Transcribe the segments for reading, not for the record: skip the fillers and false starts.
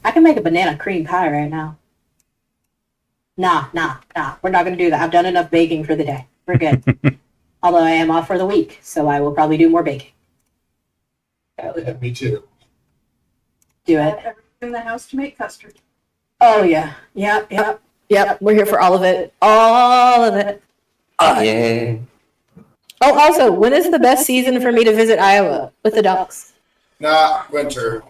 I can make a banana cream pie right now. Nah. We're not going to do that. I've done enough baking for the day. We're good. Although I am off for the week, so I will probably do more baking. Yeah, me too. Do I it. have everything in the house to make custard. Oh, yeah. Yep. We're here for all of it. All of it. Oh, yeah. Oh, also, when is the best season for me to visit Iowa with the ducks? Nah, winter.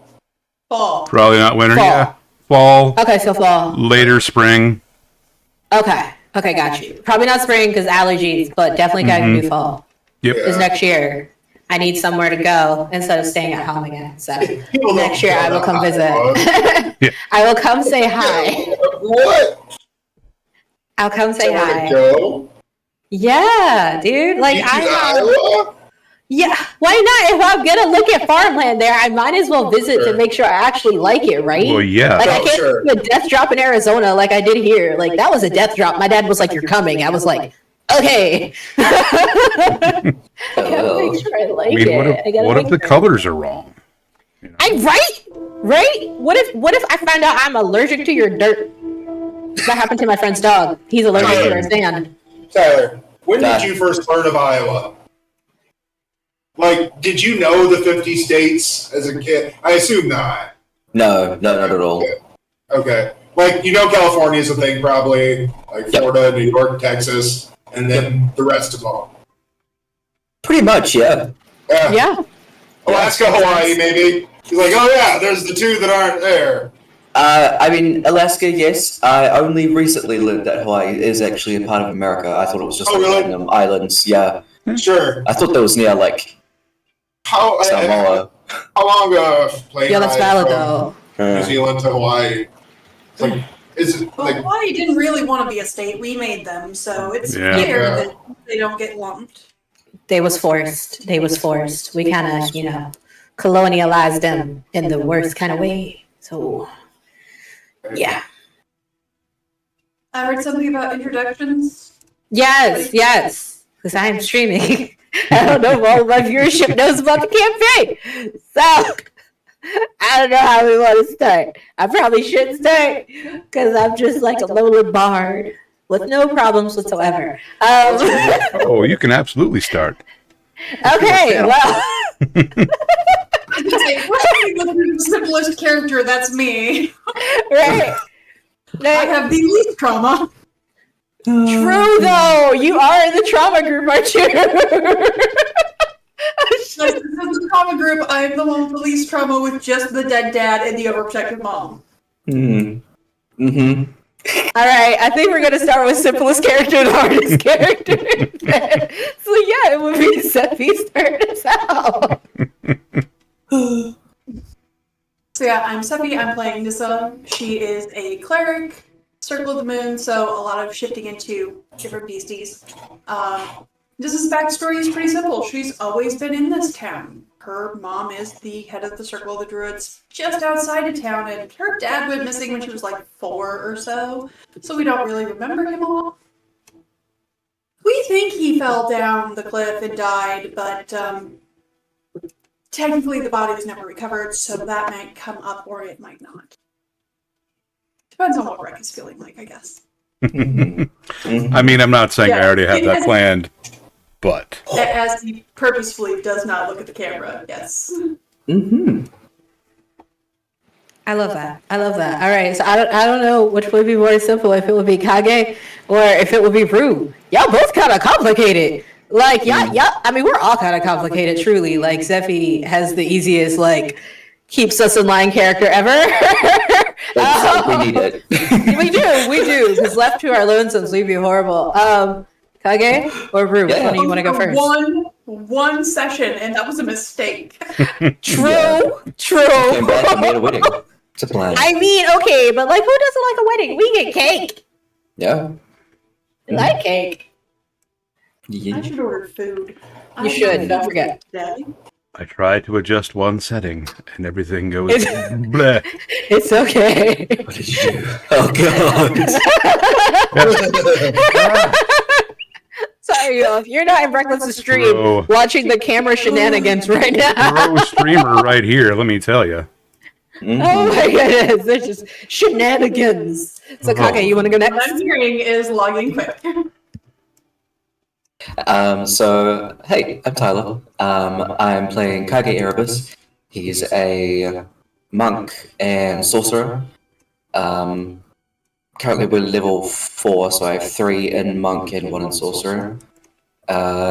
Fall. Probably not winter. Fall. Yeah. Fall. Okay, so fall. Later spring. Okay, got you. Probably not spring because allergies, but definitely can do fall. Yep. Because next year, I need somewhere to go instead of staying at home again. So People don't next year, know I will that come visit. Yeah. I will come say hi. What? I'll come say Where to hi. go? Yeah, dude. Like You to I have. Iowa? Yeah, why not? If I'm gonna look at farmland there, I might as well visit to make sure I actually like it, right? Well, yeah. Like I Oh, can't sure. do a death drop in Arizona like I did here. Like that was a death drop. My dad was like, "You're coming." I was like, "Okay." I gotta make sure I like I mean, it. what if the colors are wrong? You know? Right? What if I find out I'm allergic to your dirt? That happened to my friend's dog. He's allergic to our sand. Tyler, when did you first learn of Iowa? Like, did you know the 50 states as a kid? I assume not. No, not at all. Okay. Like, you know California's a thing probably, like Florida, New York, Texas, and then the rest of them. Pretty much, yeah. Yeah. Alaska, Hawaii, maybe. He's like, oh yeah, there's the two that aren't there. I mean, Alaska, yes. I only recently learned that Hawaii is actually a part of America. I thought it was just really? random islands. Yeah, Sure. I thought that was near like How Samoa. long a plane Yeah, that's ride valid from though. New Zealand to Hawaii? It's like, is it Well, like Hawaii didn't really want to be a state. We made them, so it's Yeah. fair Yeah. that they don't get lumped. They was forced. We kind of, colonialized them in the worst kind of way. So, yeah. I heard something about introductions. Yes. Because I am streaming. I don't know if all of my viewership knows about the campaign. So, I don't know how we want to start. I probably shouldn't start because I'm just like a lowly bard with no problems whatsoever. Oh, you can absolutely start. Okay, well. The simplest character, that's me. Right. I have the least trauma. True, though. You are in the trauma group, aren't you? This is the trauma group. I'm the one with the least trauma with just the dead dad and the overprotective mom. All right, I think we're going to start with simplest character and hardest character. So, yeah, it would be Seppi start us out. So yeah, I'm Seppi. I'm playing Nissa. She is a cleric, Circle of the Moon, so a lot of shifting into different beasties. Nissa's backstory is pretty simple. She's always been in this town. Her mom is the head of the Circle of the Druids just outside of town, and her dad went missing when she was like 4 or so we don't really remember him a lot. We think he fell down the cliff and died, but technically the body was never recovered, so that might come up or it might not. Depends on what Breck is feeling like, I guess. I mean, I'm not saying I already have that planned, but As he purposefully does not look at the camera, yes. I love that. All right, so I don't know which would be more simple, if it would be Kage or if it would be Rue. Y'all both kind of complicated. Like, yeah. I mean, we're all kind of complicated, truly. Like, Seppi has the easiest, like, keeps us in line character ever. We need it. we do. Because left to our lonesomes, we'd be horrible. Kage or Rue? Which one do you want to go first? One session, and that was a mistake. True. Came back and made a wedding. It's a plan. I mean, okay, but like, who doesn't like a wedding? We get cake. Yeah. We like cake. Yeah. I should order food. You should. Don't forget. I try to adjust one setting and everything goes bleh. It's okay. What did you do? Oh god. Sorry, y'all. If you're not in Breakfast's stream Bro. watching the camera shenanigans right now. Pro streamer right here, let me tell you. Oh my goodness, there's just shenanigans. So Kage, you want to go What next? I'm hearing is logging quick. So, hey, I'm Tyler. I'm playing Kage Erebus. He's a monk and sorcerer. Currently we're level 4, so I have 3 in monk and 1 in sorcerer.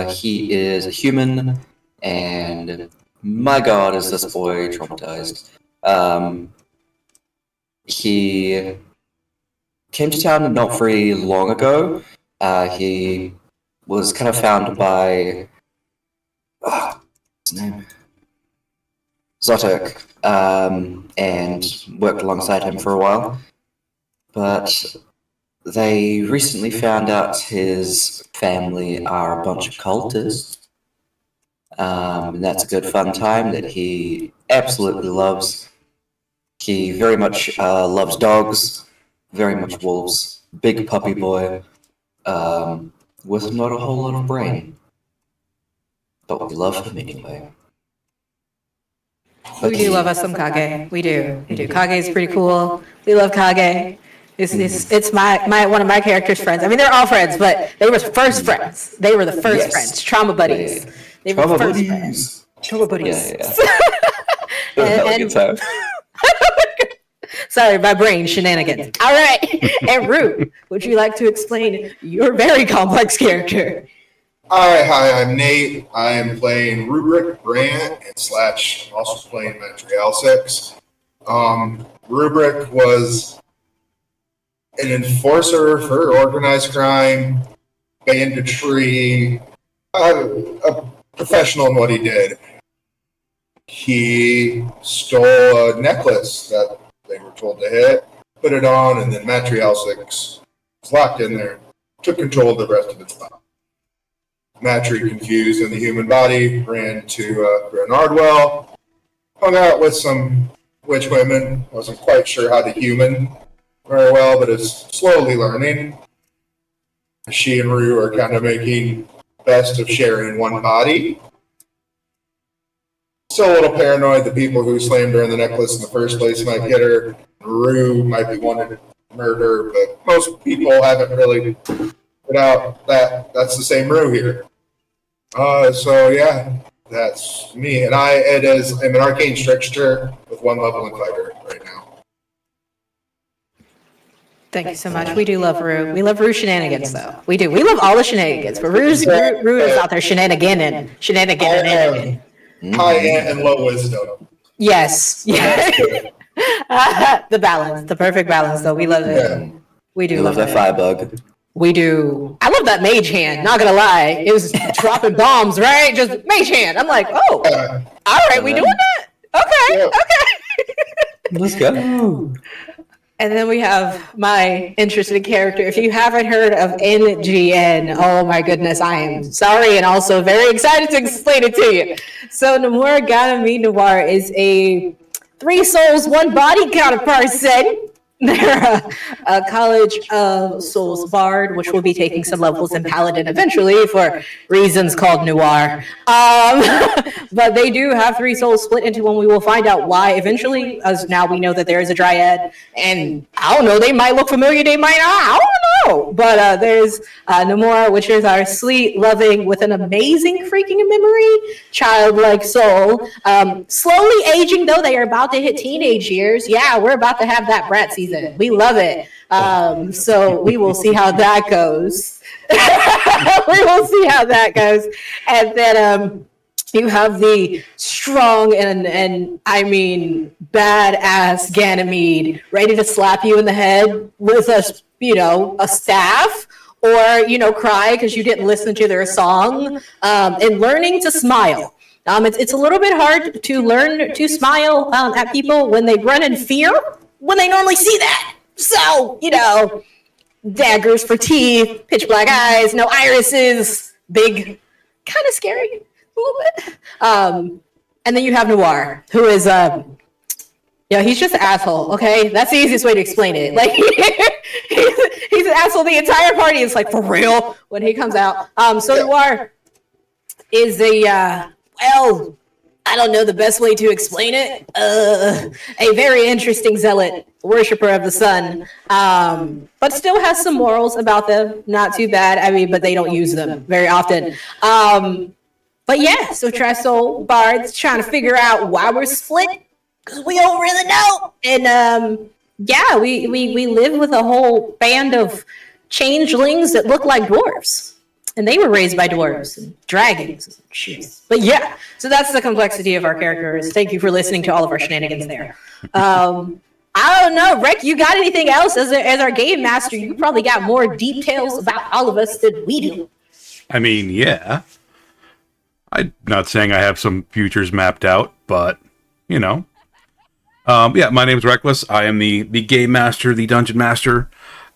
He is a human, and my god, is this boy traumatized. He came to town not very long ago. He was kind of found by what's his name? Zotok, and worked alongside him for a while. But they recently found out his family are a bunch of cultists. And that's a good fun time that he absolutely loves. He very much loves dogs, very much wolves, big puppy boy, with not a whole lot of brain. But we love him anyway. We do love us some Kage. We do. Kage is pretty cool. We love Kage. It's my one of my character's friends. I mean, they're all friends, but they were first friends. They were the first Yes. friends, trauma buddies. Yeah. They were Trauma the first buddies. friends. Trauma buddies. Yeah. Sorry, my brain shenanigans. All right, and Rue, would you like to explain your very complex character? Hi, I'm Nate. I am playing Rubric, Bryn, and / I'm also playing Montreal 6. Rubric was an enforcer for organized crime, banditry, a professional in what he did. He stole a necklace that they were told to hit, put it on, and then Montreal 6 was locked in there, took control of the rest of its body. Matry, confused in the human body, ran to Bryn Ardwell, hung out with some witch women, wasn't quite sure how to human very well, but is slowly learning. She and Rue are kind of making best of sharing one body. Still a little paranoid the people who slammed her in the necklace in the first place might get her. Rue might be wanted to murder, but most people haven't really put out that that's the same Rue here. So yeah, that's me. And I'm an arcane trickster with 1 level in fighter right now. Thank you so much. We do love Rue. We love Rue shenanigans, though. We do. We love all the shenanigans, but Rue is out there shenaniganing. High and low wisdom. Yes. The balance, the perfect balance, though. We love it. Yeah. We do You love that it. firebug. We do. I love that mage hand. Not gonna lie, it was dropping bombs, right? Just mage hand. I'm like, oh, all right, we doing that? Okay, Yeah. okay. Let's go. And then we have my interesting character. If you haven't heard of NGN, oh my goodness, I am sorry and also very excited to explain it to you. So Namor Ganymede Noir is a 3 souls, 1 body kind of person. They're a College of Souls bard, which will be taking some levels in Paladin eventually for reasons called noir. But they do have 3 souls split into one. We will find out why eventually, as now we know that there is a dryad. And I don't know, they might look familiar, they might not, I don't know. But there's Namora, which is our sweet, loving, with an amazing freaking memory, childlike soul. Slowly aging, though, they are about to hit teenage years. Yeah, we're about to have that brat season. We love it. So we will see how that goes. We will see how that goes. And then you have the strong and I mean badass Ganymede ready to slap you in the head with a staff, or cry because you didn't listen to their song, and learning to smile. It's a little bit hard to learn to smile at people when they run in fear when they normally see that. So, daggers for teeth, pitch black eyes, no irises, big, kind of scary a little bit. And then you have Noir, who is, he's just an asshole, okay? That's the easiest way to explain it. Like, he's an asshole. The entire party is like, for real, when he comes out. So Noir is I I don't know the best way to explain it. A very interesting zealot, worshiper of the sun, but still has some morals about them. Not too bad. I mean, but they don't use them very often. But yeah, so Trestle Bards trying to figure out why we're split because we don't really know. And yeah, we live with a whole band of changelings that look like dwarves. And they were raised by dwarves and dragons. But yeah, so that's the complexity of our characters. Thank you for listening to all of our shenanigans there. I don't know, Rick, you got anything else as our game master? You probably got more details about all of us than we do. I mean, yeah. I'm not saying I have some futures mapped out, but, you know. Yeah, my name's Reckless. I am the game master, the dungeon master.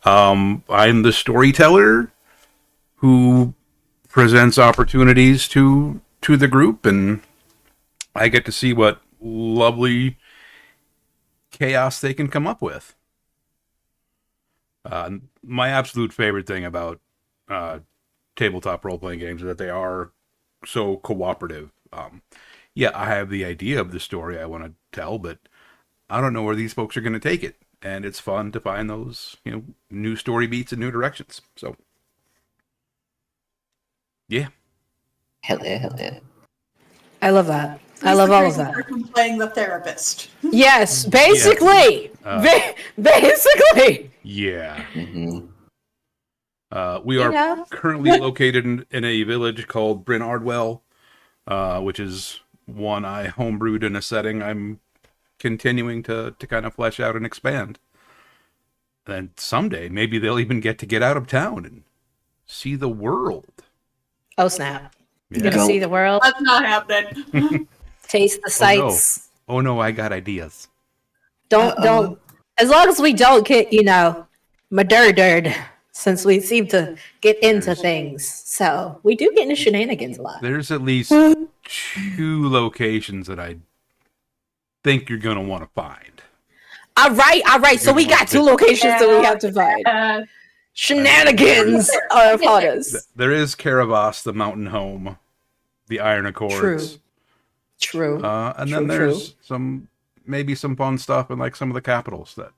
I'm the storyteller who presents opportunities to the group, and I get to see what lovely chaos they can come up with. My absolute favorite thing about tabletop role-playing games is that they are so cooperative. Yeah, I have the idea of the story I want to tell, but I don't know where these folks are going to take it, and it's fun to find those, new story beats and new directions. So, yeah. Hell yeah. I love that. I love all of that. Playing the therapist. Yes, basically. Basically. Yeah. Mm-hmm. We are currently located in a village called Bryn, Ardwell, which is one I homebrewed in a setting I'm continuing to kind of flesh out and expand. And someday, maybe they'll even get out of town and see the world. Oh, snap. Yeah. You're going to see the world. That's not happening. Taste the sights. Oh, no, I got ideas. Don't. As long as we don't get, murdered, since we seem to get into things. So we do get into shenanigans a lot. There's at least 2 locations that I think you're going to want to find. All right. So we got 2 locations that we have to find. Shenanigans are upon us. There is Caravas, the mountain home, the Iron Accords. True. And then there's maybe some fun stuff in like some of the capitals that,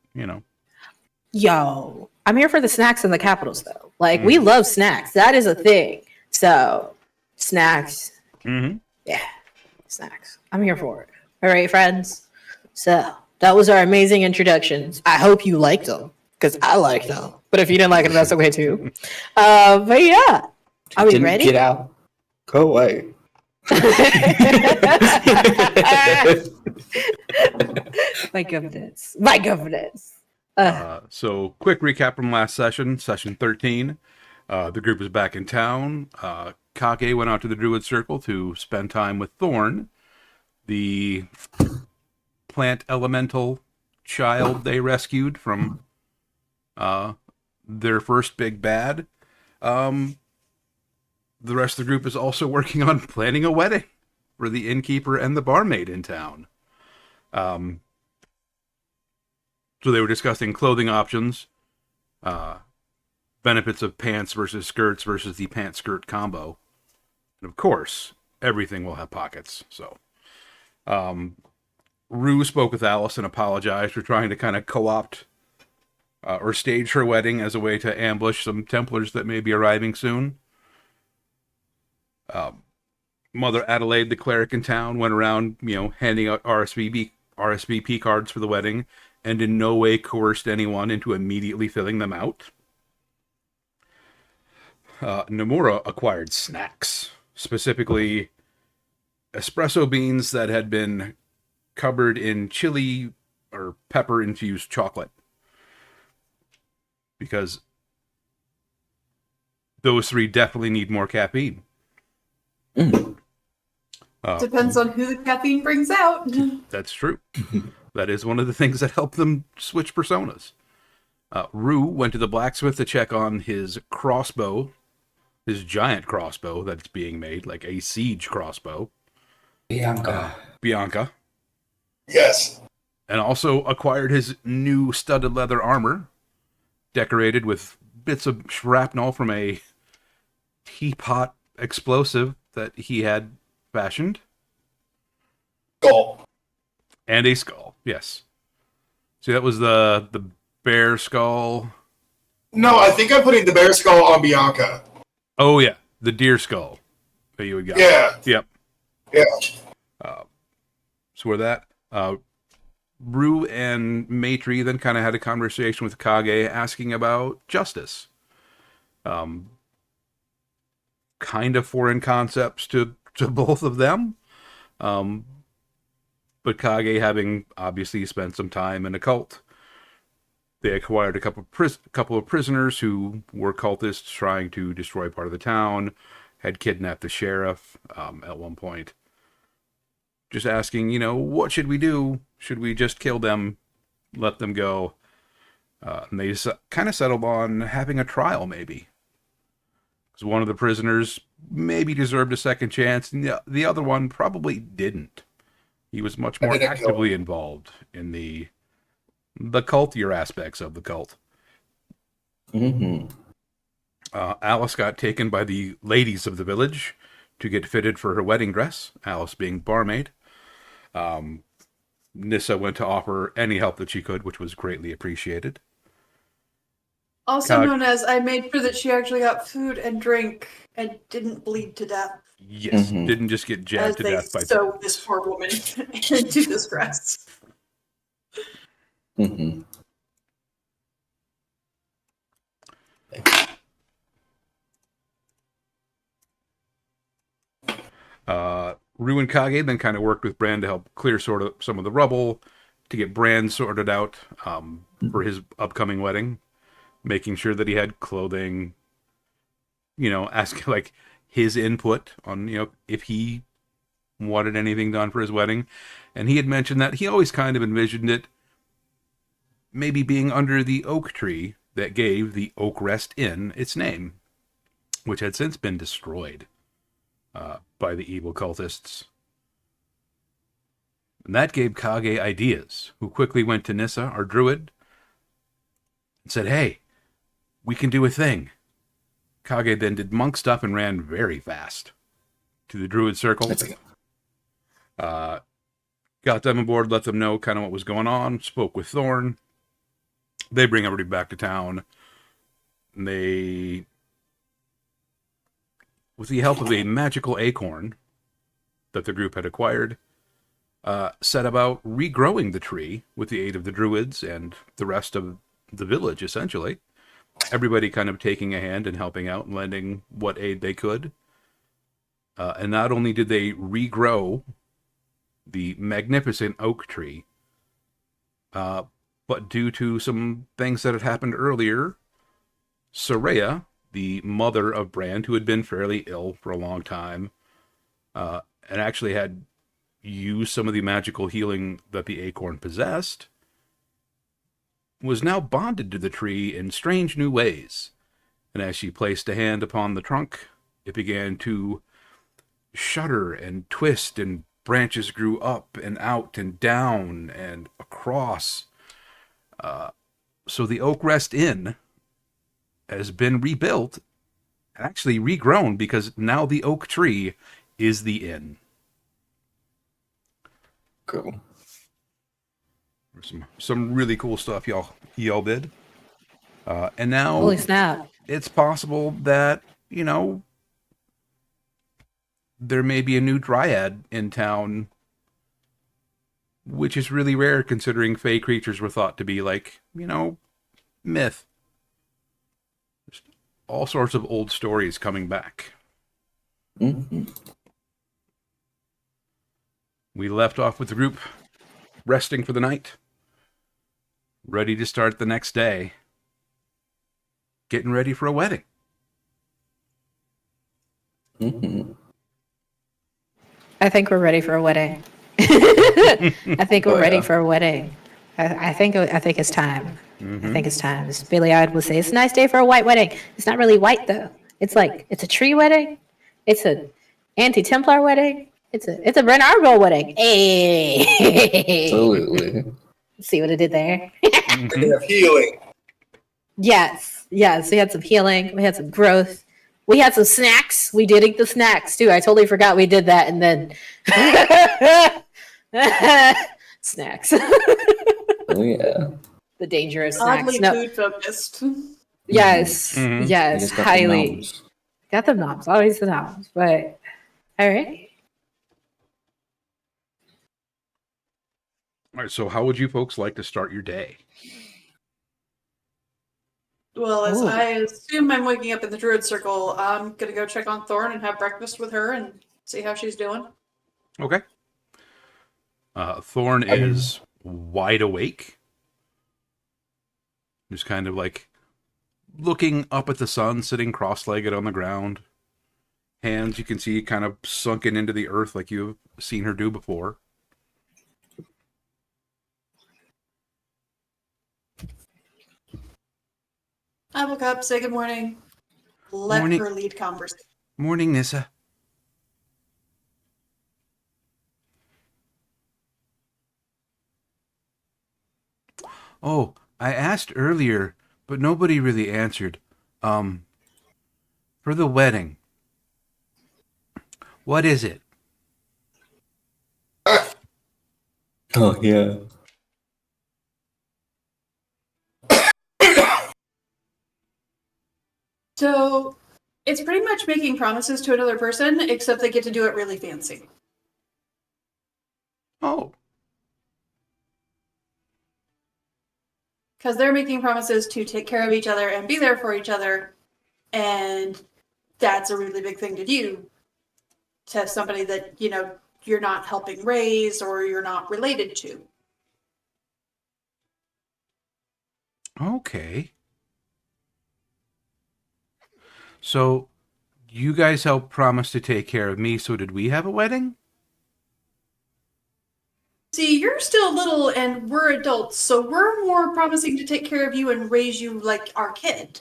Yo, I'm here for the snacks in the capitals though. Like we love snacks. That is a thing. So snacks. Mm-hmm. Yeah, snacks. I'm here for it. All right, friends. So that was our amazing introductions. I hope you liked them because I liked them. But if you didn't like them, that's okay too. But yeah, are we ready? Get out. Go away. My goodness. So quick recap from last session 13. The group is back in town. Kage went out to the Druid Circle to spend time with Thorn, the plant elemental child they rescued from their first big bad. The rest of the group is also working on planning a wedding for the innkeeper and the barmaid in town. So they were discussing clothing options, benefits of pants versus skirts versus the pants-skirt combo. And of course, everything will have pockets. So, Rue spoke with Alice and apologized for trying to kind of co-opt or stage her wedding as a way to ambush some Templars that may be arriving soon. Mother Adelaide, the cleric in town, went around, handing out RSVP cards for the wedding, and in no way coerced anyone into immediately filling them out. Nomura acquired snacks, specifically espresso beans that had been covered in chili or pepper-infused chocolate. Because those 3 definitely need more caffeine. Depends on who the caffeine brings out. That's true. That is one of the things that help them switch personas. Rue went to the blacksmith to check on his crossbow, his giant crossbow that's being made, like a siege crossbow. Bianca. Yes. And also acquired his new studded leather armor, decorated with bits of shrapnel from a teapot explosive that he had fashioned. skull. And a skull, yes. See, that was the bear skull. No, I think I'm putting the bear skull on Bianca. Oh, yeah. The deer skull that you would got. Yeah. Yep. Yeah. So with that, Rue and Maitri then kind of had a conversation with Kage asking about justice. Kind of foreign concepts to both of them. But Kage, having obviously spent some time in a cult, they acquired a couple of prisoners who were cultists trying to destroy part of the town, had kidnapped the sheriff at one point. Just asking, what should we do? Should we just kill them, let them go? And they kind of settled on having a trial, maybe. Because one of the prisoners maybe deserved a second chance, and the other one probably didn't. He was much more actively involved in the cultier aspects of the cult. Mm-hmm. Alice got taken by the ladies of the village to get fitted for her wedding dress, Alice being barmaid. Nissa went to offer any help that she could, which was greatly appreciated. Also known as, I made sure that she actually got food and drink and didn't bleed to death. Yes, didn't just get jabbed to death by... As they sew this poor woman into this dress. Mm-hmm. Rue and Kage then kind of worked with Brand to help clear sort of some of the rubble, to get Brand sorted out for his upcoming wedding, making sure that he had clothing, asking like his input on, if he wanted anything done for his wedding. And he had mentioned that he always kind of envisioned it maybe being under the oak tree that gave the Oak Rest Inn its name, which had since been destroyed by the evil cultists. And that gave Kage ideas, who quickly went to Nissa, our druid, and said, "Hey, we can do a thing." Kage then did monk stuff and ran very fast to the druid circle. Got them aboard, let them know kind of what was going on, spoke with Thorn. They bring everybody back to town. And they, with the help of a magical acorn that the group had acquired, set about regrowing the tree with the aid of the druids and the rest of the village, essentially. Everybody kind of taking a hand and helping out and lending what aid they could. And not only did they regrow the magnificent oak tree, but due to some things that had happened earlier, Soraya, the mother of Brand, who had been fairly ill for a long time, and actually had used some of the magical healing that the acorn possessed, was now bonded to the tree in strange new ways. And as she placed a hand upon the trunk, it began to shudder and twist, and branches grew up and out and down and across. So the Oak Rest Inn has been rebuilt and actually regrown, because now the oak tree is the inn. Cool. Some really cool stuff y'all did. And now Holy snap. It's possible that, there may be a new dryad in town, which is really rare considering fey creatures were thought to be like, myth. There's all sorts of old stories coming back. Mm-hmm. We left off with the group resting for the night, ready to start the next day, getting ready for a wedding. Mm-hmm. I think we're ready for a wedding. I think we're ready for a wedding. I think it's time. Mm-hmm. I think it's time. As Billy Ide would say, it's a nice day for a white wedding. It's not really white though. It's a tree wedding. It's a anti-Templar wedding. It's a Bryn Ardwell wedding. Hey. Absolutely. See what I did there? They have healing. Yes. We had some healing. We had some growth. We had some snacks. We did eat the snacks too. I totally forgot we did that, and then Snacks. Oh yeah. The dangerous snacks. Oddly No. food focused. Yes. Mhm. You Yes. just got the Highly. noms. Got the knobs. Always the knobs. But all right. All right. So, how would you folks like to start your day? Well, as Ooh. I assume I'm waking up in the druid circle, I'm gonna go check on Thorn and have breakfast with her and see how she's doing. Okay. Thorn is wide awake, just kind of like looking up at the sun, sitting cross-legged on the ground. Hands you can see kind of sunken into the earth like you've seen her do before. I woke up, say good morning, let Morning. her lead conversation. Morning, Nissa. Oh, I asked earlier, but nobody really answered. For the wedding, what is it? Oh yeah. So it's pretty much making promises to another person, except they get to do it really fancy. Oh, Because they're making promises to take care of each other and be there for each other, and that's a really big thing to do to somebody that, you're not helping raise or you're not related to. okay. So, you guys helped promise to take care of me, so did we have a wedding? See, you're still little and we're adults, so we're more promising to take care of you and raise you like our kid.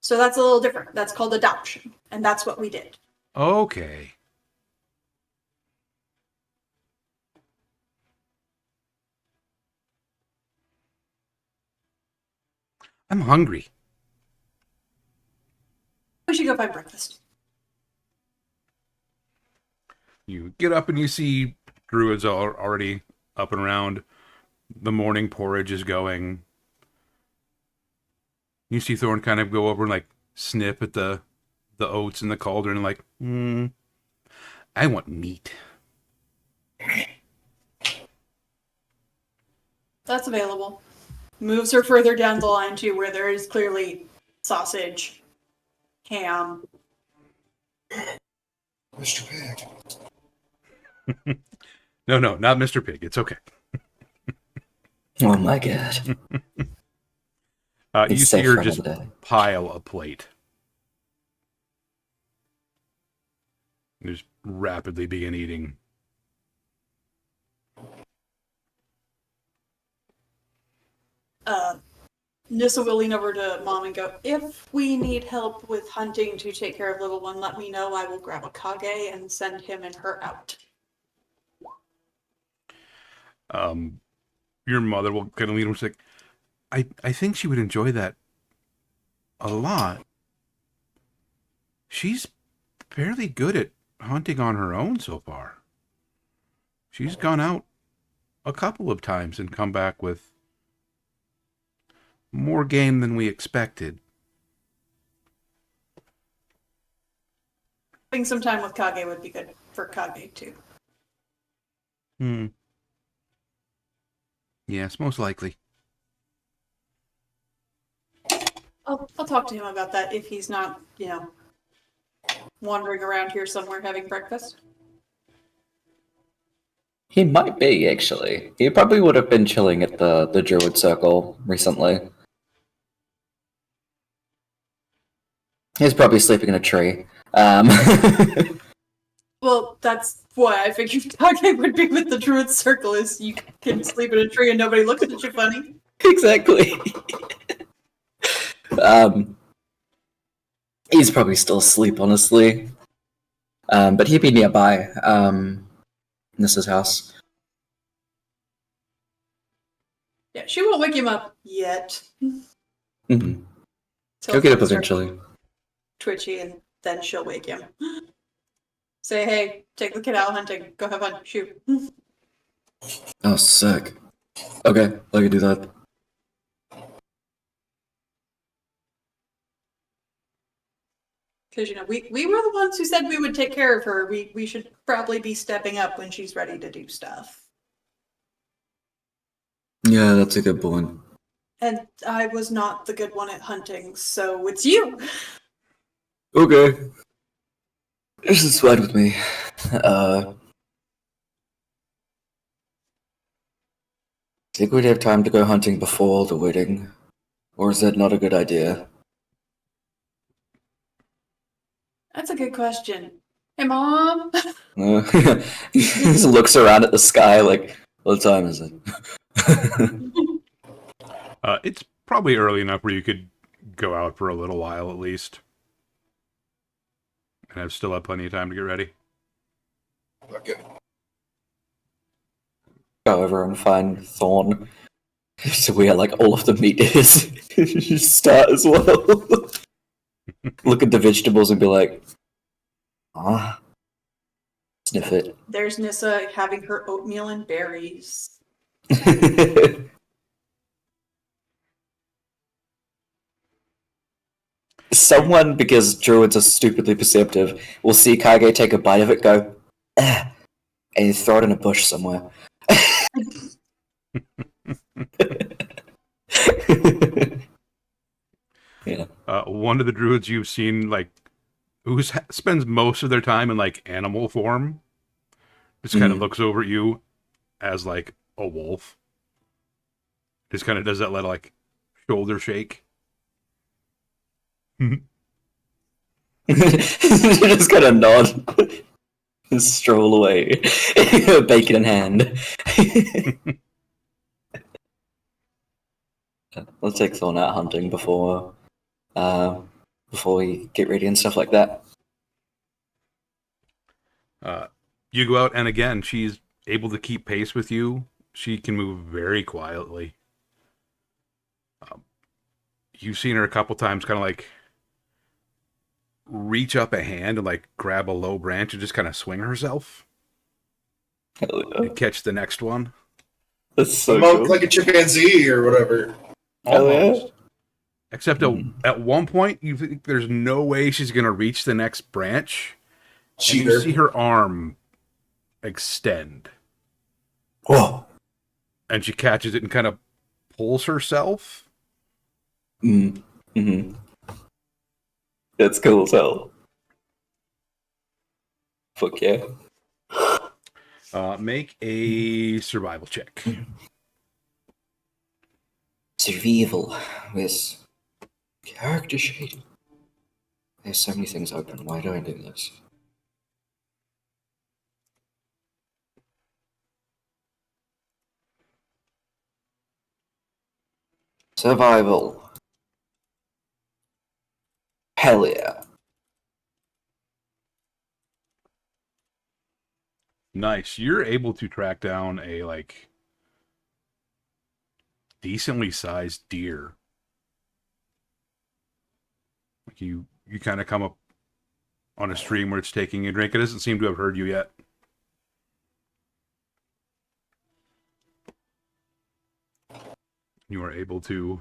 So that's a little different. That's called adoption, and that's what we did. Okay. I'm hungry. We should go find breakfast. You get up and you see druids are already up and around. The morning porridge is going. You see Thorn kind of go over and like snip at the oats in the cauldron and like, I want meat. That's available. Moves her further down the line too, where there is clearly sausage, ham. Mr. Pig. No, not Mr. Pig. It's okay. Oh my god. You It's see safe her for just another day. pile a plate. Just rapidly begin eating. Nissa will lean over to Mom and go, if we need help with hunting to take care of little one, let me know. I will grab a Kage and send him and her out. Your mother will kind of lean over and say, I think she would enjoy that a lot. She's fairly good at hunting on her own so far. She's gone out a couple of times and come back with more game than we expected. Having some time with Kage would be good for Kage too. Yes, most likely. I'll talk to him about that if he's not, wandering around here somewhere having breakfast. He might be, actually. He probably would have been chilling at the Druid Circle recently. He's probably sleeping in a tree. Well, that's why I figured Kage would be with the Druid Circle, is you can sleep in a tree and nobody looks at you funny. Exactly. He's probably still asleep, honestly. But he'd be nearby. Nissa's house. Yeah, she won't wake him up yet. Mm-hmm. Till He'll get up things start eventually. Twitchy, and then she'll wake him. Say, hey, take the kid out hunting. Go have fun. Shoot. Oh, sick. Okay, I can do that. Because we were the ones who said we would take care of her. We should probably be stepping up when she's ready to do stuff. Yeah, that's a good point. And I was not the good one at hunting, so it's you. Okay. This is fine with me. Think we'd have time to go hunting before the wedding? Or is that not a good idea? That's a good question. Hey, Mom. He just looks around at the sky like, what time is it? It's probably early enough where you could go out for a little while at least. And I've still have plenty of time to get ready. Okay. Go over and find Thorn. So we are like all of the meat is start as well. Look at the vegetables and be like, ah, sniff it. There's Nissa having her oatmeal and berries. Someone, because druids are stupidly perceptive, will see Kage take a bite of it, go, ah, and throw it in a bush somewhere. Yeah. One of the druids you've seen, like, who spends most of their time in, like, animal form, just kind of looks over at you as, like, a wolf. Just kind of does that little, like, shoulder shake. Just gonna nod and stroll away, bacon in hand. Let's take Thorn out hunting before we get ready and stuff like that. You go out, and again, she's able to keep pace with you. She can move very quietly. You've seen her a couple times kind of like reach up a hand and like grab a low branch and just kind of swing herself and catch the next one. That's so Monk cool. like a chimpanzee or whatever. Almost. Yeah. Except at one point, you think there's no way she's going to reach the next branch. And you Cheater. see her arm extend. Whoa. And she catches it and kind of pulls herself. Mm-hmm. That's cool as hell. Fuck yeah. Make a survival check. Survival with character shading. There's so many things open. Why do I do this? Survival. Hell yeah. Nice. You're able to track down a like decently sized deer. Like you kind of come up on a stream where it's taking a drink. It doesn't seem to have heard you yet. You are able to,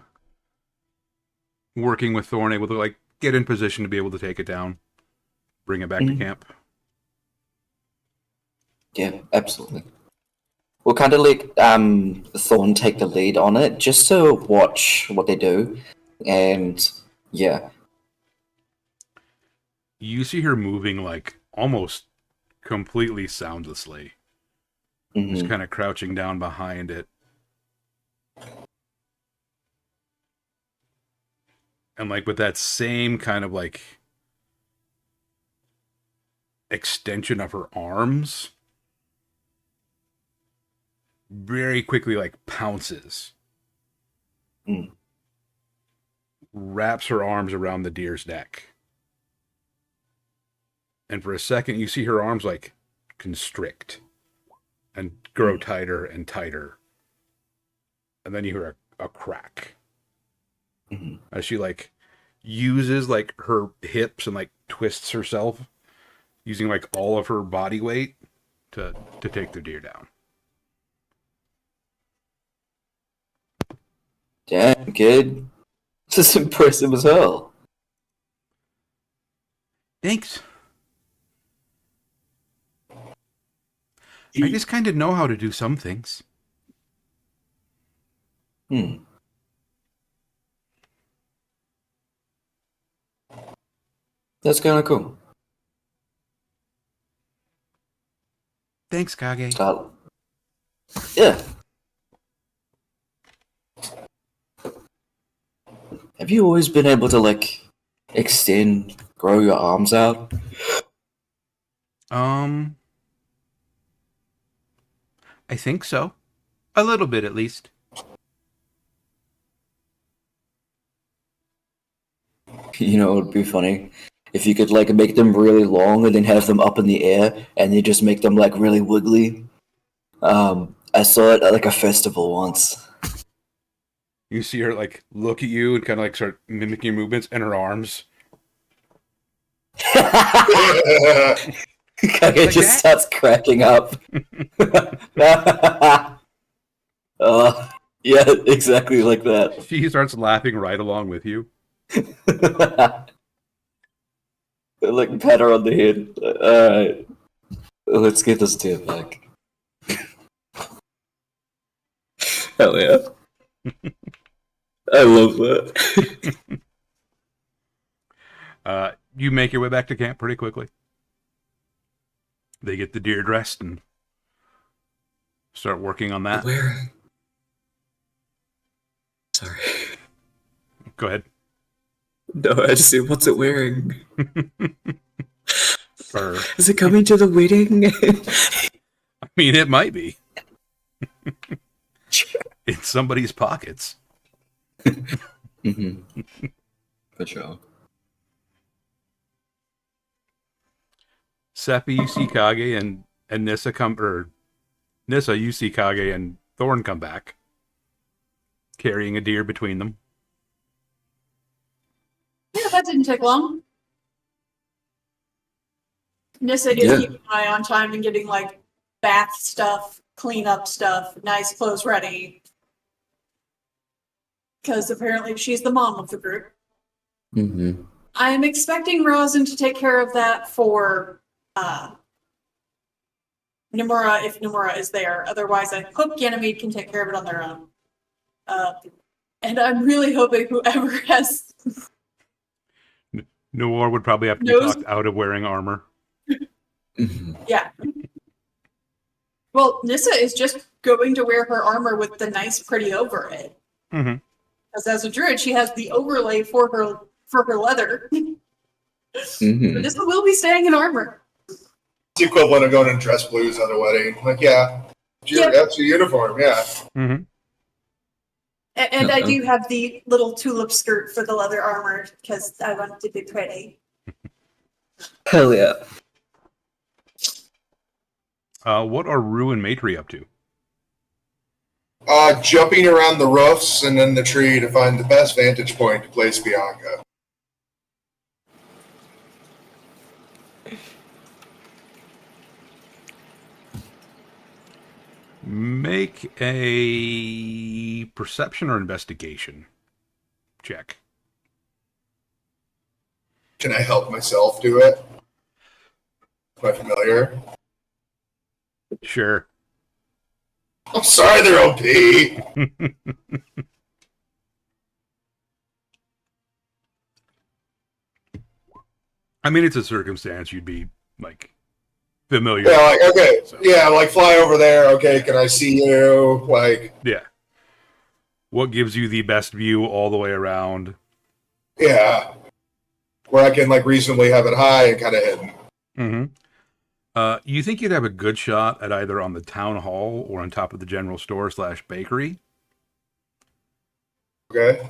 working with Thorn, able to like get in position to be able to take it down, bring it back to camp. Yeah, absolutely. We'll kind of let Thorn take the lead on it, just to watch what they do, and yeah. You see her moving like almost completely soundlessly, just kind of crouching down behind it. And like with that same kind of like extension of her arms, very quickly like pounces, wraps her arms around the deer's neck. And for a second, you see her arms like constrict and grow tighter and tighter. And then you hear a crack. As she like uses like her hips and like twists herself using like all of her body weight to take the deer down. Damn, kid. This is impressive as hell. Thanks. I just kind of know how to do some things. That's kind of cool. Thanks, Kage. Yeah. Have you always been able to, like, grow your arms out? I think so. A little bit, at least. You know, it would be funny if you could, like, make them really long and then have them up in the air and you just make them, like, really wiggly. I saw it at, like, a festival once. You see her, like, look at you and kind of, like, start mimicking your movements, and her arms. Kage just starts cracking up. Yeah, exactly like that. She starts laughing right along with you. Like, pat her on the head. Alright. Let's get this tape back. Hell yeah. I love that. You make your way back to camp pretty quickly. They get the deer dressed and start working on that. Where? Sorry. Go ahead. No, I just said, what's it wearing? Fur. Is it coming to the wedding? I mean, it might be. In somebody's pockets. Mm-hmm. For sure. Seppi, you see Kage, and Nissa come, or Nissa, you see Kage and Thorn come back, carrying a deer between them. Yeah, that didn't take long. Nissa is keeping an eye on time and getting like bath stuff, cleanup stuff, nice clothes ready. Because apparently she's the mom of the group. Mm-hmm. I'm expecting Rosin to take care of that for Nomura if Nomura is there. Otherwise, I hope Ganymede can take care of it on their own. And I'm really hoping whoever has... Noir would probably have to be talked out of wearing armor. Yeah. Well, Nissa is just going to wear her armor with the nice pretty over it. Mm-hmm. Because as a druid, she has the overlay for her leather. Mm-hmm. But Nissa will be staying in armor. It's the equivalent of going in dress blues at a wedding. Like, yeah. That's your uniform, yeah. Mm-hmm. And I do have the little tulip skirt for the leather armor because I want it to be pretty. Hell yeah. What are Rue and Matri up to? Jumping around the roofs and in the tree to find the best vantage point to place Bianca. Make a perception or investigation check. Can I help myself do it? Am I familiar? Sure. I'm sorry they're OP. I mean, it's a circumstance you'd be, like, familiar Yeah, like, okay. So. Yeah, like, fly over there. Okay, can I see you? Like, yeah. What gives you the best view all the way around? Yeah. Where I can, like, reasonably have it high and kind of hidden. Mm-hmm. You think you'd have a good shot at either on the town hall or on top of the general store / bakery. Okay.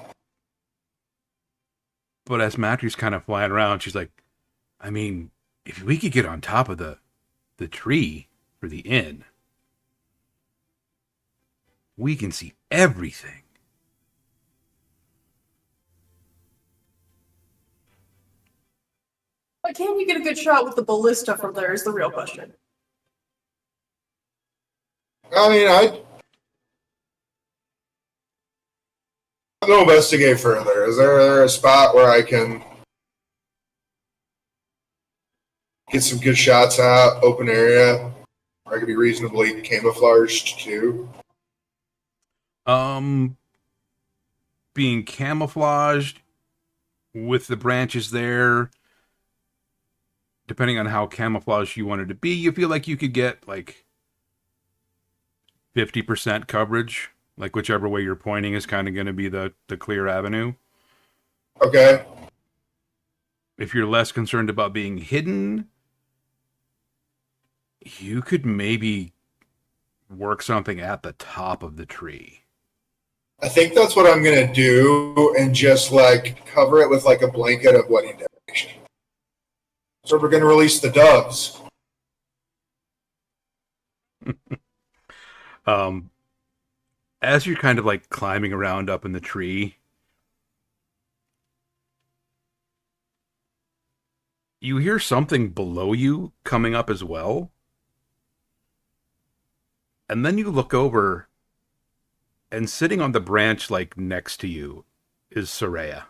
But as Matri's kind of flying around, she's like, I mean, if we could get on top of the tree for the inn, we can see everything. But can you get a good shot with the ballista from there is the real question. I mean, to investigate further. Is there a spot where I can get some good shots out, open area, where I could be reasonably camouflaged too? Being camouflaged with the branches there, depending on how camouflaged you wanted to be, you feel like you could get like 50% coverage, like whichever way you're pointing is kind of going to be the clear avenue. Okay. If you're less concerned about being hidden, you could maybe work something at the top of the tree. I think that's what I'm going to do, and just like cover it with like a blanket of wedding decoration. So we're going to release the doves. As you're kind of like climbing around up in the tree, you hear something below you coming up as well. And then you look over, and sitting on the branch like next to you is Soraya.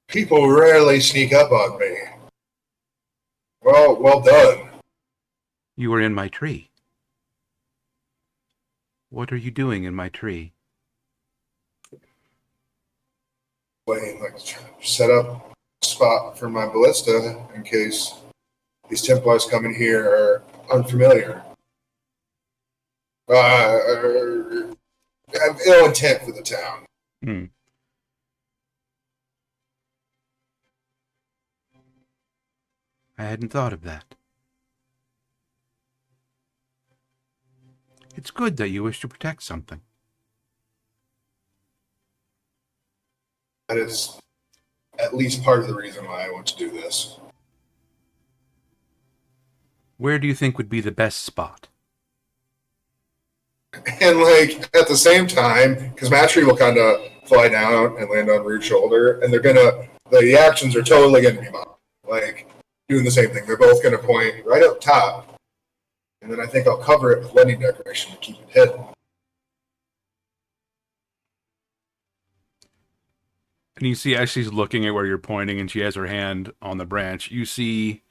People rarely sneak up on me. Well done. You were in my tree. What are you doing in my tree? Wayne, like, set up a spot for my ballista in case these Templars coming here are unfamiliar. Have ill intent for the town. Hmm. I hadn't thought of that. It's good that you wish to protect something. That is at least part of the reason why I want to do this. Where do you think would be the best spot? And like at the same time, because Matry will kind of fly down and land on Rude's shoulder, and the actions are totally gonna be mine. Like doing the same thing. They're both gonna point right up top, and then I think I'll cover it with wedding decoration to keep it hidden. And you see, as she's looking at where you're pointing and she has her hand on the branch, you see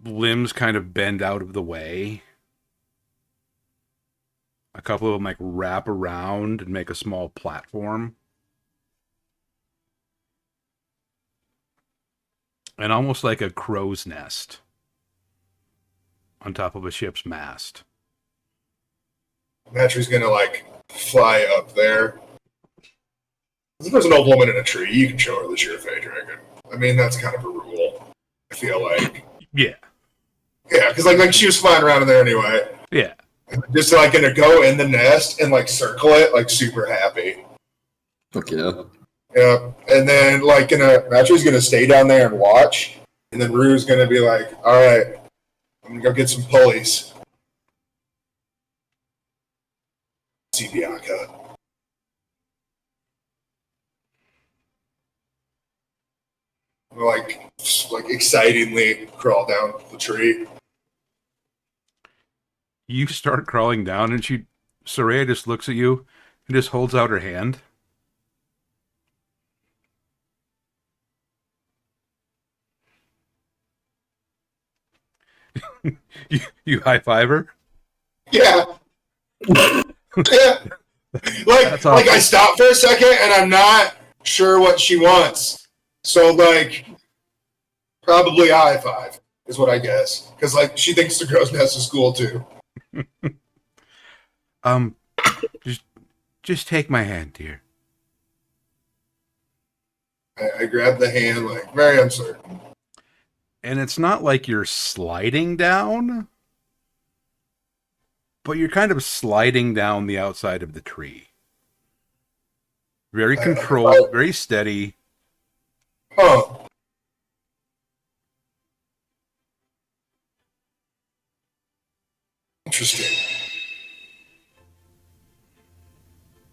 limbs kind of bend out of the way. A couple of them like wrap around and make a small platform. And almost like a crow's nest on top of a ship's mast. Matry's gonna like fly up there. If there's an old woman in a tree, you can show her the Surefire Dragon. I mean, that's kind of a rule. I feel like. Yeah. Yeah, because like she was flying around in there anyway. Yeah. Just like gonna go in the nest and like circle it, like super happy. Fuck yeah. Yeah, and then like Matry's gonna stay down there and watch, and then Rue's gonna be like, "All right, I'm gonna go get some pulleys." See Bianca. Like excitingly crawl down the tree. You start crawling down, and Soraya just looks at you and just holds out her hand. you high five her? Yeah. Yeah. That's awesome. Like I stop for a second and I'm not sure what she wants. So like probably a high five is what I guess. Because like she thinks the crow's nest is cool too. Just take my hand, dear. I grab the hand like very uncertain. And it's not like you're sliding down, but you're kind of sliding down the outside of the tree. Very controlled, very steady. Huh. Interesting.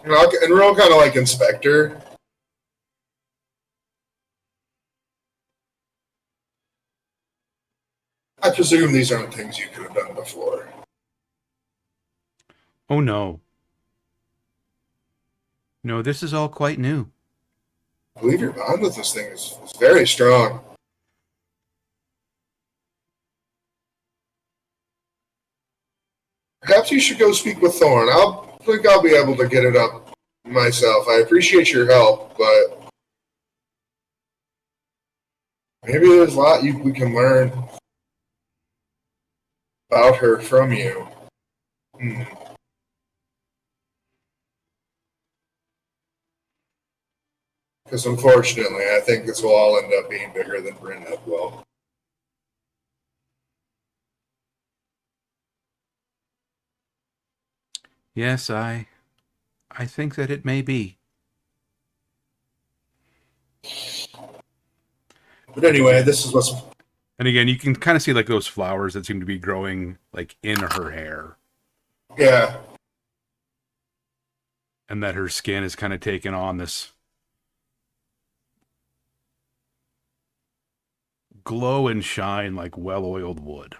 And we're all kind of like inspector. I presume these aren't things you could have done before. Oh no. No, this is all quite new. I believe your bond with this thing is very strong. Perhaps you should go speak with Thorn. I'll be able to get it up myself. I appreciate your help, but maybe there's a lot we can learn about her from you. Because unfortunately, I think this will all end up being bigger than Bryn Ardwell. Yes, I think that it may be. But anyway, this is what's... And again, you can kind of see like those flowers that seem to be growing like in her hair. Yeah. And that her skin is kind of taken on this glow and shine like well-oiled wood.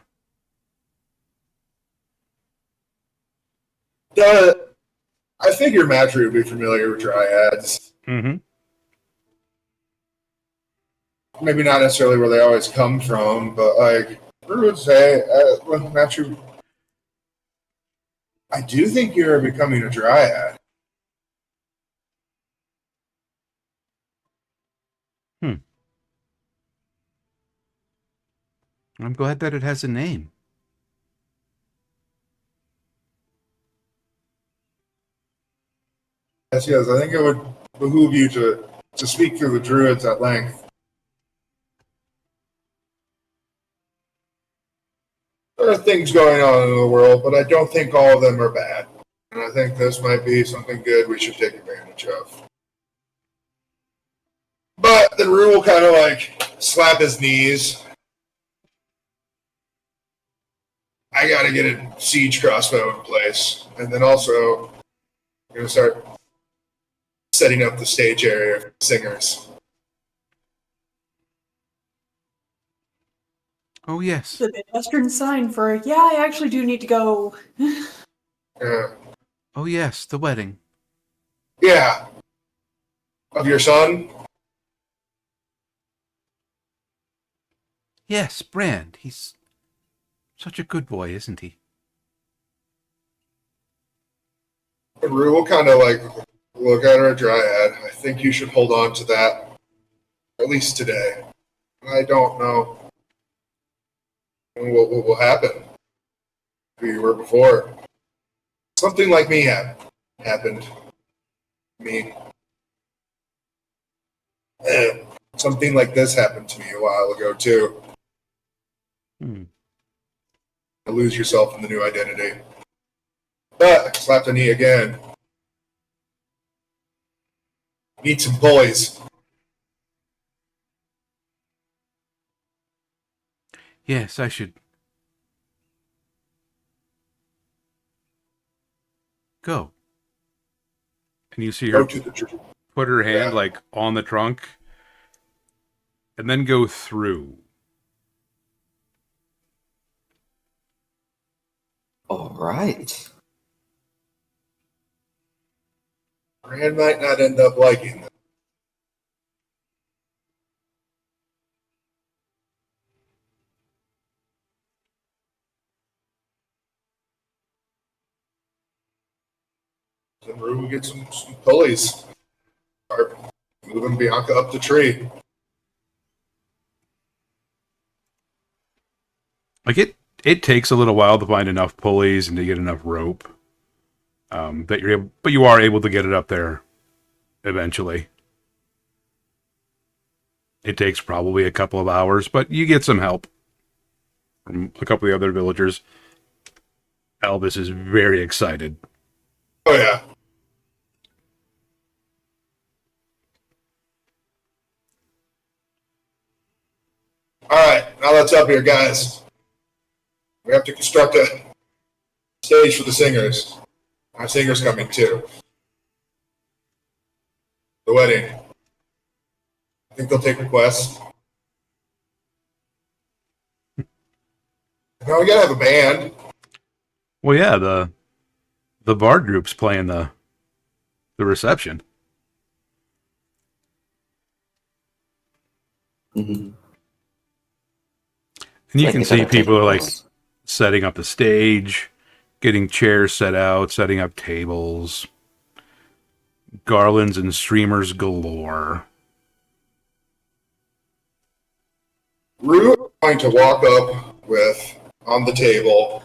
I figure Matry would be familiar with dryads. Mm-hmm. Maybe not necessarily where they always come from, but like, I would say, Matry, I do think you're becoming a dryad. I'm glad that it has a name. Yes, I think it would behoove you to speak through the druids at length. There are things going on in the world, but I don't think all of them are bad. And I think this might be something good we should take advantage of. But then Rue will kind of like slap his knees. I gotta get a siege crossbow in place. And then also, I'm gonna start setting up the stage area for singers. Oh, yes. The Midwestern sign for, yeah, I actually do need to go. Oh, yes, the wedding. Yeah. Of your son? Yes, Brand. He's such a good boy, isn't he? Rue will kind of like look at her dryad. I think you should hold on to that, at least today. I don't know what will happen who you were before. Something like me happened to me. And something like this happened to me a while ago, too. Hmm. To lose yourself in the new identity. But, slapped a knee again. Need some pulleys. Yes, I should go. And you see her Go to the put her hand like on the trunk and then go through. All right. Brand might not end up liking them. Then Rue will get some pulleys. Start moving Bianca up the tree. Like it takes a little while to find enough pulleys and to get enough rope. That you're able, but you are able to get it up there eventually. It takes probably a couple of hours, but you get some help from a couple of the other villagers. Elvis is very excited. Oh, yeah. All right, now that's up here, guys. We have to construct a stage for the singers. Our singer's coming, too. The wedding. I think they'll take requests. Now we gotta have a band. Well, yeah, the bard group's playing the reception. Mhm. And you Like can they see gotta people take are like place. setting up the stage, getting chairs set out, setting up tables, garlands and streamers galore. Root going to walk up with, on the table,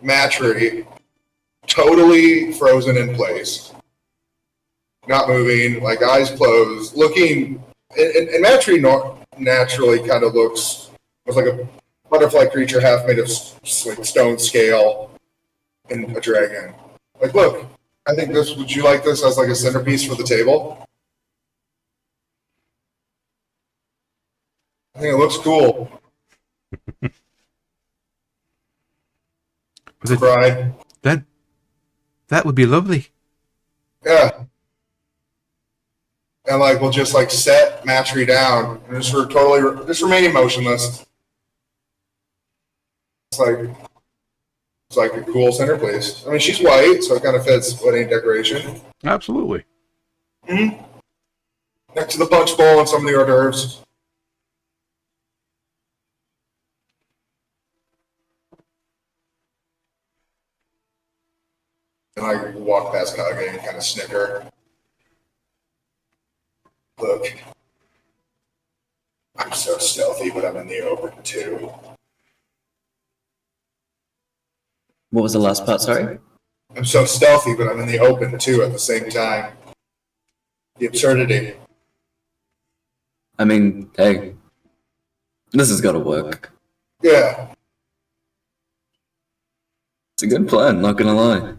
Matry, totally frozen in place, not moving, like eyes closed, looking, and Matry naturally kind of looks like a butterfly creature half made of like stone scale and a dragon. Like, look, I think this, would you like this as like a centerpiece for the table? I think it looks cool. Was it Bride. that would be lovely. Yeah. And like we'll just like set Matry down and just just remaining motionless. It's like a cool centerpiece. I mean, she's white, so it kind of fits wedding decoration. Absolutely. Mm-hmm. Next to the punch bowl and some of the hors d'oeuvres. And I walk past Kage and kind of snicker. Look, I'm so stealthy, but I'm in the open too. What was the last part, sorry? I'm so stealthy, but I'm in the open too at the same time. The absurdity. I mean, hey, this has got to work. Yeah. It's a good plan, not gonna lie.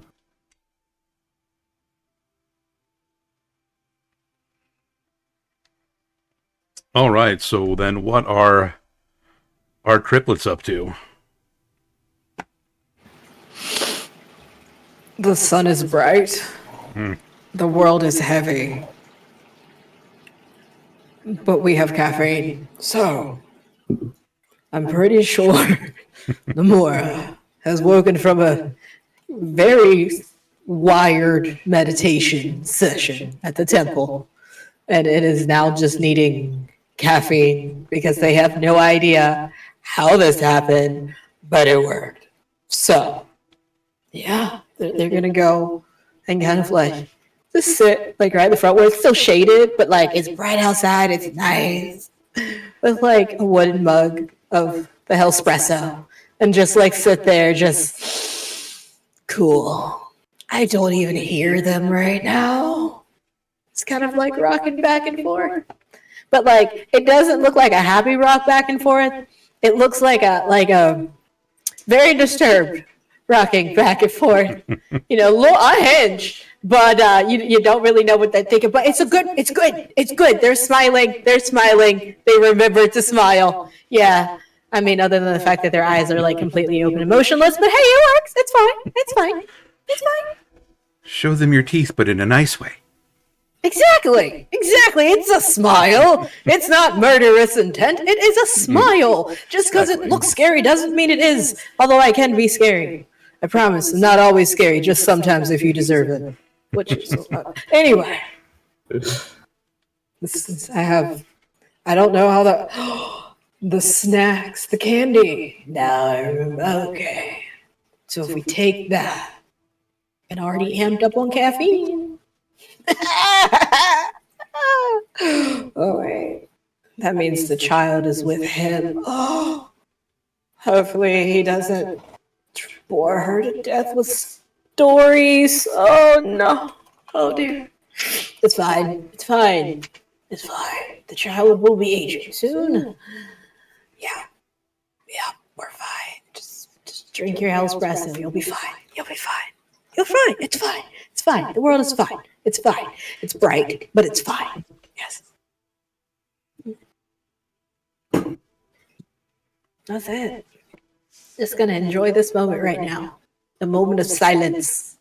All right, so then what are our triplets up to? The sun is bright. The world is heavy. But we have caffeine. So, I'm pretty sure Namora has woken from a very wired meditation session at the temple. And it is now just needing caffeine because they have no idea how this happened, but it worked. So, yeah, they're going to go and kind of like just sit like right in the front where it's still shaded, but like it's bright outside, it's nice, with like a wooden mug of the Hellspresso and just like sit there, just cool. I don't even hear them right now. It's kind of like rocking back and forth. But like it doesn't look like a happy rock back and forth. It looks like a very disturbed rocking back and forth. You know, a little unhinged, but you don't really know what they're thinking. But it's good. They're smiling. They remembered to smile. Yeah. I mean, other than the fact that their eyes are like completely open and motionless, but hey, it works. It's fine. Show them your teeth, but in a nice way. Exactly. It's a smile. It's not murderous intent. It is a smile. Just because it looks scary doesn't mean it is. Although I can be scary. I promise. I'm not always scary, just sometimes if you deserve it. Which is anyway. I don't know how the snacks, the candy. Now I remember. Okay. So if we take that and already amped up on caffeine. Oh wait. That means the child is with him. Oh, hopefully he doesn't bore her to death with stories. Oh no. Oh dear. It's fine. The child will be aging soon. Yeah, we're fine. Just drink your espresso. You'll be fine. It's fine. The world is fine. It's fine. It's bright, but it's fine. Yes. That's it. Just gonna enjoy this moment right now. The moment of silence.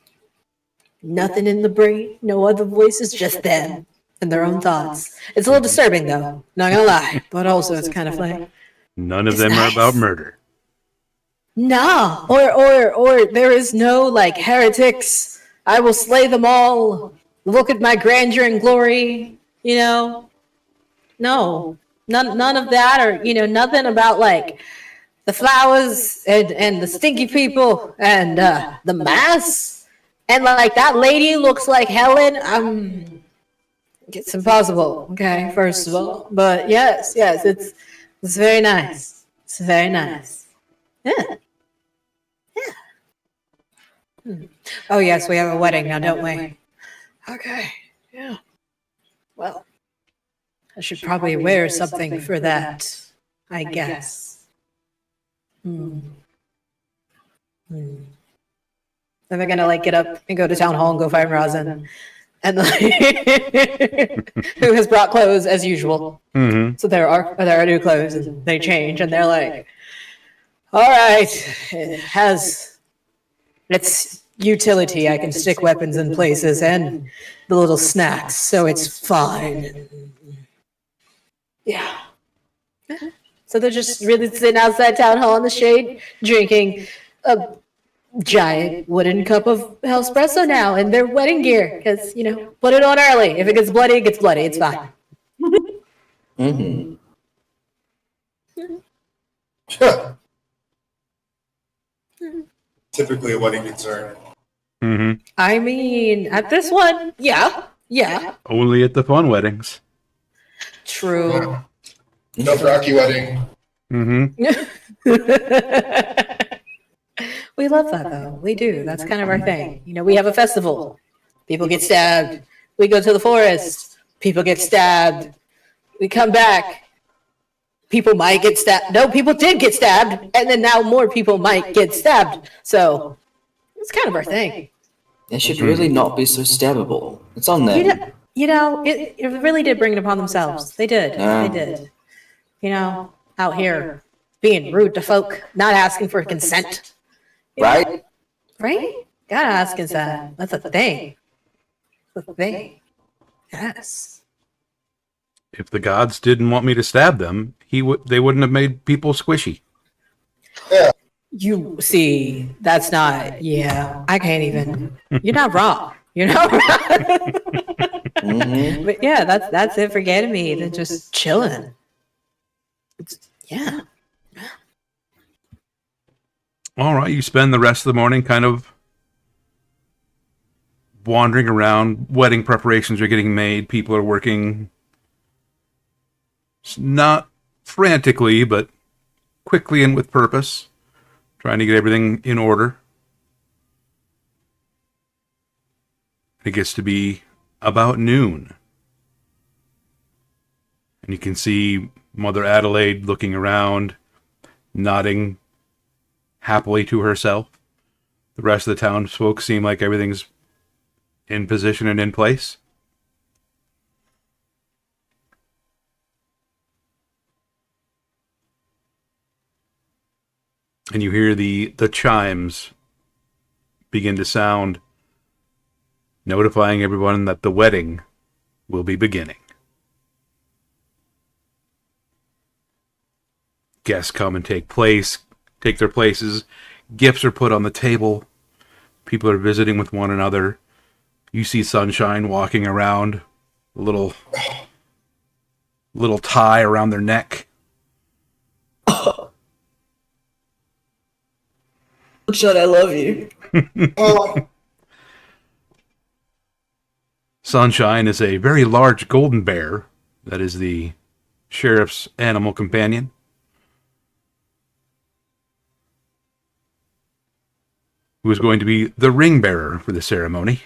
Nothing in the brain, no other voices, just them and their own thoughts. It's a little disturbing though, not gonna lie, but also it's kind of like None of them are about murder. nah, or there is no like heretics. I will slay them all. Look at my grandeur and glory. You know, no, none of that, or nothing about like the flowers and the stinky people and the mass. And like that lady looks like Helen. It's impossible. Okay, first of all, but yes, it's very nice. It's very nice. Yeah. Oh yes, we have a wedding now, don't we? Okay. Yeah. Well, I should probably wear something for that, I guess. Hmm. Then we're gonna like get up and go to town hall and go find Rosin, and like who has brought clothes as usual. Mm-hmm. So there are new clothes, and they change, and they're like, "All right, it has its utility. I can stick weapons in places and the little snacks, so it's fine." Yeah. So they're just really sitting outside town hall in the shade, drinking a giant wooden cup of espresso now in their wedding gear, because put it on early. If it gets bloody, it gets bloody. It's fine. Mm-hmm. Typically a wedding concern. Mm-hmm. I mean, at this one, yeah. Only at the fun weddings. True. No Rocky wedding. Mm-hmm. We love that though. We do. That's kind of our thing. We have a festival. People get stabbed. We go to the forest. People get stabbed. We come back. People might get stabbed. No, people did get stabbed, and then now more people might get stabbed. So it's kind of our thing. They should really not be so stabbable. It's on them. It really did bring it upon themselves. They did. Yeah. They did. Out here being rude to folk, not asking for consent. Right? Right? Gotta ask consent. That's a thing. That's a thing. Yes. If the gods didn't want me to stab them, they wouldn't have made people squishy. You see, that's not. Yeah, I can't even. You're not wrong. You're not wrong. Mm-hmm. But yeah, that's it for Ganymede. They're just chilling. Yeah. All right, you spend the rest of the morning kind of wandering around. Wedding preparations are getting made. People are working, not frantically, but quickly and with purpose, trying to get everything in order. It gets to be about noon. And you can see Mother Adelaide looking around, nodding happily to herself. The rest of the townsfolk seem like everything's in position and in place. And you hear the chimes begin to sound, notifying everyone that the wedding will be beginning. Guests come and take their places. Gifts are put on the table. People are visiting with one another. You see Sunshine walking around, a little tie around their neck. Sunshine, I love you. Sunshine is a very large golden bear that is the sheriff's animal companion. Who is going to be the ring bearer for the ceremony.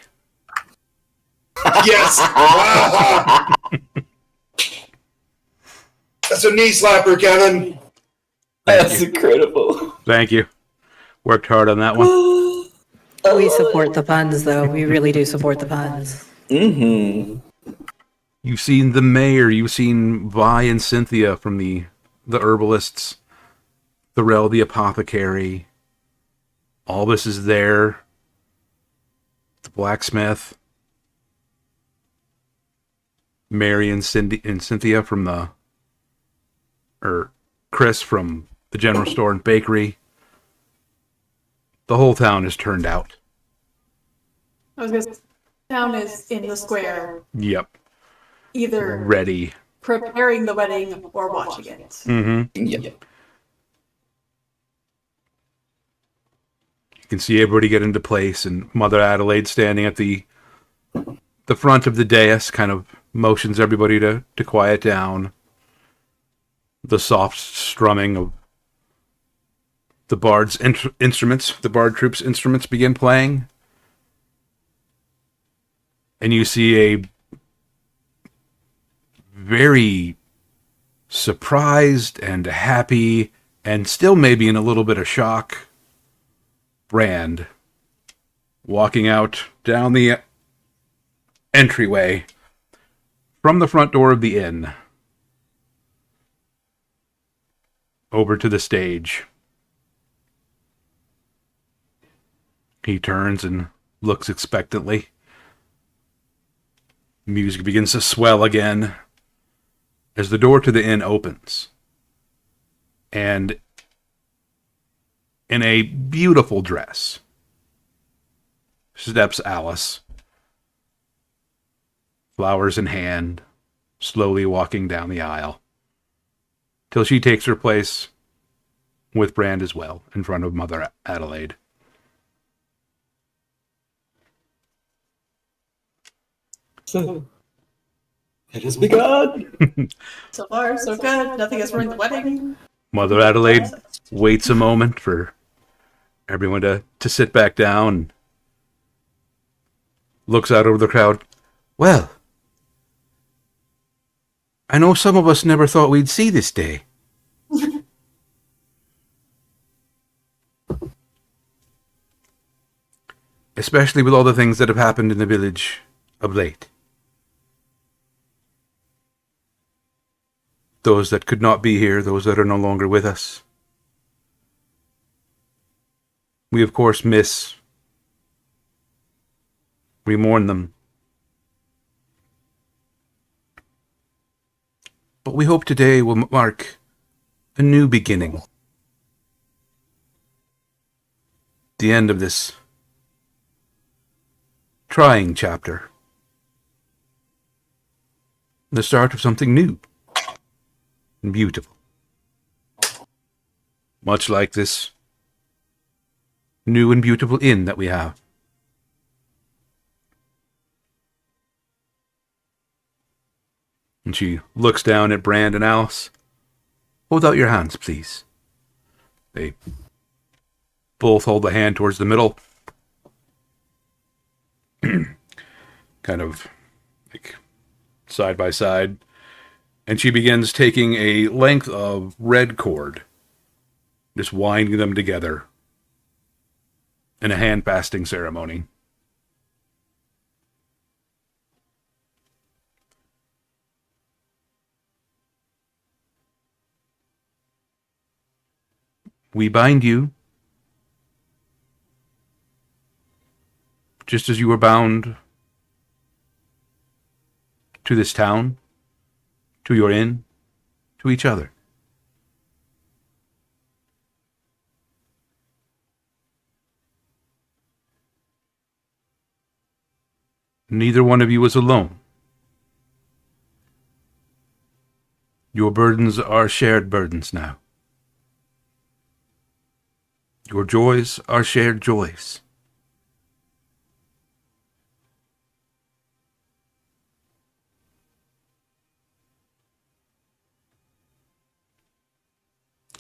Yes! Wow. That's a knee slapper, Kevin. That's incredible. Thank you. Worked hard on that one. We support the puns, though. We really do support the puns. Mm-hmm. You've seen the mayor. You've seen Vi and Cynthia from the herbalists. Thorell the apothecary. Albus is there. The blacksmith. Mary and Cynthia from Chris from the general store and bakery. the whole town is turned out. I was gonna say, town is in the square, Yep. either Ready. preparing the wedding or watching it. Mm-hmm. Yep. You can see everybody get into place, and Mother Adelaide standing at the front of the dais kind of motions everybody to quiet down. The soft strumming of the bard's instruments, the bard troop's instruments begin playing. And you see a very surprised and happy and still maybe in a little bit of shock Brand walking out down the entryway from the front door of the inn over to the stage. He turns and looks expectantly. Music begins to swell again as the door to the inn opens. And in a beautiful dress steps Alice, flowers in hand, slowly walking down the aisle, till she takes her place with Brand as well, in front of Mother Adelaide. So, it has begun. So far, so good. Nothing has ruined the wedding. Mother Adelaide waits a moment for everyone to sit back down, looks out over the crowd. Well, I know some of us never thought we'd see this day. Especially with all the things that have happened in the village of late. Those that could not be here, those that are no longer with us. We, of course, we mourn them. But we hope today will mark a new beginning. The end of this trying chapter. The start of something new and beautiful. Much like this new and beautiful inn that we have. And she looks down at Brand and Alice. Hold out your hands, please. They both hold the hand towards the middle. Kind of like side by side. And she begins taking a length of red cord, just winding them together in a hand fasting ceremony. We bind you, just as you were bound to this town, to your inn, to each other. Neither one of you is alone. Your burdens are shared burdens now. Your joys are shared joys.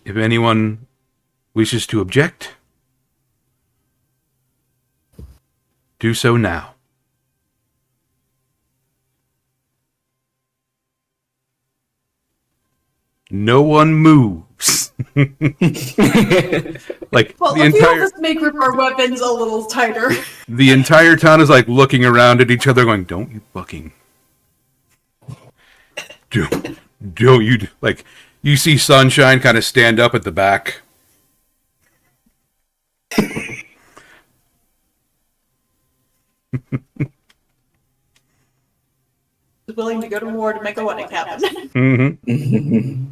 If anyone wishes to object, do so now. No one moves. Like Well, the let's entire just make our weapons a little tighter. the entire town is like looking around at each other, going, "Don't you fucking don't you like?" You see Sunshine kind of stand up at the back. Willing to go to war to make a wedding happen. Mm-hmm.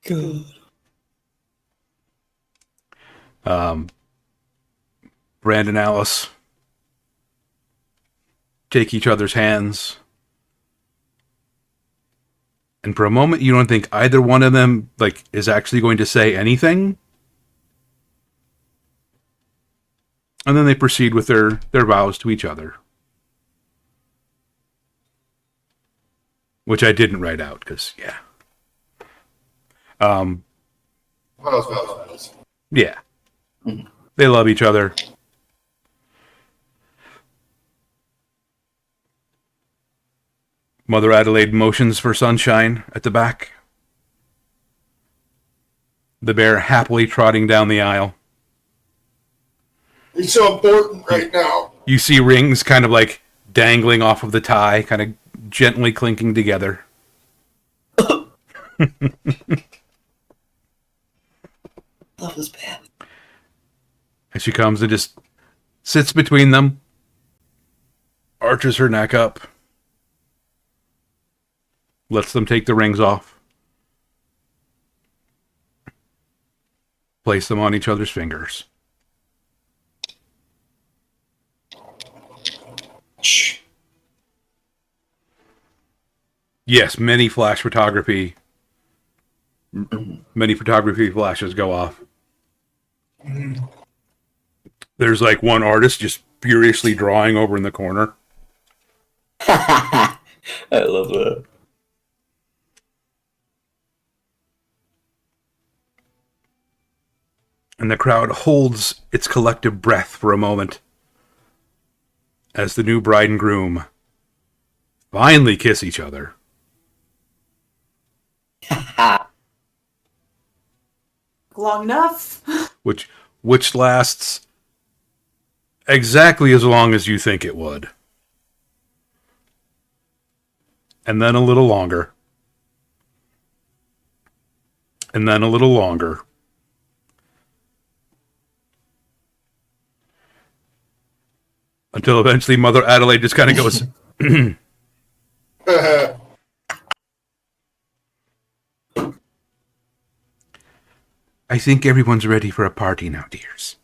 Good. Brand and Alice take each other's hands. And for a moment, you don't think either one of them is actually going to say anything. And then they proceed with their vows to each other. Which I didn't write out, because, yeah. Vows. Yeah. They love each other. Mother Adelaide motions for Sunshine at the back. The bear happily trotting down the aisle. It's so important right now. You see rings kind of dangling off of the tie, kind of gently clinking together. Love this bear. And she comes and just sits between them, arches her neck up, lets them take the rings off, place them on each other's fingers. Yes, many photography flashes go off. There's one artist just furiously drawing over in the corner. I love that. And the crowd holds its collective breath for a moment as the new bride and groom finally kiss each other. Long enough. Which lasts exactly as long as you think it would. And then a little longer. And then a little longer. Until eventually Mother Adelaide just kind of goes, I think everyone's ready for a party now, dears.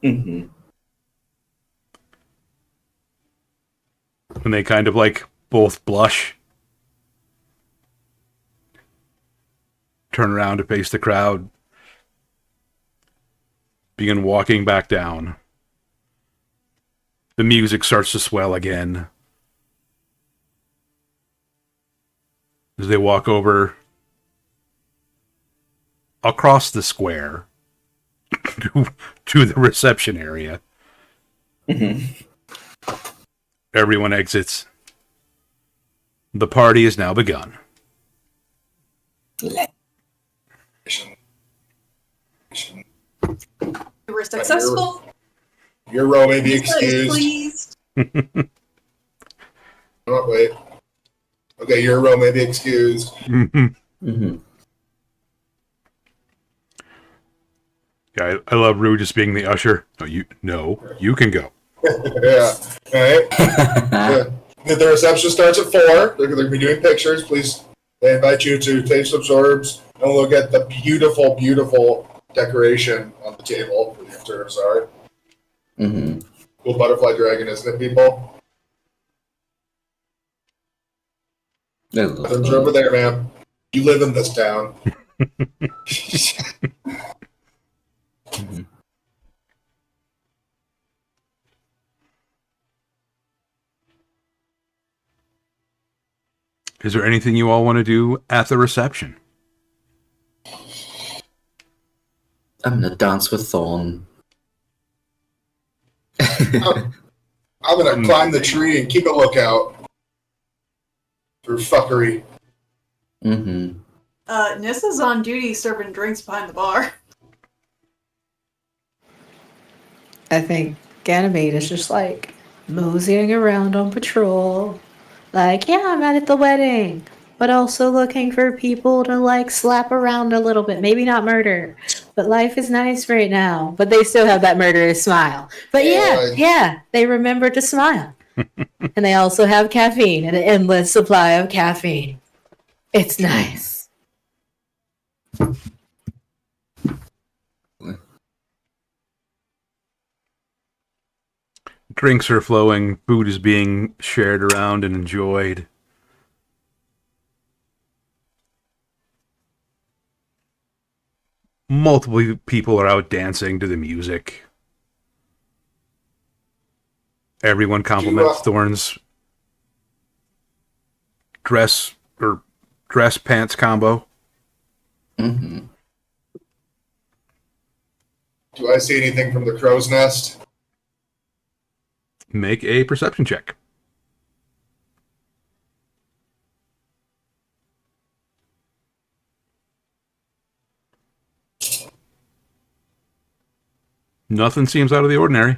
Mm-hmm. And they kind of both blush. Turn around to face the crowd. Begin walking back down. The music starts to swell again. As they walk over across the square to the reception area. Mm-hmm. Everyone exits. The party is now begun. We were successful. Your row may be Lisa is excused. pleased. Oh, wait. Okay, your row may be excused. Mm-hmm. Yeah, I love Rue just being the usher. You can go. Yeah. All right. Yeah. The reception starts at 4. They're going to be doing pictures. Please, they invite you to take some sorbs and look at the beautiful, beautiful decoration on the table for the observers are. Mm-hmm. Cool butterfly dragon, isn't it, people? They're over there, ma'am. You live in this town. Mm-hmm. Is there anything you all want to do at the reception? I'm gonna dance with Thorn. I'm going to climb the tree and keep a lookout for fuckery. Mm-hmm. Nissa's on duty serving drinks behind the bar. I think Ganymede is just moseying around on patrol. Yeah, I'm at the wedding, but also looking for people to slap around a little bit. Maybe not murder, but life is nice right now. But they still have that murderous smile. But yeah, they remember to smile. And they also have caffeine, an endless supply of caffeine. It's nice. Drinks are flowing, food is being shared around and enjoyed. Multiple people are out dancing to the music. Everyone compliments Thorn's dress pants combo. Mm-hmm. Do I see anything from the crow's nest? Make a perception check. Nothing seems out of the ordinary.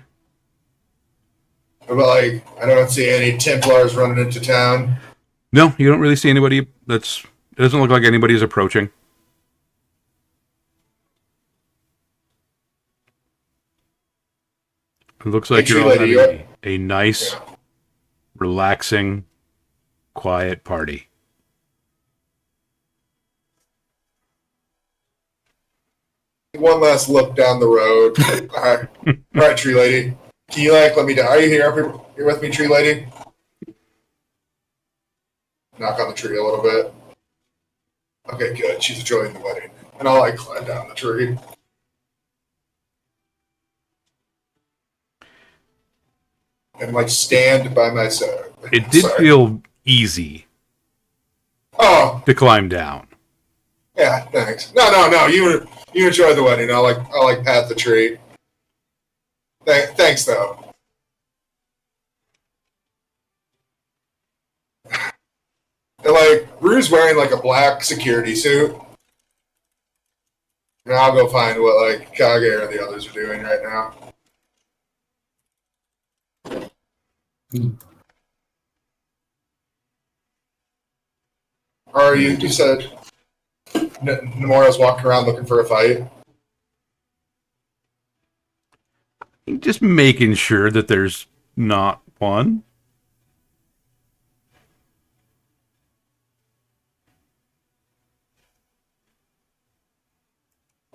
But like, I don't see any Templars running into town. No, you don't really see anybody. It doesn't look like anybody's approaching. It looks like Hey, you're all lady, having a nice, relaxing, quiet party. One last look down the road. All right, tree lady. Can you let me down? Are you here? You're with me, tree lady? Knock on the tree a little bit. Okay, good. She's enjoying the wedding. And I'll climb down the tree. And stand by myself. It did feel easy to climb down. Yeah, thanks. No. You enjoy the wedding. I'll pat the tree. Thanks though. And Rue's wearing a black security suit. And I'll go find what Kage or the others are doing right now. Or you said Nomura's walking around looking for a fight? Just making sure that there's not one.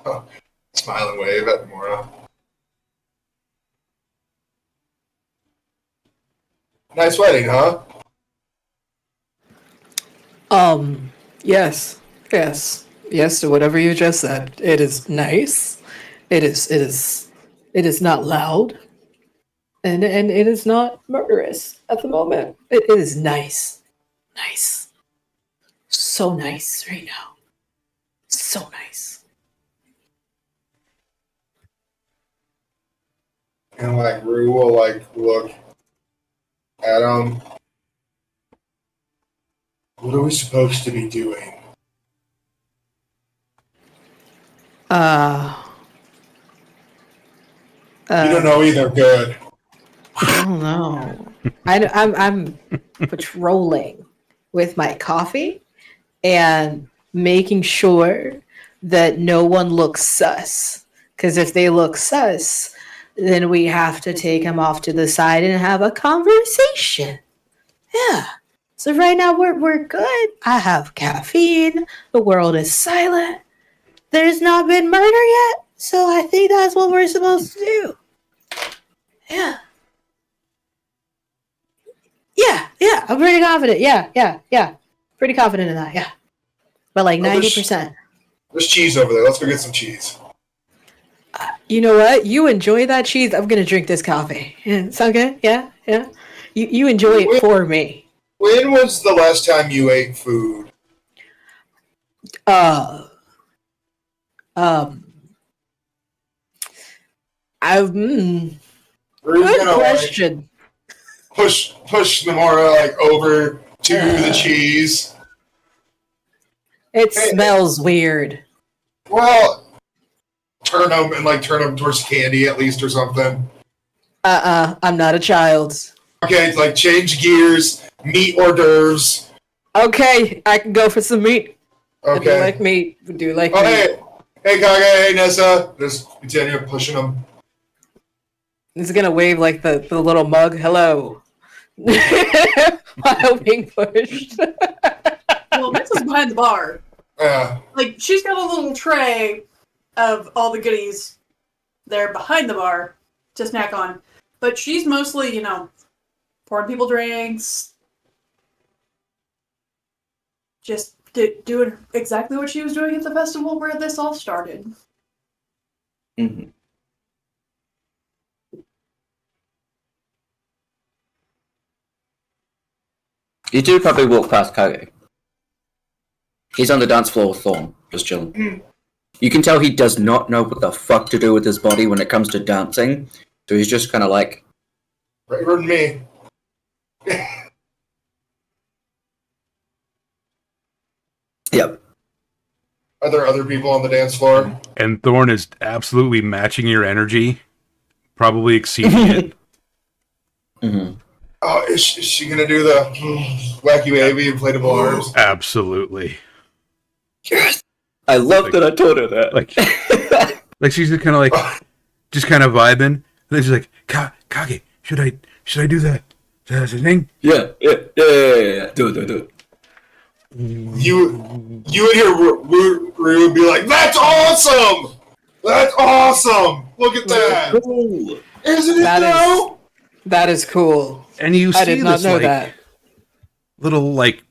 Oh, smile and wave at Nomura. Nice wedding, huh? Yes to whatever you just said. It is nice. It is not loud. And it is not murderous at the moment. It is nice. Nice. So nice right now. So nice. And Rue will look at him. What are we supposed to be doing? You don't know either. Good. I don't know. I'm patrolling with my coffee and making sure that no one looks sus. Because if they look sus, then we have to take them off to the side and have a conversation. Yeah. So right now we're good. I have caffeine. The world is silent. There's not been murder yet. So I think that's what we're supposed to do. Yeah. Yeah. I'm pretty confident. Yeah. Pretty confident in that. Yeah. But 90%. There's cheese over there. Let's go get some cheese. You know what? You enjoy that cheese. I'm gonna drink this coffee. Yeah, sound good? Yeah. You enjoy it for me. When was the last time you ate food? Good question. Push Nomura over to the cheese. It smells weird. Well, turn them towards candy at least or something. I'm not a child. Okay, it's change gears, meat hors d'oeuvres. Okay, I can go for some meat. Okay. I do like meat. We do like meat. Hey Kage, hey Nessa. Just continue pushing them. He's gonna wave the little mug. Hello. While being pushed. Well, Nessa's behind the bar. Yeah. She's got a little tray of all the goodies there behind the bar to snack on. But she's mostly, pouring people drinks, just doing exactly what she was doing at the festival where this all started. Mhm. You do probably walk past Kage. He's on the dance floor with Thorn, just chilling. You can tell he does not know what the fuck to do with his body when it comes to dancing, so he's just kind of like... Right than me. Yep. Are there other people on the dance floor? And Thorn is absolutely matching your energy, probably exceeding it. Mm-hmm. Oh, is she gonna do the wacky baby inflatable arms? Absolutely. Yes! I love that I told her that. Like she's just kind of like, just kind of vibing. And then she's like, Kage, should I do that? Is that a thing? Yeah. Do it. You and your Rue would be like, that's awesome! That's awesome! Look at that! Cool. Isn't it though? That is cool. And you see I did not this know like that. little like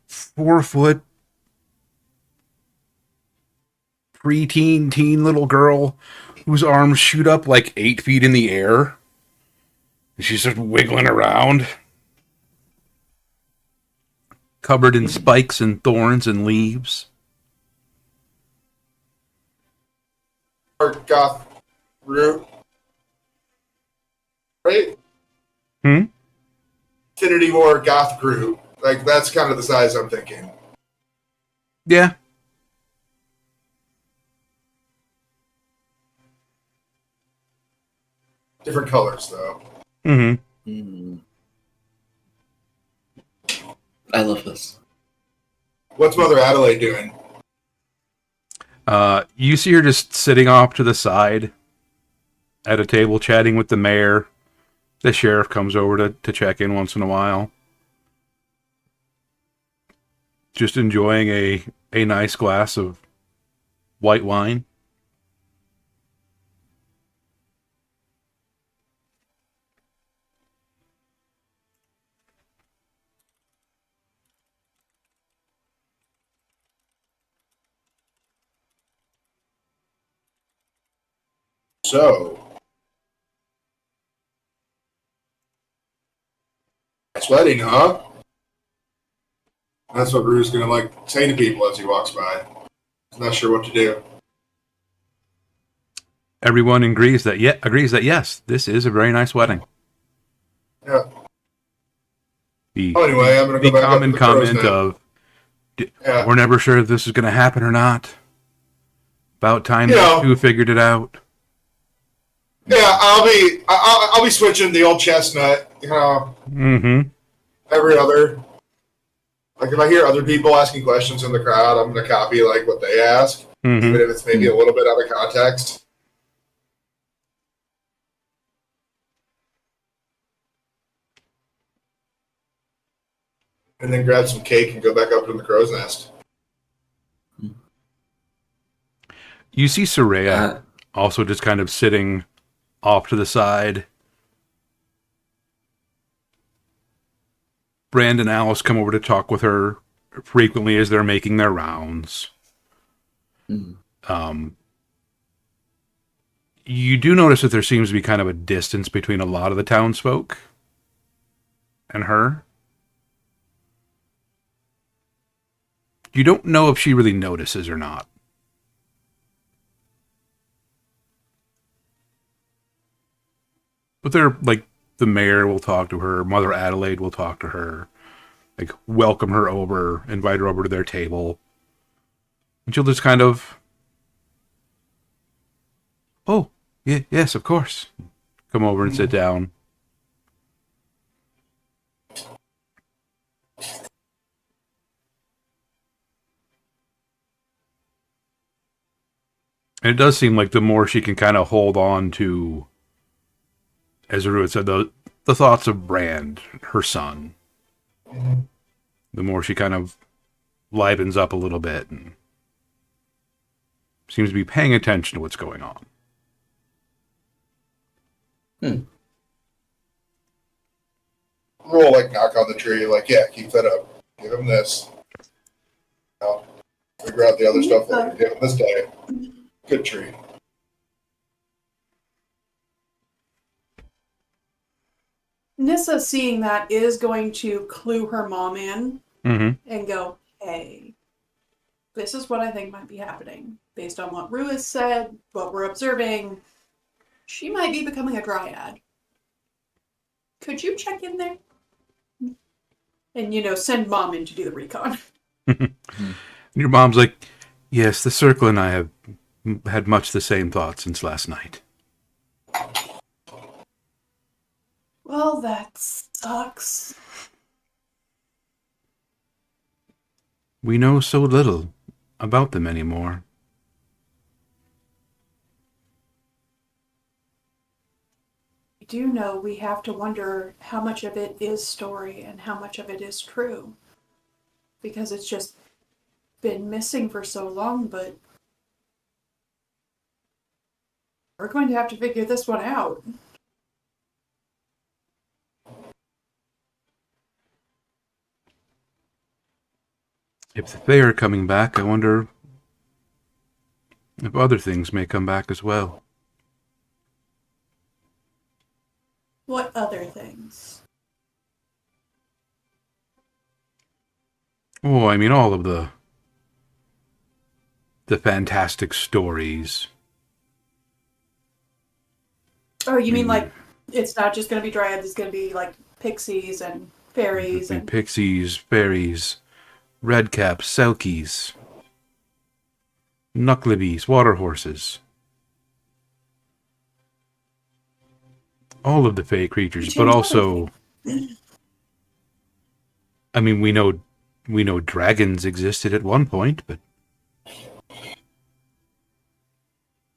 4 foot preteen teen little girl whose arms shoot up like 8 feet in the air. And she's just wiggling around, covered in spikes and thorns and leaves. Or goth Rue. Right? Infinity War goth group. Like, that's kind of the size I'm thinking. Yeah. Different colors, though. Mm-hmm. I love this. What's Mother Adelaide doing? You see her just sitting off to the side at a table chatting with the mayor. The sheriff comes over to check in once in a while. Just enjoying a nice glass of white wine. So, nice wedding, huh? That's what Rue's gonna like say to people as he walks by. He's not sure what to do. Everyone agrees that yes, this is a very nice wedding. Yeah. The, Anyway, I'm gonna go the back up common to the crow's comment nest. of, Yeah. we're never sure if this is going to happen or not. About time Yeah. you two figured it out. Yeah, I'll be switching the old chestnut. Mm-hmm. Every other. Like if I hear other people asking questions in the crowd, I'm gonna copy like what they ask, Mm-hmm. even if it's maybe a little bit out of context. And then grab some cake and go back up to the crow's nest. You see Soraya also just kind of sitting off to the side. Brand and Alice come over to talk with her frequently as they're making their rounds. You do notice that there seems to be kind of a distance between a lot of the townsfolk and her. You don't know if she really notices or not. But they're like, the mayor will talk to her, Mother Adelaide will talk to her, like welcome her over, invite her over to their table. And she'll just kind of, oh, yeah, yes, of course. Come over and sit down. And it does seem like the more she can kind of hold on to, as Ruud said, the thoughts of Brand, her son, the more she kind of livens up a little bit and seems to be paying attention to what's going on. Roll, like, knock on the tree, like, yeah, keep that up. Give him this. Now, figure out the other stuff later. Give him this day. Good tree. Nissa, seeing that, is going to clue her mom in and go, hey, this is what I think might be happening. Based on what Rue has said, what we're observing, she might be becoming a dryad. Could you check in there? And, send mom in to do the recon. Your mom's like, yes, the circle and I have had much the same thought since last night. Well, that sucks. We know so little about them anymore. I do know we have to wonder how much of it is story and how much of it is true. Because it's just been missing for so long, but we're going to have to figure this one out. If they are coming back, I wonder if other things may come back as well. What other things? Oh, I mean, all of the fantastic stories. Oh, you mean like it's not just going to be dryads, it's going to be like pixies and fairies and pixies, fairies, redcaps, selkies, knucklebees, water horses. All of the fey creatures, but also, I mean, we know dragons existed at one point, but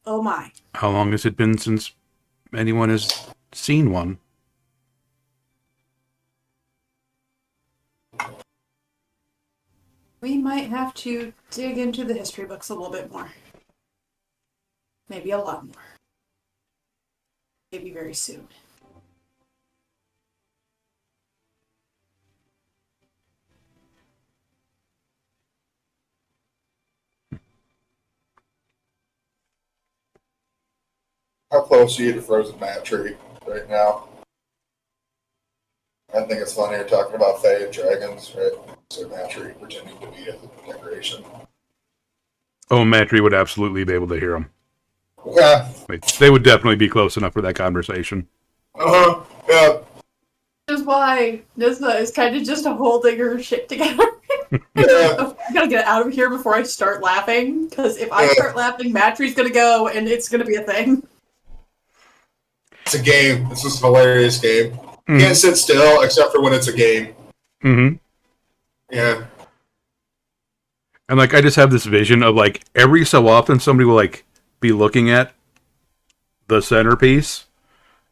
oh my. how long has it been since anyone has seen one? We might have to dig into the history books a little bit more. Maybe a lot more. Maybe very soon. How close are you to frozen mat tree right now? I think it's funny you're talking about Fae and dragons, right? So mat tree pretending to be a decoration. Oh, Matry would absolutely be able to hear them. Yeah. Like, they would definitely be close enough for that conversation. Yeah. Which is why Nissa is kind of just holding her shit together. Yeah. I gotta get out of here before I start laughing, because if I start laughing, Matry's gonna go, and it's gonna be a thing. It's a game. This is a hilarious game. Can't sit still except for when it's a game. Mm-hmm. Yeah. And, like, I just have this vision of, like, every so often somebody will, like, be looking at the centerpiece.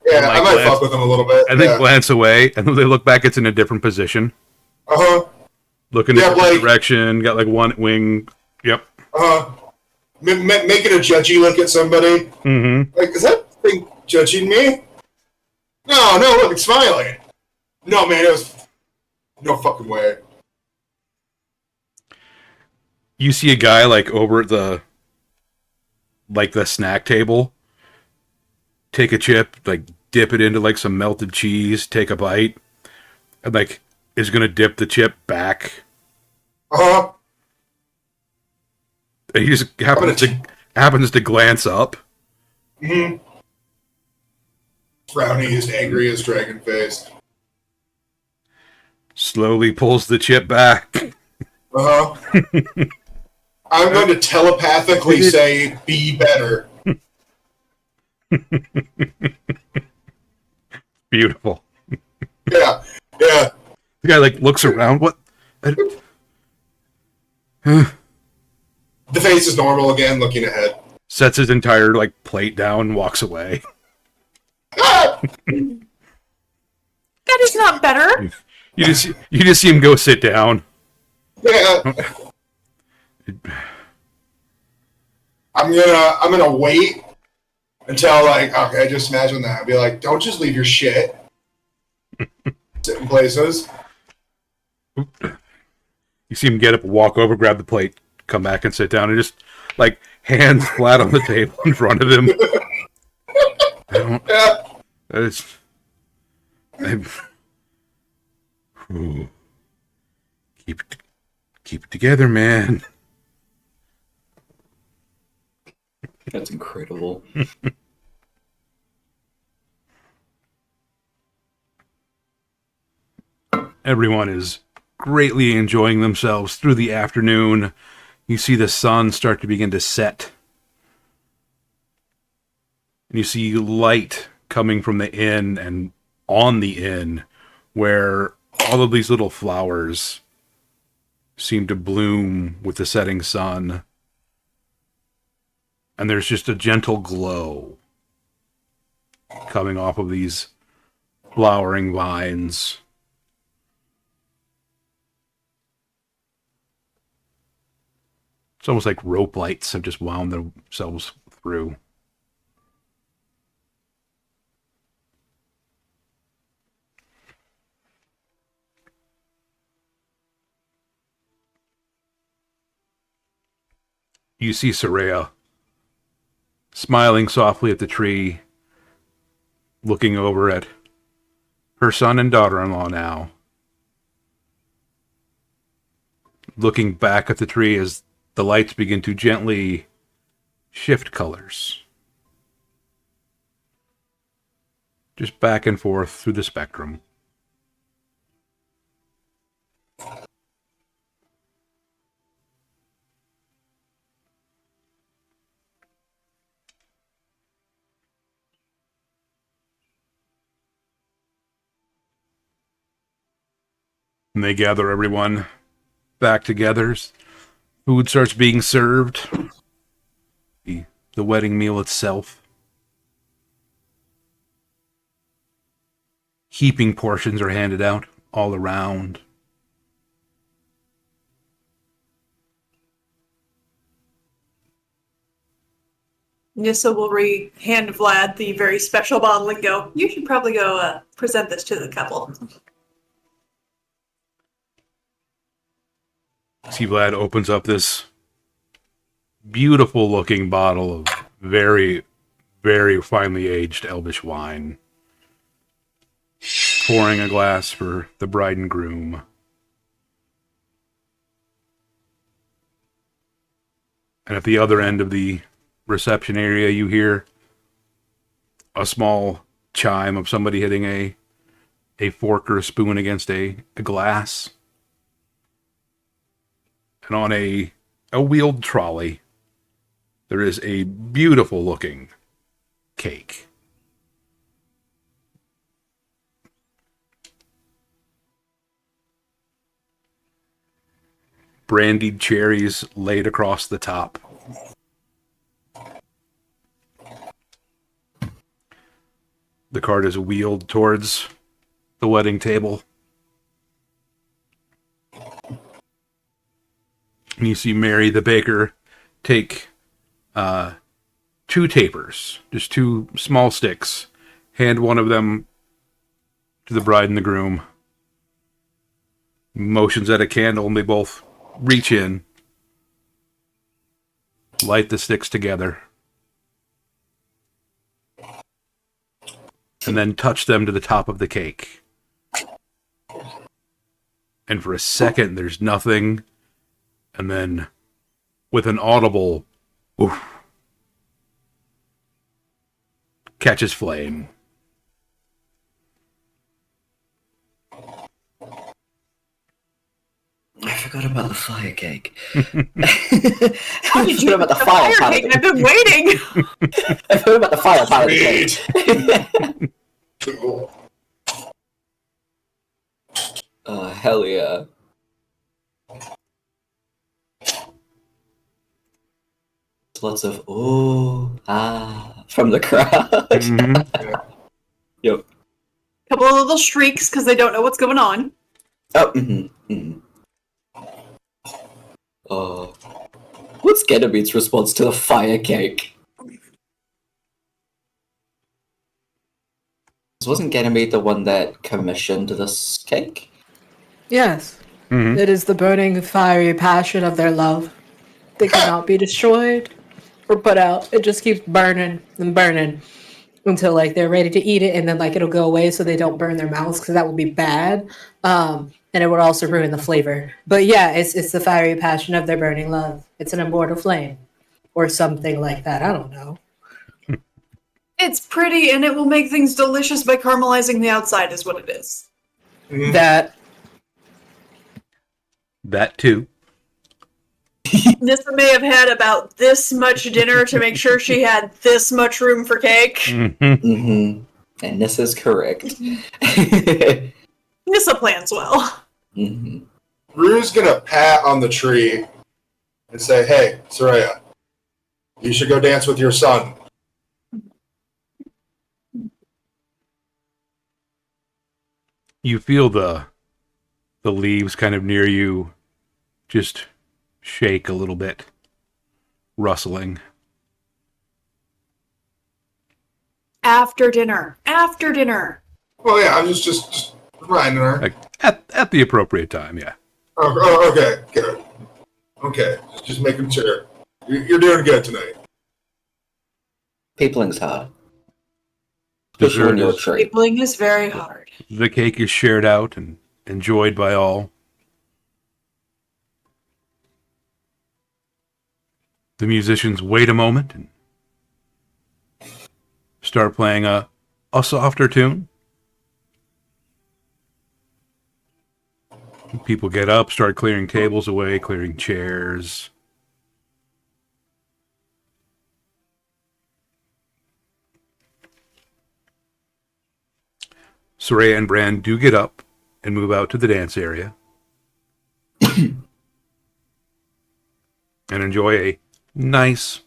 Yeah, and, like, I might fuck with them a little bit. And then glance away, and then they look back, it's in a different position. Uh-huh. Looking in a different direction, got, like, one wing. Yep. Uh-huh. Making a judgy look at somebody. Mm-hmm. Like, is that thing judging me? No, look, it's smiling. No, man, it was... No fucking way. You see a guy, like, over at the snack table, take a chip, like, dip it into, like, some melted cheese, take a bite, and, like, is gonna dip the chip back. Uh-huh. And he just happens to glance up. Mm-hmm. Frowniest, angriest, dragon-faced. Slowly pulls the chip back. Uh-huh. I'm going to telepathically say, be better. Beautiful. Yeah. The guy, like, looks around. What? The face is normal again, looking ahead. Sets his entire, like, plate down and walks away. That is not better. You just see him go sit down. Yeah. I'm gonna wait Until, like, okay, just imagine that. I'd be like, don't just leave your shit. Sit in places. You see him get up, walk over, grab the plate, come back and sit down, and just, like, hands flat on the table in front of him. Yeah. Keep it together, man. That's incredible. Everyone is greatly enjoying themselves through the afternoon. You see the sun start to begin to set. And you see light coming from the inn and on the inn, where all of these little flowers seem to bloom with the setting sun. And there's just a gentle glow coming off of these flowering vines. It's almost like rope lights have just wound themselves through. You see Soraya smiling softly at the tree, looking over at her son and daughter-in-law now. Looking back at the tree as the lights begin to gently shift colors. Just back and forth through the spectrum. And they gather everyone back together. Food starts being served. The wedding meal itself. Heaping portions are handed out all around. Nissa will hand Vlad the very special bottle and go, you should probably go present this to the couple. See, Vlad opens up this beautiful looking bottle of very, very finely aged Elvish wine. Pouring a glass for the bride and groom. And at the other end of the reception area, you hear a small chime of somebody hitting a fork or a spoon against a glass. And on a wheeled trolley, there is a beautiful looking cake. Brandied cherries laid across the top. The cart is wheeled towards the wedding table. And you see Mary the baker take 2 tapers, just 2 small sticks, hand one of them to the bride and the groom, motions at a candle, and they both reach in, light the sticks together, and then touch them to the top of the cake. And for a second, there's nothing. And then, with an audible oof, catches flame. I forgot about the fire cake. How did you know about the fire cake? I've been waiting. I forgot about the fire part of the cake. Cool. Hell yeah. Lots of from the crowd. Mm-hmm. Yep. Couple of little shrieks because they don't know what's going on. Oh, what's Getabeat's response to the fire cake? Wasn't Ganymede the one that commissioned this cake? Yes. Mhm. It is the burning, fiery passion of their love. They cannot be destroyed or put out. It just keeps burning and burning until like they're ready to eat it, and then like it'll go away so they don't burn their mouths because that would be bad. And it would also ruin the flavor. But yeah, it's the fiery passion of their burning love. It's an immortal flame or something like that. I don't know. It's pretty, and it will make things delicious by caramelizing the outside, is what it is. That too. Nissa may have had about this much dinner to make sure she had this much room for cake. Mm-hmm. And this is correct. Nissa plans well. Mm-hmm. Rue's gonna pat on the tree and say, "Hey, Soraya, you should go dance with your son." You feel the leaves kind of near you just shake a little bit, rustling. After dinner. After dinner. Well, yeah, I'm just reminding her. Like at the appropriate time, yeah. Oh, okay, good. Okay, just making sure. You're doing good tonight. Peopling's hard. Especially when you're a tree. Peopling is very hard. The cake is shared out and enjoyed by all. The musicians wait a moment and start playing a softer tune. People get up, start clearing tables away, clearing chairs. Soraya and Bryn do get up and move out to the dance area and enjoy a nice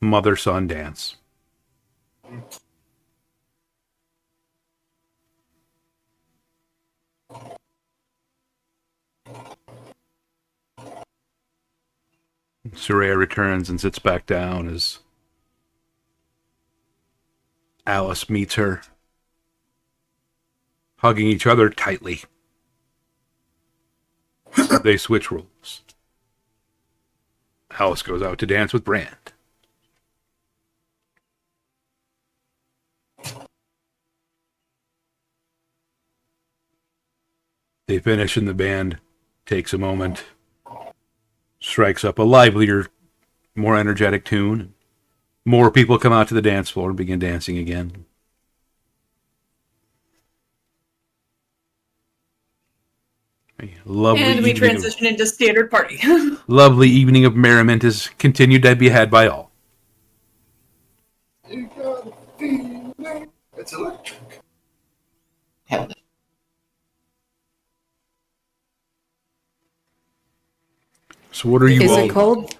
mother-son dance. Soraya returns and sits back down as Alice meets her, hugging each other tightly. They switch roles. Alice goes out to dance with Brand. They finish and the band takes a moment, strikes up a livelier, more energetic tune. More people come out to the dance floor and begin dancing again. A lovely And we evening transition into standard party. lovely evening of merriment is continued to be had by all. You got a feeling it's electric. Hell, So what are you is all? it cold?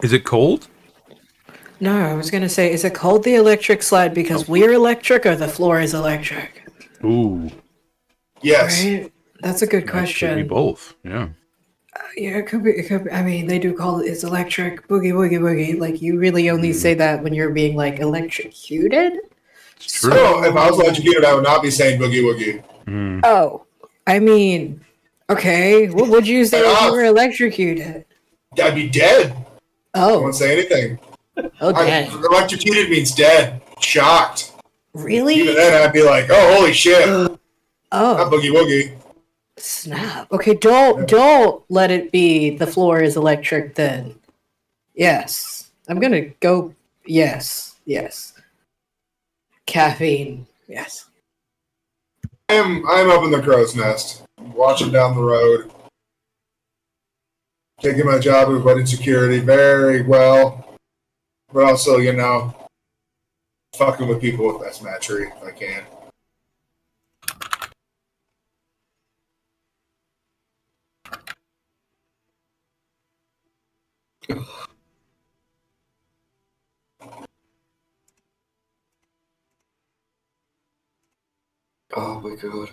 Is it cold? No, I was gonna say, is it called the electric slide because we're electric or the floor is electric? Ooh, Yes. Right? That's a good could be question. both. Yeah. Yeah, it could be. It could be. I mean, they do call it it's electric boogie woogie woogie. Like you really only say that when you're being like electrocuted. True. So if I was electrocuted, I would not be saying boogie woogie. Mm. Oh, I mean, okay. What would you say if you were electrocuted? I'd be dead. I Oh, won't say anything. okay. Electrocuted means dead. Shocked. Even Really? then, I'd be like, "Oh, holy shit! Not Oh, boogie woogie." snap. Okay, don't let it be the floor is electric then. Yes. I'm gonna go yes. Yes. Caffeine. Yes. I'm up in the crow's nest, watching down the road, taking my job with wedding security very well, but also, fucking with people with best matchery if I can. oh my god.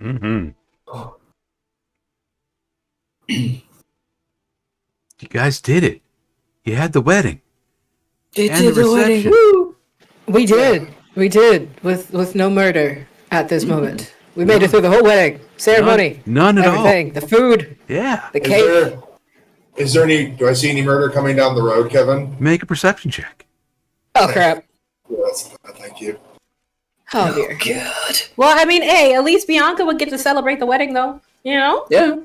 Mm-hmm. Oh. You guys did it. You had the wedding. They And the reception. Woo! We did. We did, with no murder at this moment. We made it through the whole wedding ceremony. None at all. Everything. The food, Yeah. the cake. Is there any? Do I see any murder coming down the road, Kevin? Make a perception check. Oh crap. Yes, thank you. Oh dear. God. Well, I mean, hey, at least Bianca would get to celebrate the wedding, though. You know, Yeah.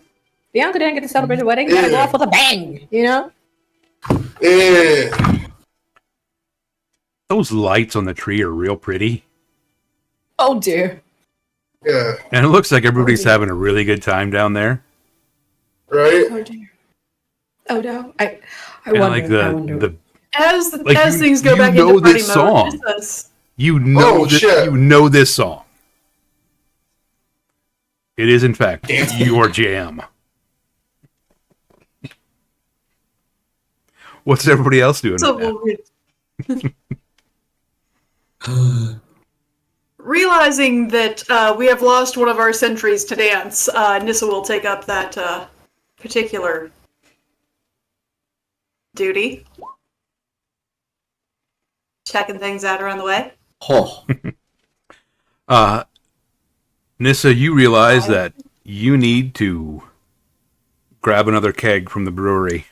Bianca didn't get to celebrate the wedding. Gotta go off with a bang. You know. Yeah. Those lights on the tree are real pretty. Oh dear. Yeah. And it looks like everybody's having a really good time down there. Right. Oh dear. Oh no. I And wonder. like I wonder. the As Like, things go you back know into party this mode, song. Nissa's you know Oh, this, shit. you know this song. It is in fact Damn. your jam. What's everybody else doing? So right now? realizing that we have lost one of our sentries to dance, Nissa will take up that particular duty. Checking things out around the way. Oh. Nissa, you realize that you need to grab another keg from the brewery.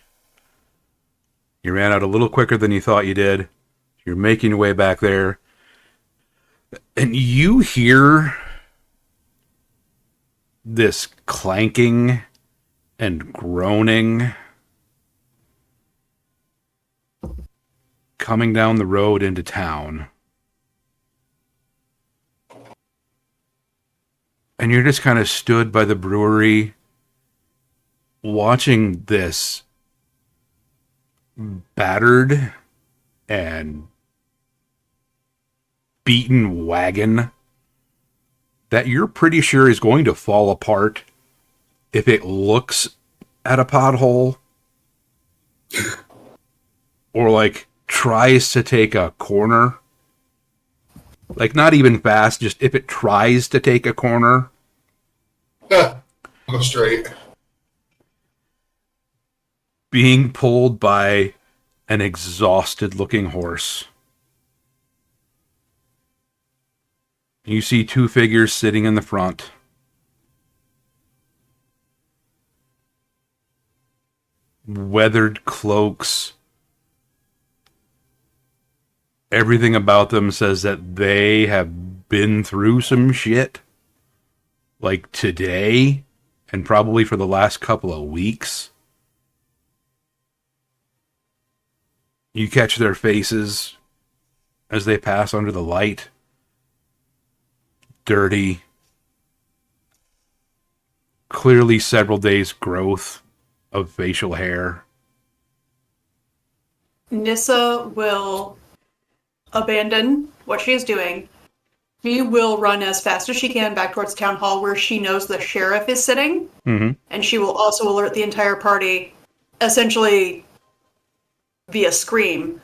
You ran out a little quicker than you thought you did. You're making your way back there. And you hear this clanking and groaning coming down the road into town. And you're just kind of stood by the brewery watching this battered and beaten wagon that you're pretty sure is going to fall apart if it looks at a pothole or like tries to take a corner. Like not even fast, just if it tries to take a corner. Go straight. Being pulled by an exhausted looking horse. You see two figures sitting in the front. Weathered cloaks. Everything about them says that they have been through some shit. Like today, and probably for the last couple of weeks. You catch their faces as they pass under the light. Dirty. Clearly several days' growth of facial hair. Nissa will abandon what she is doing. She will run as fast as she can back towards town hall where she knows the sheriff is sitting. Mm-hmm. And she will also alert the entire party, essentially via scream.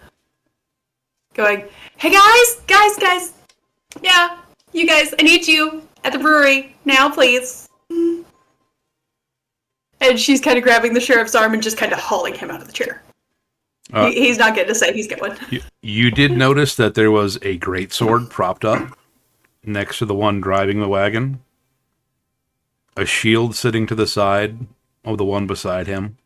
Going, hey guys! Yeah, you guys, I need you at the brewery now, please. And she's kind of grabbing the sheriff's arm and just kind of hauling him out of the chair. He's not getting to say he's going. You did notice that there was a greatsword propped up next to the one driving the wagon. A shield sitting to the side of the one beside him.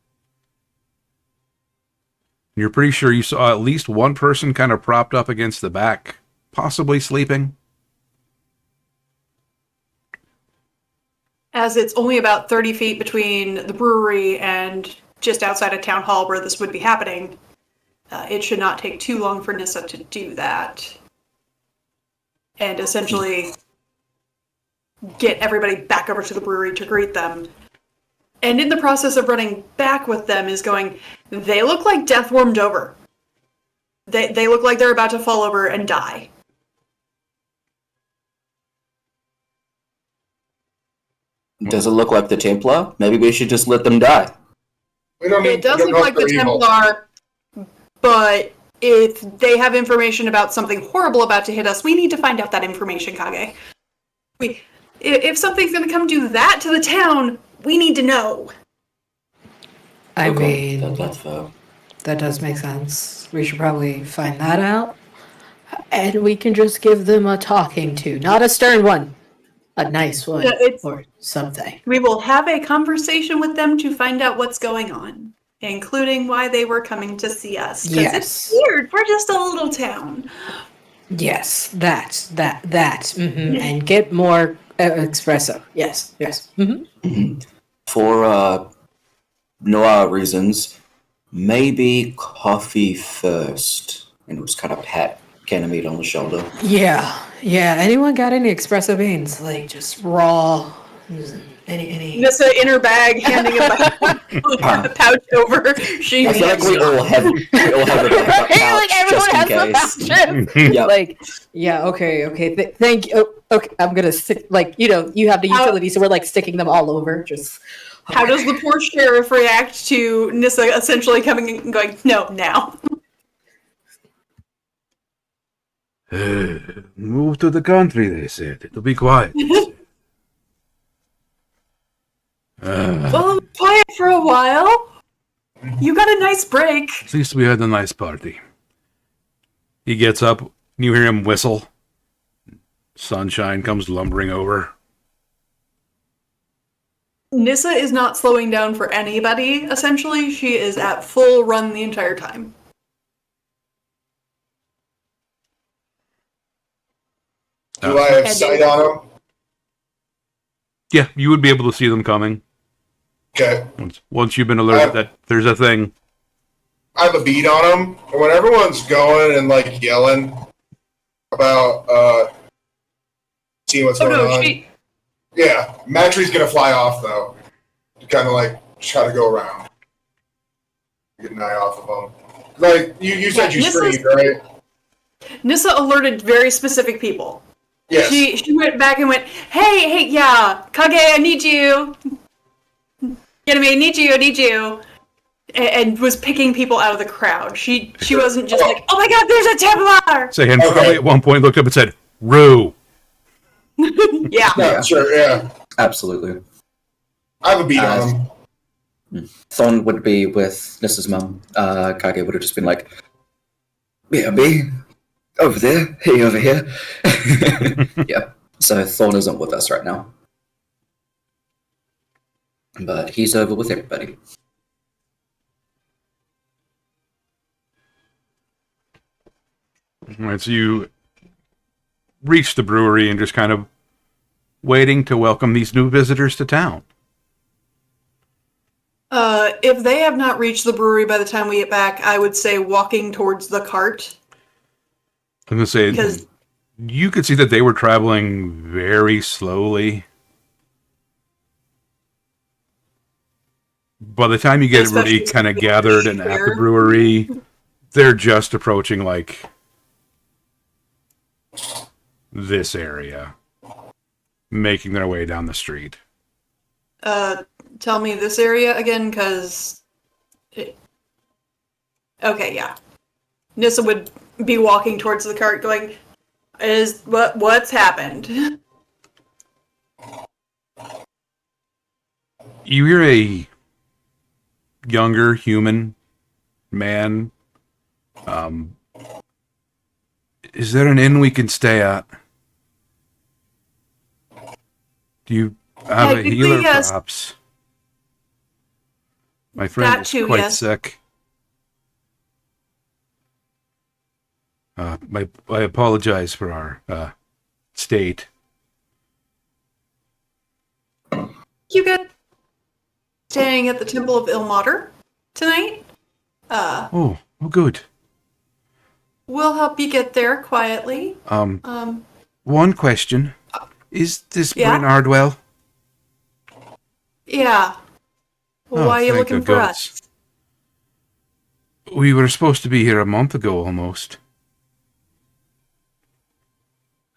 You're pretty sure you saw at least one person kind of propped up against the back, possibly sleeping. As it's only about 30 feet between the brewery and just outside of town hall where this would be happening, it should not take too long for Nissa to do that. And essentially get everybody back over to the brewery to greet them. And in the process of running back with them is going, they look like death warmed over. They look like they're about to fall over and die. Does it look like the Templar? Maybe we should just let them die. We don't need. It does we don't look know like if the they're evil. Templar, but if they have information about something horrible about to hit us, we need to find out that information, Kage. If something's going to come do that to the town, we need to know. I Okay, mean, that's fair. that does make sense. We should probably find that out. And we can just give them a talking to, not a stern one, a nice one, Yeah, or something. We will have a conversation with them to find out what's going on, including why they were coming to see us. Because Yes. it's weird. We're just a little town. Yes, that. And get more espresso. Yes. For no reasons, maybe coffee first. And just kind of pat Ganymede on the shoulder. Yeah. Anyone got any espresso beans? Like just raw? Any? Nissa in her bag, handing a pouch over. She I feel like we all have a backup pouch Like everyone just in has case. the pouches. Yep. Like, yeah, okay. Thank you. Oh, okay, I'm gonna stick. Like, you have the utility, so we're like sticking them all over. Just. How does the poor sheriff react to Nissa essentially coming in and going, no, now? Move to the country, they said. It'll be quiet. Well, I'm quiet for a while. You got a nice break. At least we had a nice party. He gets up, you hear him whistle. Sunshine comes lumbering over. Nissa is not slowing down for anybody, essentially. She is at full run the entire time. Do I have sight on them? Yeah, you would be able to see them coming. Okay. Once you've been alerted that there's a thing. I have a bead on them, and when everyone's going and like yelling about seeing what's going on. Yeah, Matry's gonna fly off though, to kind of like try to go around, get an eye off of them. Like you said, you screamed, right? Nissa alerted very specific people. Yes. She went back and went, hey, yeah, Kage, I need you. Ganymede, I need you. And was picking people out of the crowd. She wasn't just like, oh my god, there's a Templar! Say him at one point looked up and said, Rue. Yeah. Yeah, sure, yeah. Absolutely. I have a bead on them. Thorn would be with Nissa's mum. Kage would have just been like, yeah, me. Over there. Hey, over here. Yeah. So Thorn isn't with us right now. But he's over with everybody. Alright, so you reach the brewery and just kind of waiting to welcome these new visitors to town. If they have not reached the brewery by the time we get back, I would say walking towards the cart. I'm going to say, because you could see that they were traveling very slowly. By the time you get everybody kind of gathered and at the brewery, they're just approaching, like, this area, making their way down the street. Tell me this area again, because... Okay, yeah. Nissa would be walking towards the cart going, what's happened? You hear a younger human man. Is there an inn we can stay at? Do you have a healer, yes. perhaps? My friend is quite sick. I apologize for our state. You guys staying at the Temple of Ilmater tonight? Oh, good. We'll help you get there quietly. One question. Is this Yeah? Bryn Ardwell? Yeah. Well, why are you thank looking the for gods. us? We were supposed to be here a month ago, almost.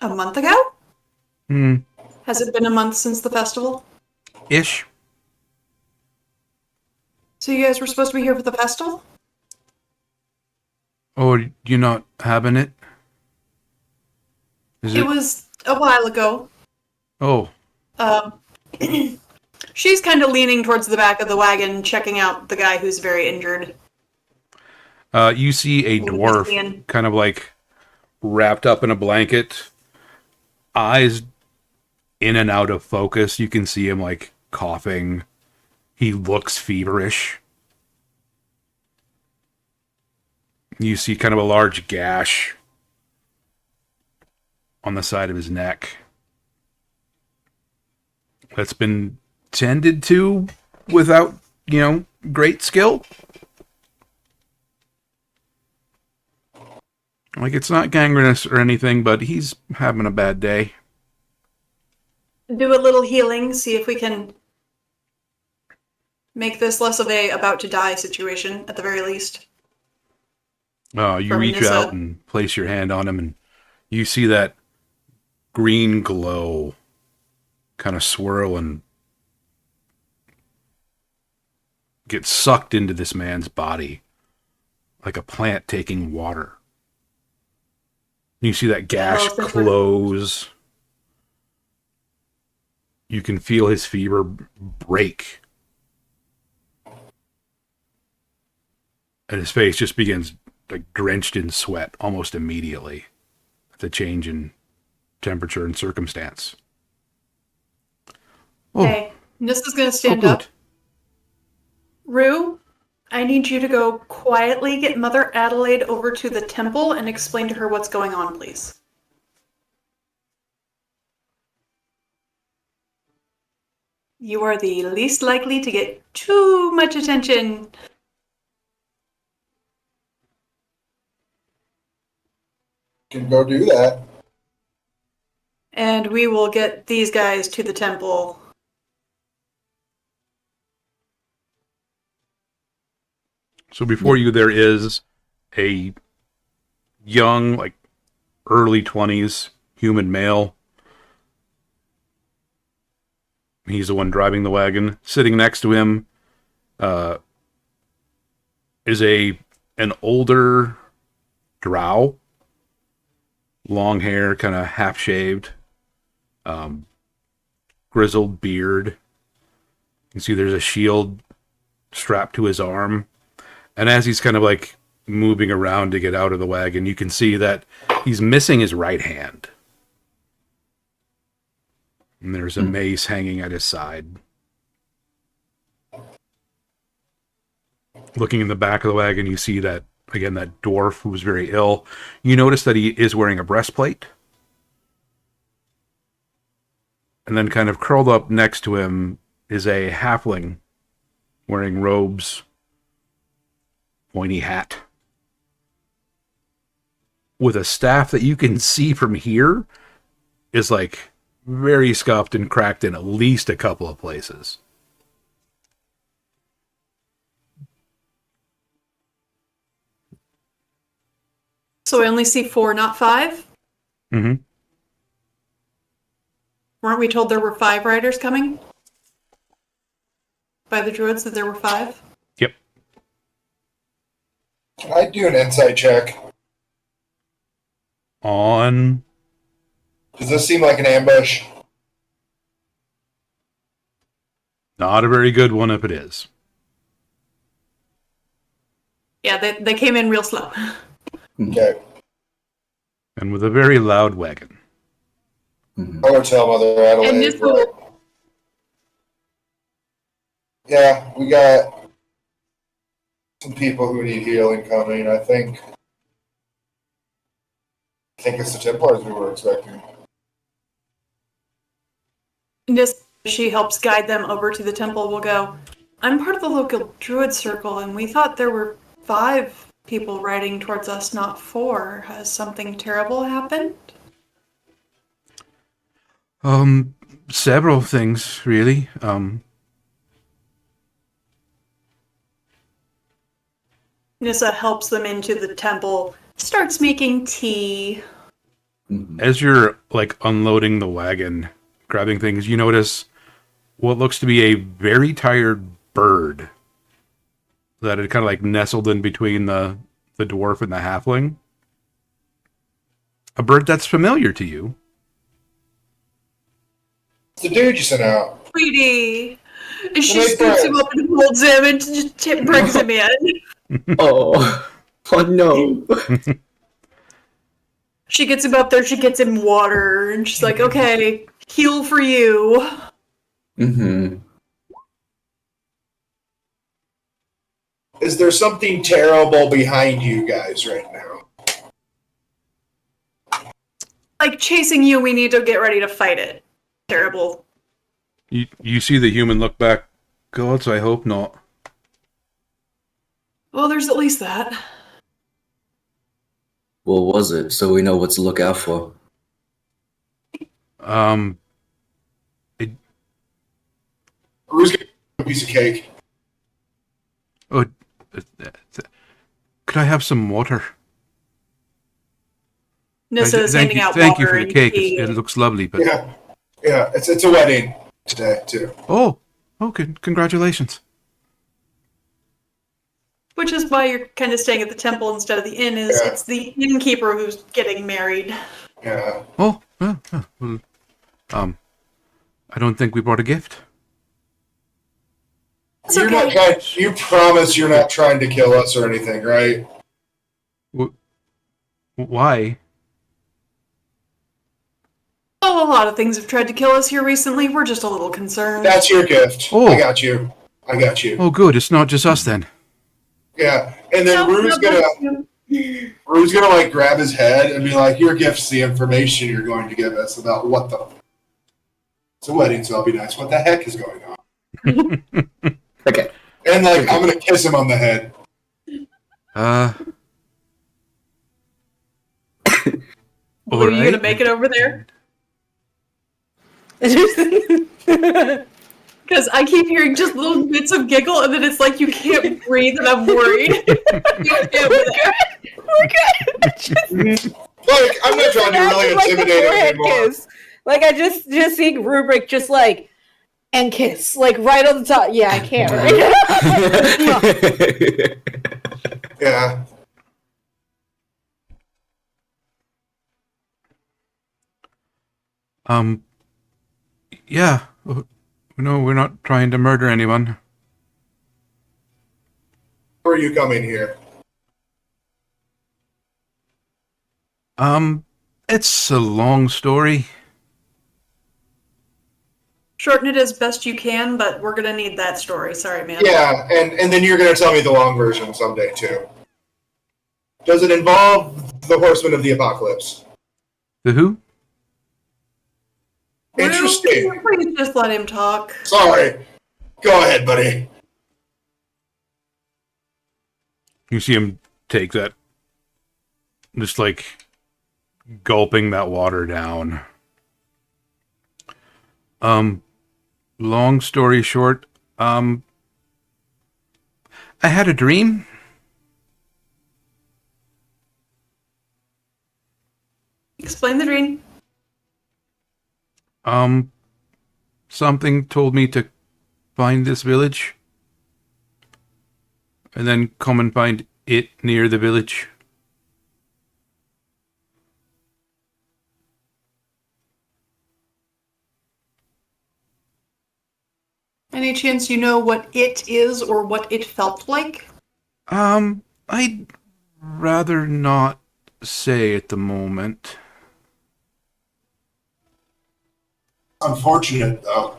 A month ago? Has it been a month since the festival? Ish. So you guys were supposed to be here for the festival? Or you not having it? It was a while ago. Oh. She's kind of leaning towards the back of the wagon, checking out the guy who's very injured. You see a dwarf kind of like wrapped up in a blanket, eyes in and out of focus. You can see him like coughing. He looks feverish. You see kind of a large gash on the side of his neck that's been tended to without, great skill. Like, it's not gangrenous or anything, but he's having a bad day. Do a little healing, see if we can make this less of a about to die situation, at the very least. You From reach Nissa. out and place your hand on him, and you see that green glow kind of swirl and get sucked into this man's body like a plant taking water. You see that gash close. You can feel his fever break. And his face just begins like drenched in sweat almost immediately. The change in temperature and circumstance. Okay, Nissa's gonna stand good. up. Rue, I need you to go quietly get Mother Adelaide over to the temple and explain to her what's going on, please. You are the least likely to get too much attention. Can go do that. And we will get these guys to the temple. So before you, there is a young, like early 20s human male. He's the one driving the wagon. Sitting next to him is an older drow. Long hair, kind of half shaved. Grizzled beard. You can see there's a shield strapped to his arm. And as he's kind of like moving around to get out of the wagon, you can see that he's missing his right hand. And there's a mace hanging at his side. Looking in the back of the wagon, you see that, again, that dwarf who was very ill. You notice that he is wearing a breastplate. And then kind of curled up next to him is a halfling wearing robes, pointy hat, with a staff that you can see from here is like very scuffed and cracked in at least a couple of places. So we only see 4, not 5? Mm-hmm. Weren't we told there were 5 riders coming? By the druids that there were 5? Yep. Can I do an insight check? On... Does this seem like an ambush? Not a very good one if it is. Yeah, they came in real slow. Okay. And with a very loud wagon. I'm going to tell Mother Adelaide. And this right. Yeah, we got some people who need healing coming. I think it's the Templars we were expecting. Just she helps guide them over to the temple. We'll go, I'm part of the local druid circle, and we thought there were 5 people riding towards us, not 4. Has something terrible happened? Several things, really. Nissa helps them into the temple, starts making tea. As you're, like, unloading the wagon, grabbing things, you notice what looks to be a very tired bird that had kind of, like, nestled in between the dwarf and the halfling. A bird that's familiar to you. It's the dude you sent out. Tweety! And she Wait, scoops him Bryn. up and holds him and just brings him in. Oh no. She gets him up there, she gets him water, and she's like, okay, heal for you. Mm-hmm. Is there something terrible behind you guys right now? Like, chasing you, we need to get ready to fight it. Terrible. You see the human look back. Gods, I hope not. Well, there's at least that. What was it? So we know what to look out for. Who's getting a piece of cake? Oh, could I have some water? Nissa is handing out thank you water for the and cake. tea. It looks lovely, but Yeah, it's a wedding today too. oh, congratulations. Which is why you're kind of staying at the temple instead of the inn. It's the innkeeper who's getting married. Yeah. Oh, well, I don't think we brought a gift. It's You're okay. not trying. You promise you're not trying to kill us or anything, right? Why? Oh, a lot of things have tried to kill us here recently. We're just a little concerned. That's your gift. Oh. I got you. Oh, good. It's not just us then. Yeah, and then Rue's gonna like grab his head and be like, "Your gift's the information you're going to give us about what the. It's a wedding, so I'll be nice. What the heck is going on?" Okay. And like, I'm gonna kiss him on the head. Blue, are you gonna make it over there? Because I keep hearing just little bits of giggle, and then it's like you can't breathe, and I'm worried. We're good. Like, I'm not trying to really intimidate him anymore. Kiss. Like I just see Rubric just like and kiss like right on the top. Yeah, I can't right now. Yeah. Yeah. No, we're not trying to murder anyone. Where are you coming here? It's a long story. Shorten it as best you can, but we're gonna need that story. Sorry, man. Yeah, and then you're gonna tell me the long version someday too. Does it involve the Horsemen of the Apocalypse? The who? Interesting. Please just let him talk. Sorry. Go ahead, buddy. You see him take that, just like gulping that water down. Long story short, I had a dream. Explain the dream. Something told me to find this village and then come and find it near the village. Any chance you know what it is or what it felt like? I'd rather not say at the moment. Unfortunate, though.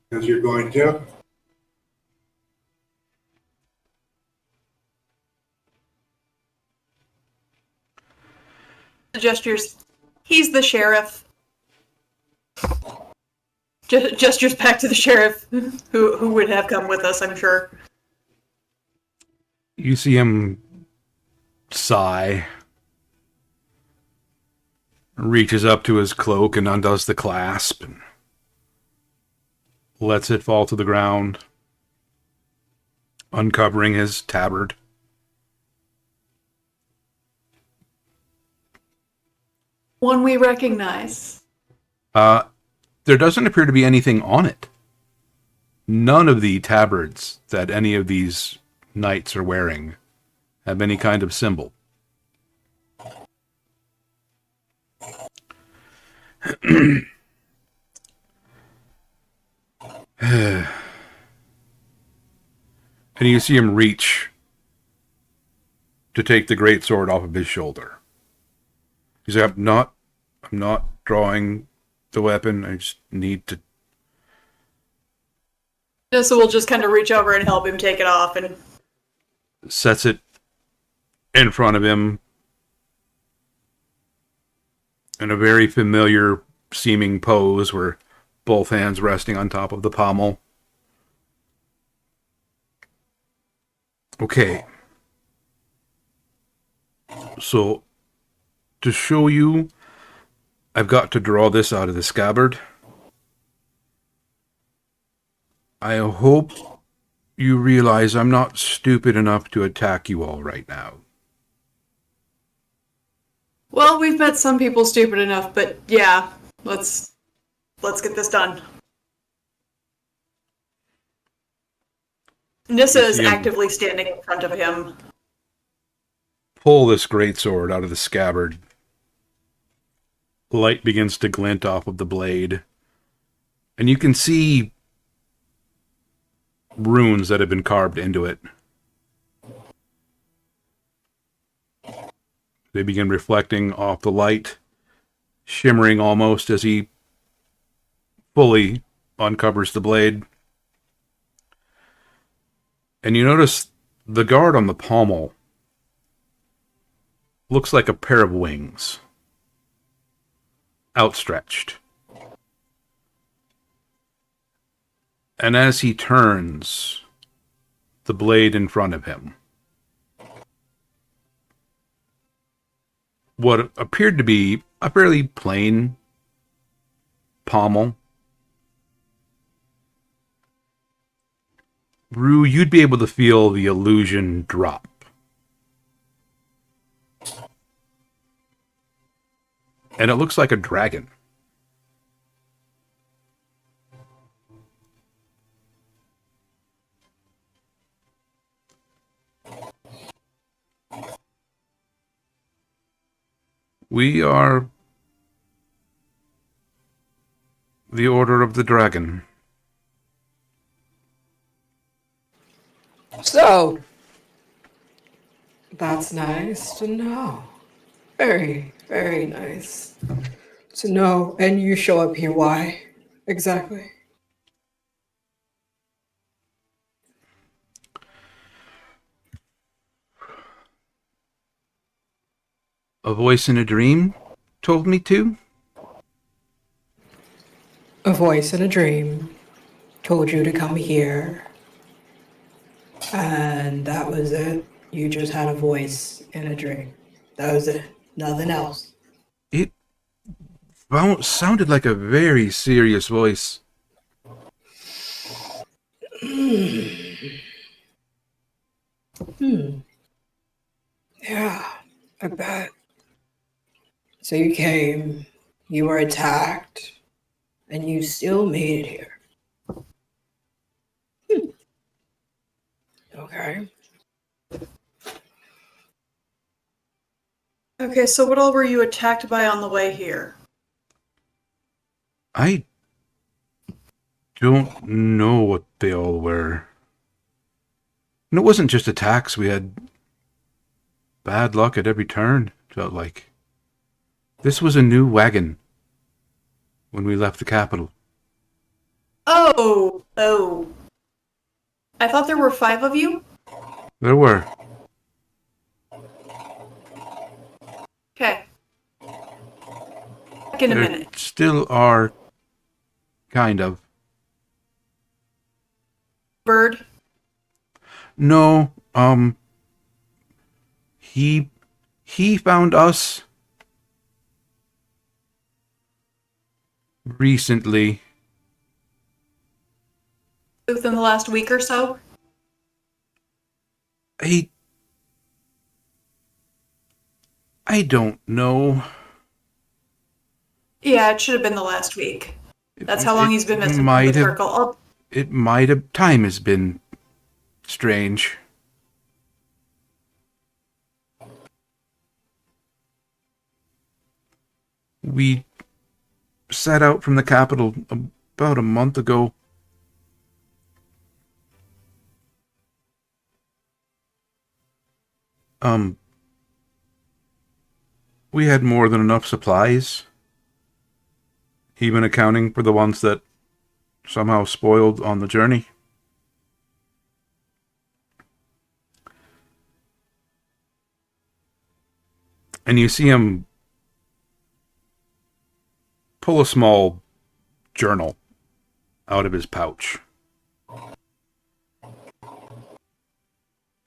Because you're going to. The gestures. He's the sheriff. Gestures back to the sheriff, who would have come with us, I'm sure. You see him sigh, reaches up to his cloak and undoes the clasp and lets it fall to the ground, uncovering his tabard. One we recognize. There doesn't appear to be anything on it. None of the tabards that any of these knights are wearing have any kind of symbol. And you see him reach to take the great sword off of his shoulder. He's like, I'm not drawing the weapon. I just need to. Nissa will just kind of reach over and help him take it off, and Sets it in front of him in a very familiar seeming pose where both hands resting on top of the pommel. Okay. So, to show you, I've got to draw this out of the scabbard. I hope you realize I'm not stupid enough to attack you all right now. well, we've met some people stupid enough, but yeah, let's get this done. Nissa is actively standing in front of him. Pull this greatsword out of the scabbard. Light begins to glint off of the blade. And you can see runes that have been carved into it. They begin reflecting off the light, shimmering almost as he fully uncovers the blade. And you notice the guard on the pommel looks like a pair of wings, outstretched. And as he turns the blade in front of him, what appeared to be a fairly plain pommel, Rue, you'd be able to feel the illusion drop. And it looks like a dragon. We are the Order of the Dragon. So, that's nice to know. Very, very nice to know. And you show up here, why? Exactly. A voice in a dream told me to. A voice in a dream told you to come here. And that was it. You just had a voice in a dream. That was it. Nothing else. It sounded like a very serious voice. Yeah, I bet. So you came, you were attacked, and you still made it here. Okay. Okay, so what all were you attacked by on the way here? I don't know what they all were. And it wasn't just attacks. We had bad luck at every turn, felt like. This was a new wagon when we left the capital. Oh. I thought there were 5 of you? There were. Okay. Back in a There minute. still are, kind of. Bird? No, he found us recently. Within the last week or so? I don't know. Yeah, it should have been the last week. That's how long he's been missing from might the have- circle. It might have. Time has been strange. We set out from the capital about a month ago. we had more than enough supplies, even accounting for the ones that somehow spoiled on the journey. And you see him pull a small journal out of his pouch.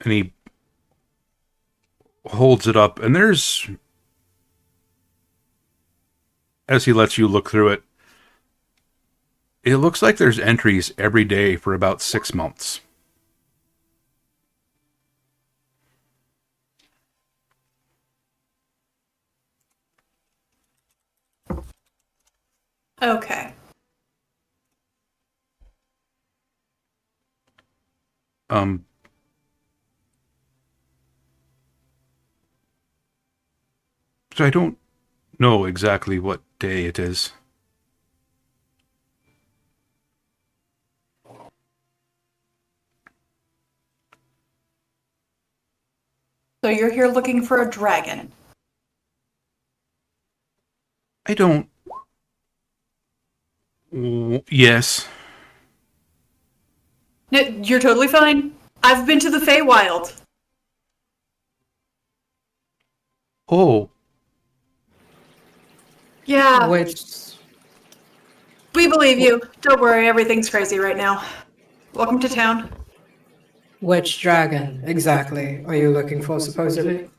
And he holds it up, and there's, as he lets you look through it, it looks like there's entries every day for about 6 months. Okay. So I don't know exactly what day it is. So you're here looking for a dragon. I don't... Yes. No, you're totally fine. I've been to the Feywild. Oh, Yeah, Which we believe you. Don't worry, everything's crazy right now. Welcome to town. which dragon exactly are you looking for, supposedly?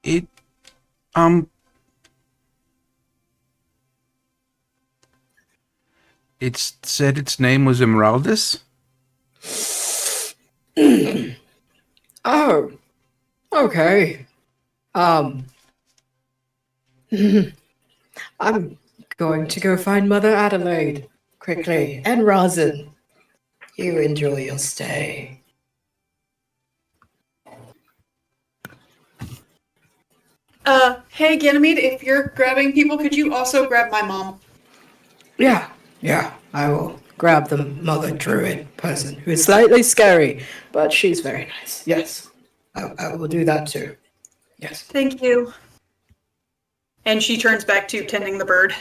it... It said its name was Emeraldus? Oh, okay. Um, I'm going to go find Mother Adelaide quickly, and Rosin. You enjoy your stay. Hey Ganymede, if you're grabbing people, could you also grab my mom? Yeah, I will grab the Mother Druid person, who is slightly scary, but she's very nice. Yes, I will do that too. Yes. Thank you. And she turns back to tending the bird.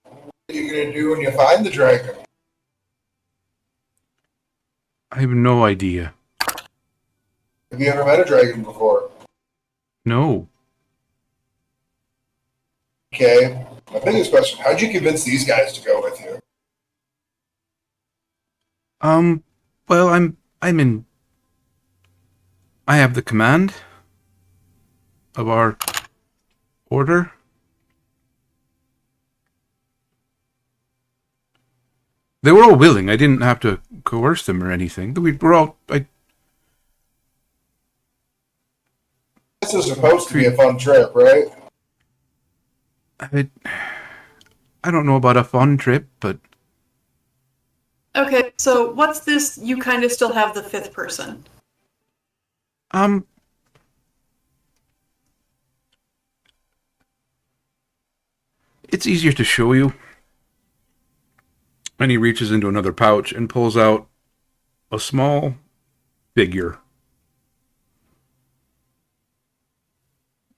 What are you going to do when you find the dragon? I have no idea. Have you ever met a dragon before? No. Okay. My biggest question, how'd you convince these guys to go with you? Well, I have the command of our order. They were all willing. I didn't have to coerce them or anything. We were all... This is supposed to be a fun trip, right? I don't know about a fun trip, but... Okay, so what's this? You kind of still have the fifth person. It's easier to show you. And he reaches into another pouch and pulls out a small figure.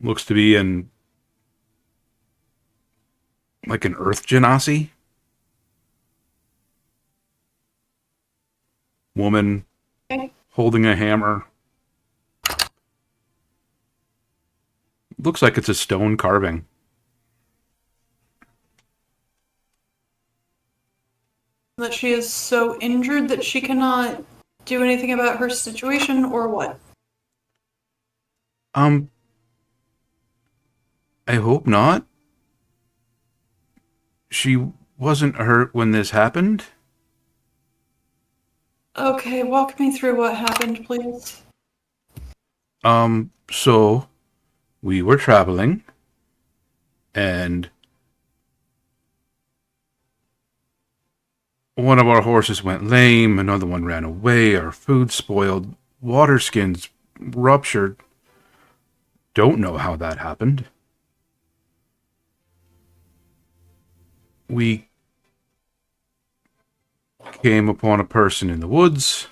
Looks to be like an earth genasi. Woman holding a hammer. Looks like it's a stone carving. That she is so injured that she cannot do anything about her situation, or what? I hope not. She wasn't hurt when this happened. Okay, walk me through what happened, please. So we were traveling and one of our horses went lame, another one ran away, our food spoiled, water skins ruptured. Don't know how that happened. We came upon a person in the woods.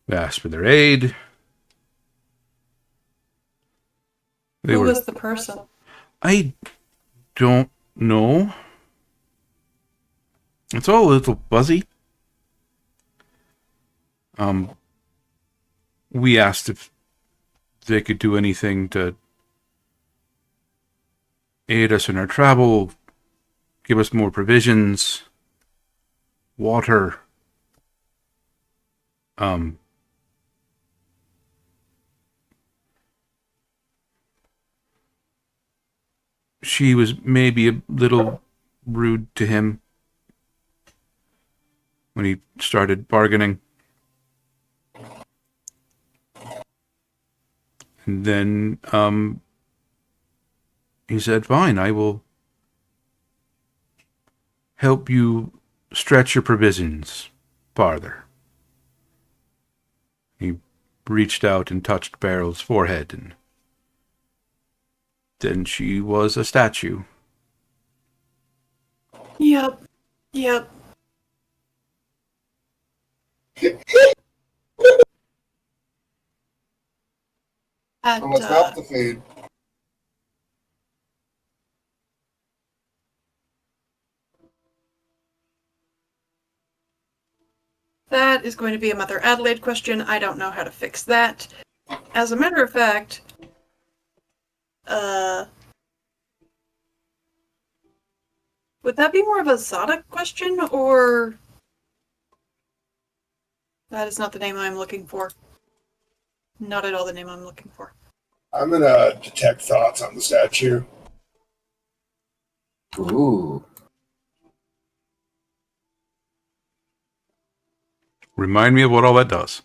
We asked for their aid. They Who were. was the person? I don't know. It's all a little fuzzy. We asked if they could do anything to aid us in our travel, give us more provisions, water. She was maybe a little rude to him when he started bargaining. And then he said, fine, I will help you stretch your provisions farther. He reached out and touched Beryl's forehead, and then she was a statue. Yep. Yep. At, Someone stop the feed. that is going to be a Mother Adelaide question. I don't know how to fix that. As a matter of fact, would that be more of a Zadok question, or that is not the name I'm looking for? Not at all the name I'm looking for. I'm gonna detect thoughts on the statue. Ooh. Remind me of what all that does.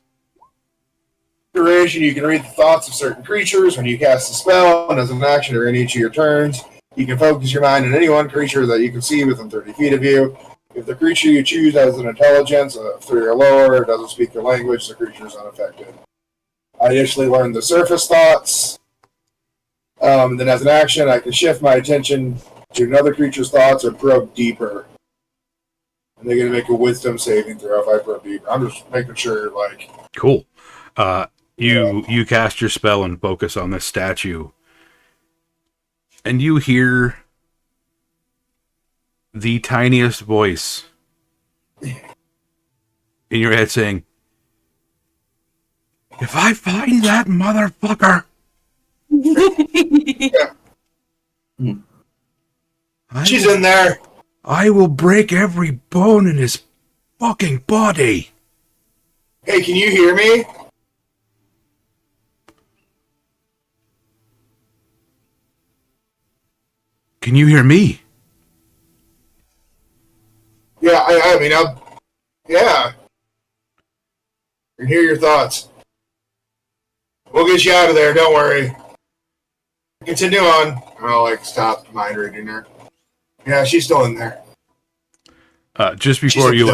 Duration, you can read the thoughts of certain creatures when you cast a spell, and as an action during each of your turns, you can focus your mind on any one creature that you can see within 30 feet of you. If the creature you choose has an intelligence of 3 or lower, or doesn't speak your language, the creature is unaffected. I initially learned the surface thoughts. Then as an action, I can shift my attention to another creature's thoughts or probe deeper. And they're going to make a wisdom saving throw if I probe deeper. I'm just making sure, like... Cool. You cast your spell and focus on this statue, and you hear the tiniest voice in your head saying, if I find that motherfucker, She's in there. I will break every bone in his fucking body. Hey, can you hear me? Can you hear me? Yeah, yeah. I can hear your thoughts. We'll get you out of there, don't worry. Continue on. I'll, stop mind reading her. Yeah, she's still in there. Just before you,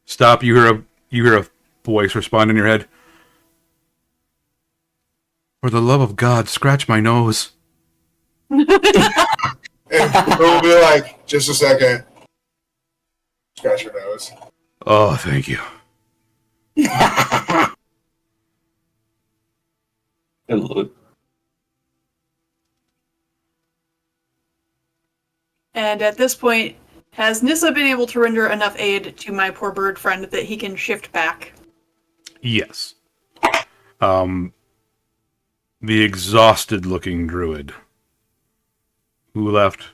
stop, you hear a voice respond in your head. For the love of God, scratch my nose. And we'll be like, just a second. Scratch your nose. Oh, thank you. And at this point, has Nissa been able to render enough aid to my poor bird friend that he can shift back? Yes. The exhausted-looking druid who left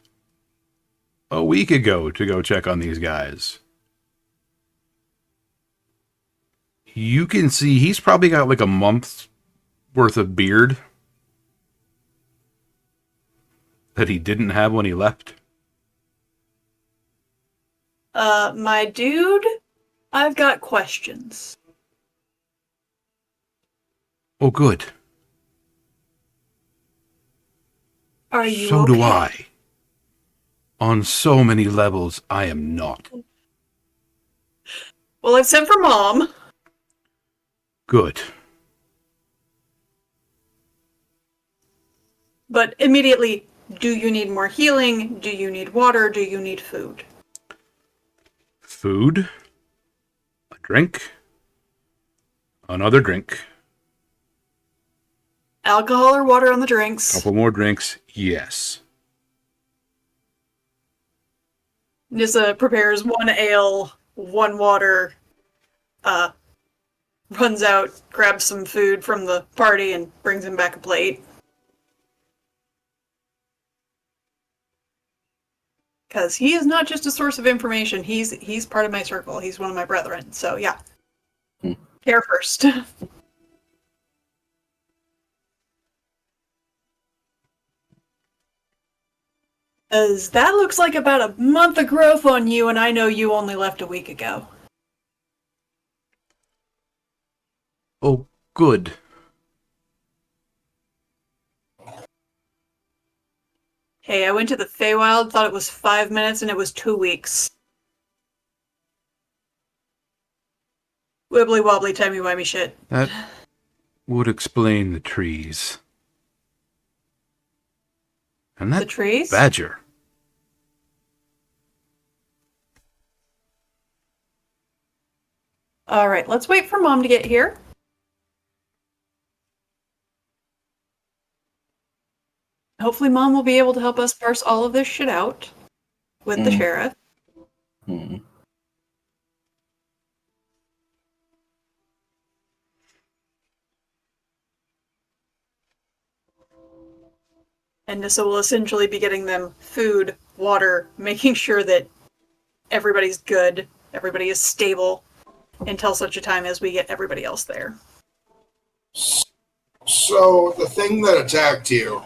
a week ago to go check on these guys. You can see he's probably got like a month's worth of beard that he didn't have when he left. My dude, I've got questions. Oh, good. Are you So okay? do I. On so many levels, I am not. Well, I've sent for Mom. Good. But immediately, do you need more healing? Do you need water? Do you need food? Food, a drink, another drink. Alcohol or water on the drinks. Couple more drinks. Yes. Nissa prepares 1 ale, 1 water, runs out, grabs some food from the party, and brings him back a plate. Because he is not just a source of information, he's part of my circle. He's one of my brethren. So yeah. Care first. As that looks like about a month of growth on you, and I know you only left a week ago. Oh, good. Hey, I went to the Feywild, thought it was 5 minutes, and it was 2 weeks. Wibbly wobbly, timey-wimey shit. That would explain the trees. And that The trees? badger. Alright, let's wait for Mom to get here. Hopefully Mom will be able to help us parse all of this shit out with the sheriff. And Nissa will essentially be getting them food, water, making sure that everybody's good, everybody is stable, until such a time as we get everybody else there. So, the thing that attacked you,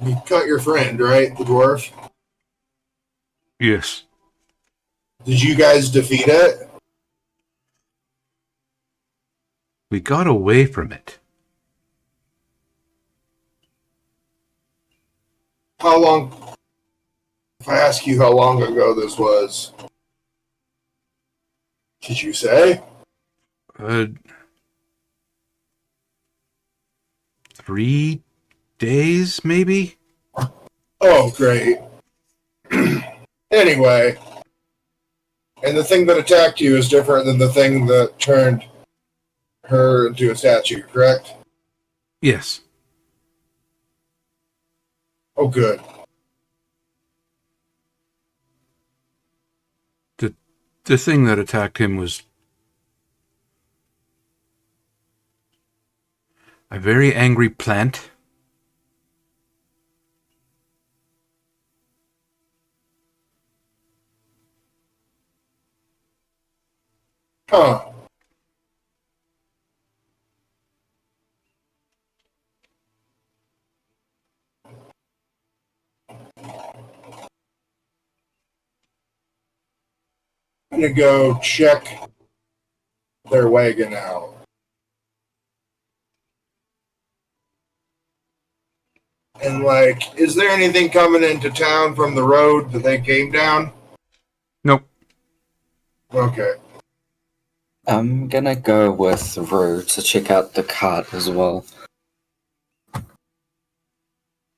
you cut your friend, right? The dwarf? Yes. Did you guys defeat it? We got away from it. How long, if I ask you how long ago this was, did you say? 3 days, maybe? Oh, great. Anyway, and the thing that attacked you is different than the thing that turned her into a statue, correct? Yes. Oh, good. The thing that attacked him was a very angry plant. Huh. I'm gonna go check their wagon out. And, like, is there anything coming into town from the road that they came down? Nope. Okay. I'm gonna go with Rue to check out the cart as well.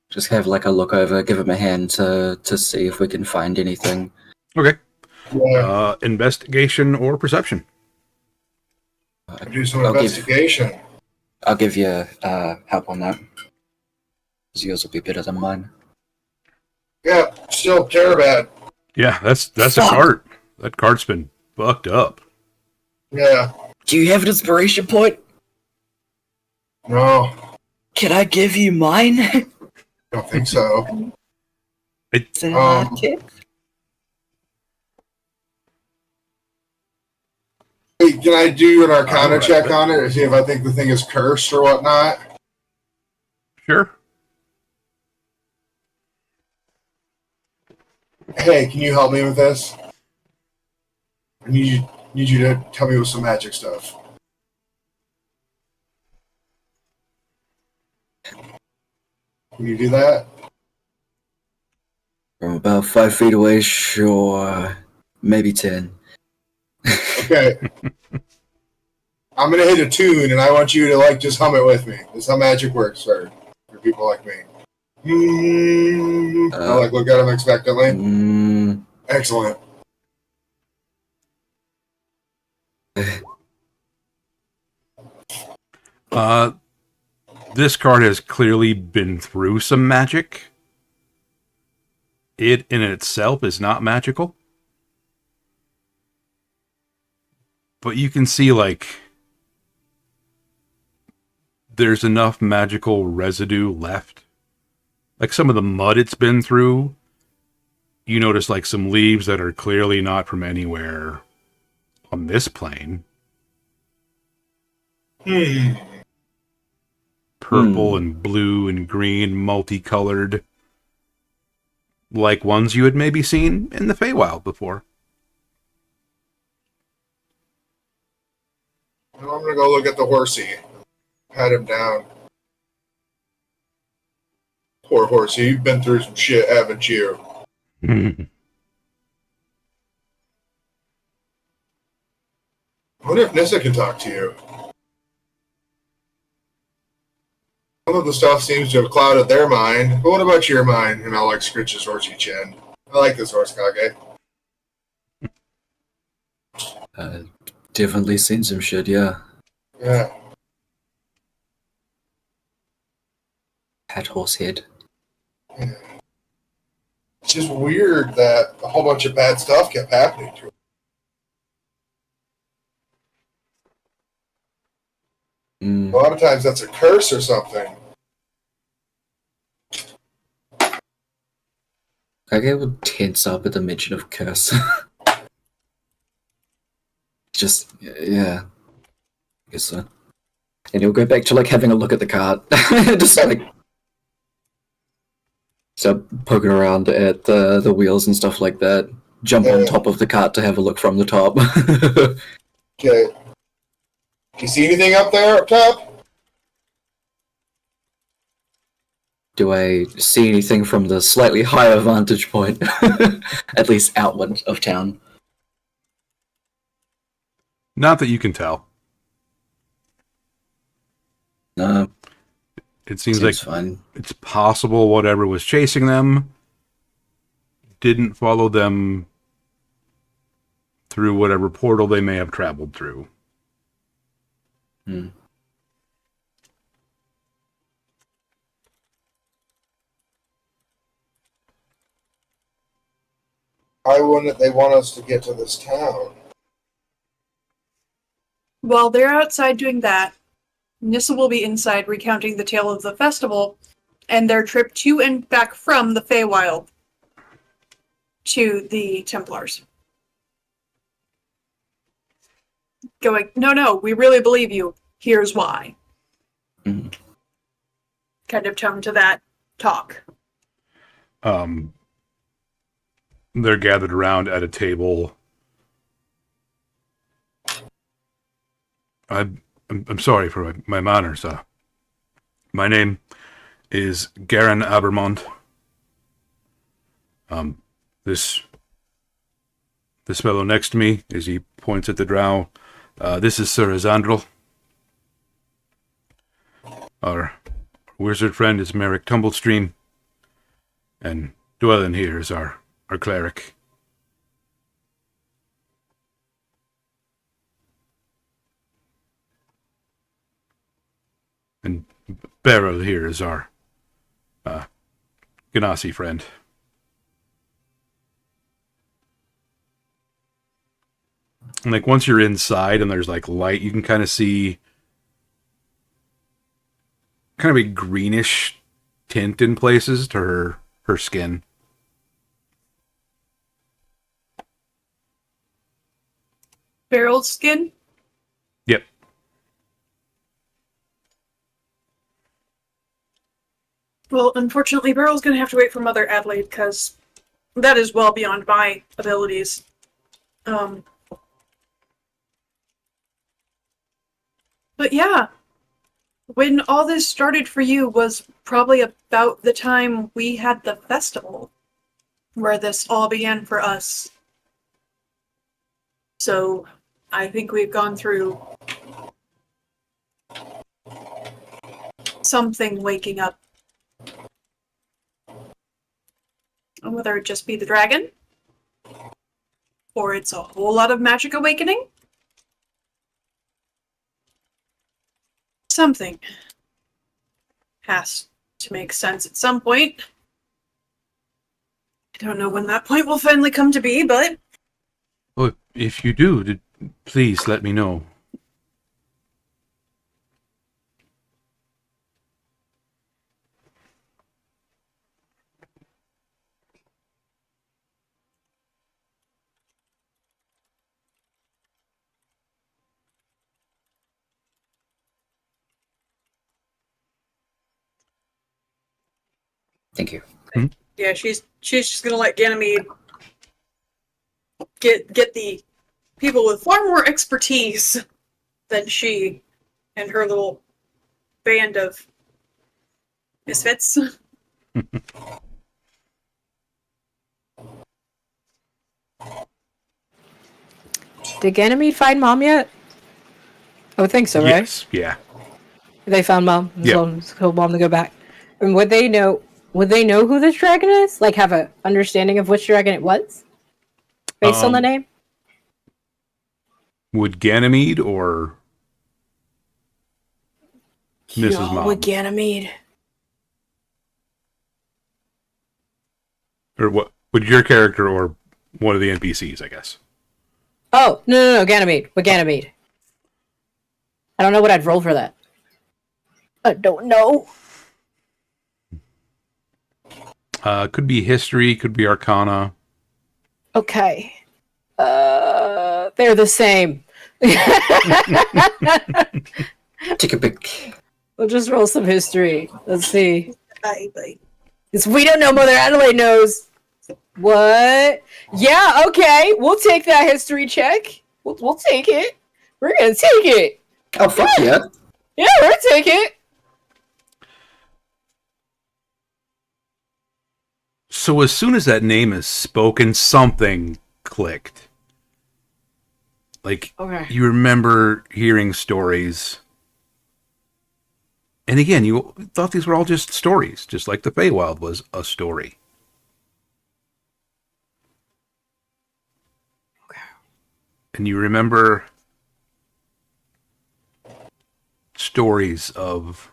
Just have like a look over, give him a hand to see if we can find anything. Okay. Yeah. Investigation or perception? Do some investigation. I'll give you help on that. 'Cause yours will be better than mine. Yeah, still bad. Yeah, that's a Fuck. cart. That cart's been fucked up. Yeah. Do you have an inspiration point? No, Can I give you mine? don't think so. Hey, can I do an Arcana Alright, check but- on it to see if I think the thing is cursed or whatnot? Sure. Hey, can you help me with this? I need you to tell me with some magic stuff. Can you do that? From about 5 feet away, sure. Maybe 10. Okay. I'm gonna hit a tune, and I want you to like just hum it with me. That's how magic works for people like me. I'll like look at him expectantly. Excellent. this card has clearly been through some magic. It in itself is not magical. But you can see, like, there's enough magical residue left. Like some of the mud it's been through, you notice like some leaves that are clearly not from anywhere on this plane. Purple and blue and green, multicolored. Like ones you had maybe seen in the Feywild before. Now I'm gonna go look at the horsey. Pat him down. Poor horsey, you've been through some shit, haven't you? I wonder if Nissa can talk to you. Some of the stuff seems to have clouded their mind, but what about your mind? And I'll like scritch his horsey chin. I like this horse, Kage. Definitely seen some shit, yeah. Yeah. Hat horse head. It's just weird that a whole bunch of bad stuff kept happening to him. A lot of times that's a curse or something. Kage would tense up at the mention of curse. Just, yeah. I guess so. And he'll go back to, like, having a look at the cart. Just, like, start poking around at the wheels and stuff like that. Jump on top of the cart to have a look from the top. Okay. Do you see anything up there, up top? Do I see anything from the slightly higher vantage point? At least outward of town. Not that you can tell. No. It seems like fine. it's possible whatever was chasing them didn't follow them through whatever portal they may have traveled through. Why wouldn't they want us to get to this town? While they're outside doing that, Nissa will be inside recounting the tale of the festival and their trip to and back from the Feywild to the Templars. Going, no, we really believe you. Here's why. Kind of tone to that talk. They're gathered around at a table. I'm sorry for my manners. My name is Garen Abermont. This fellow next to me, as he points at the drow, this is Sir Azandrel. Our wizard friend is Merrick Tumblestream, and Dwellin here is our cleric. And Beryl here is our Ganassi friend. And like once you're inside and there's like light, you can kind of see kind of a greenish tint in places to her skin. Beryl's skin? Yep. Well, unfortunately, Beryl's going to have to wait for Mother Adelaide, because that is well beyond my abilities. But yeah, when all this started for you was probably about the time we had the festival, where this all began for us. So, I think we've gone through something waking up. And whether it just be the dragon, or it's a whole lot of magic awakening. Something. has to make sense at some point. I don't know when that point will finally come to be, but Well, if you do, please let me know. Thank you. yeah, she's just gonna let Ganymede get the people with far more expertise than she and her little band of misfits. Did Ganymede find Mom yet? I would think so, right? Yes, yeah. They found Mom. Yep. Told Mom to go back. And would they know who this dragon is? Like, have a understanding of which dragon it was? Based on the name? Would Ganymede or Mrs. Mom? With Ganymede. Or what? Would your character or one of the NPCs, I guess? Oh, no, Ganymede. With Ganymede. I don't know what I'd roll for that. I don't know. Could be history, could be arcana. Okay. They're the same. Take a pick. We'll just roll some history. Let's see. Bye. Because we don't know, Mother Adelaide knows. What? Yeah, okay. We'll take that history check. We'll take it. We're gonna take it. Oh, fuck yeah. Yeah, we'll take it. So as soon as that name is spoken, something clicked. Like, Okay. you remember hearing stories. And again, you thought these were all just stories, just like the Feywild was a story. Okay. And you remember stories of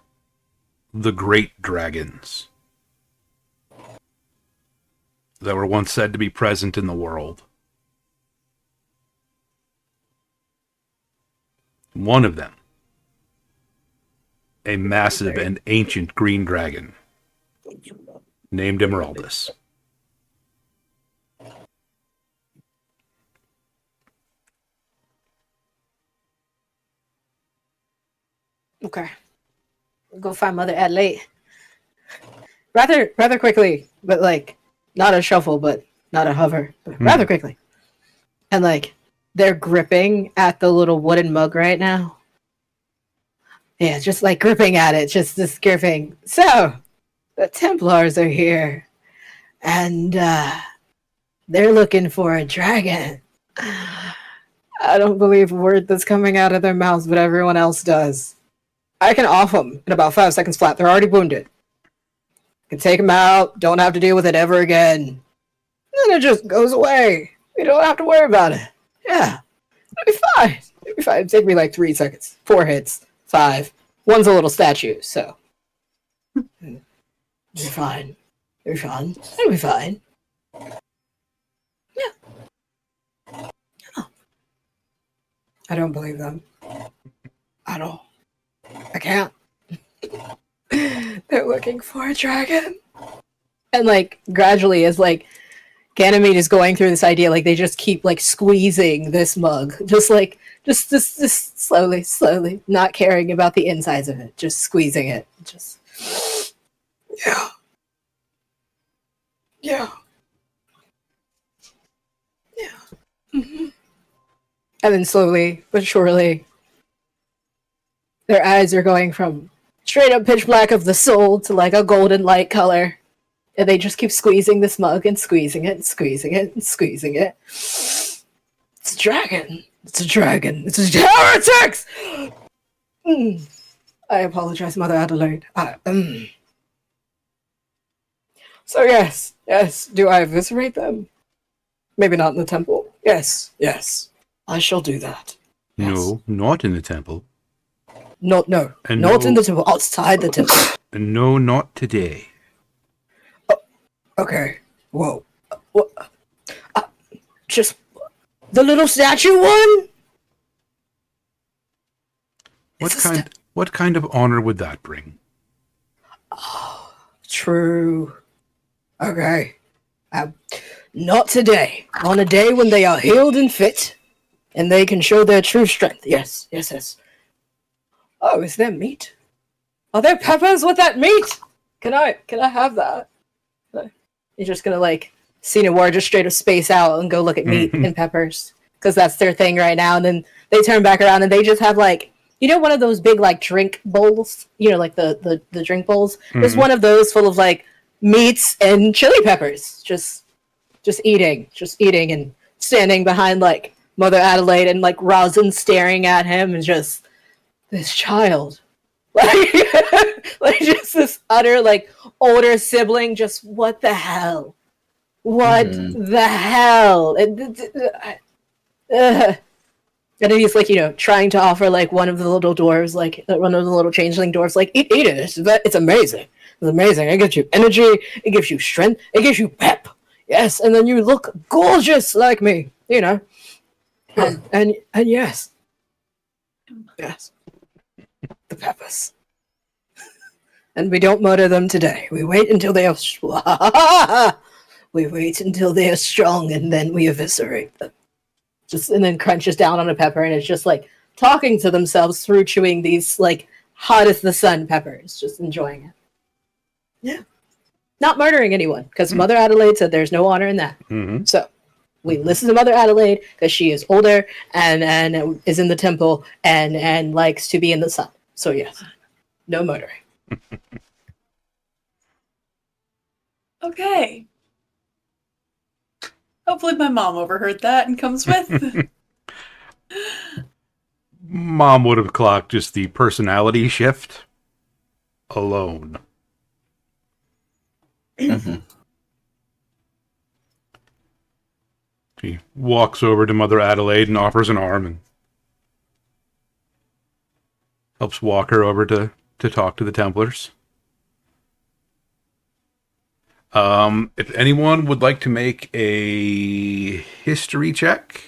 the great dragons that were once said to be present in the world. One of them, a massive and ancient green dragon named Emeraldus. Okay. We'll go find Mother Adelaide. Rather quickly, but like not a shuffle, but not a hover, but rather quickly. And like they're gripping at the little wooden mug right now. Yeah, just like gripping at it, just this gripping. So the Templars are here, and they're looking for a dragon. I don't believe a word that's coming out of their mouths, but everyone else does. I can off them in about 5 seconds flat. They're already wounded. Can take them out. Don't have to deal with it ever again. Then it just goes away. We don't have to worry about it. Yeah. It'll be fine. It'll be fine. It'll take me like 3 seconds. 4 hits. 5. One's a little statue, so. It'll be fine. It'll be fine. It'll be fine. Yeah. Oh. I don't believe them. At all. I can't. They're looking for a dragon. And like gradually as like Ganymede is going through this idea, like they just keep like squeezing this mug. Just slowly, not caring about the insides of it, just squeezing it. Just Yeah. Mm-hmm. And then slowly but surely their eyes are going from straight up pitch black of the soul to like a golden light color. And they just keep squeezing this mug and squeezing it and squeezing it and squeezing it. It's a dragon. It's a dragon. It's a heretics! I apologize, Mother Adelaide. So yes. Do I eviscerate them? Maybe not in the temple. Yes. I shall do that. Yes. No, not in the temple. No, And not no- in the temple. Outside the temple. No, not today. Okay. Whoa. What? Just the little statue one? What kind of honor would that bring? True. Okay. Not today. On a day when they are healed and fit, and they can show their true strength. Yes, yes, yes. Oh, is there meat? Are there peppers with that meat? Can I have that? You're just gonna like War just straight up space out and go look at meat and peppers because that's their thing right now. And then they turn back around and they just have like one of those big like drink bowls. Like the drink bowls. There's one of those full of like meats and chili peppers. Just eating and standing behind like Mother Adelaide and like Rosin staring at him and just this child. Like just this utter like older sibling, just what the hell? What the hell? And then he's like, trying to offer like one of the little dwarves, like one of the little changeling dwarves, like eat it. It's amazing. It's amazing. It gives you energy. It gives you strength. It gives you pep. Yes, and then you look gorgeous like me. And yes, the peppers. And we don't murder them today. We wait until they are we wait until they are strong, and then we eviscerate them. And then crunches down on a pepper, and it's just like talking to themselves through chewing these like hot as the sun peppers, just enjoying it. Yeah, not murdering anyone because Mother Adelaide said there's no honor in that. So we listen to Mother Adelaide because she is older and is in the temple and likes to be in the sun. So yes, no murdering. Okay. Hopefully my mom overheard that and comes with. Mom would have clocked just the personality shift alone. She walks over to Mother Adelaide and offers an arm and helps walk her over to talk to the Templars. If anyone would like to make a history check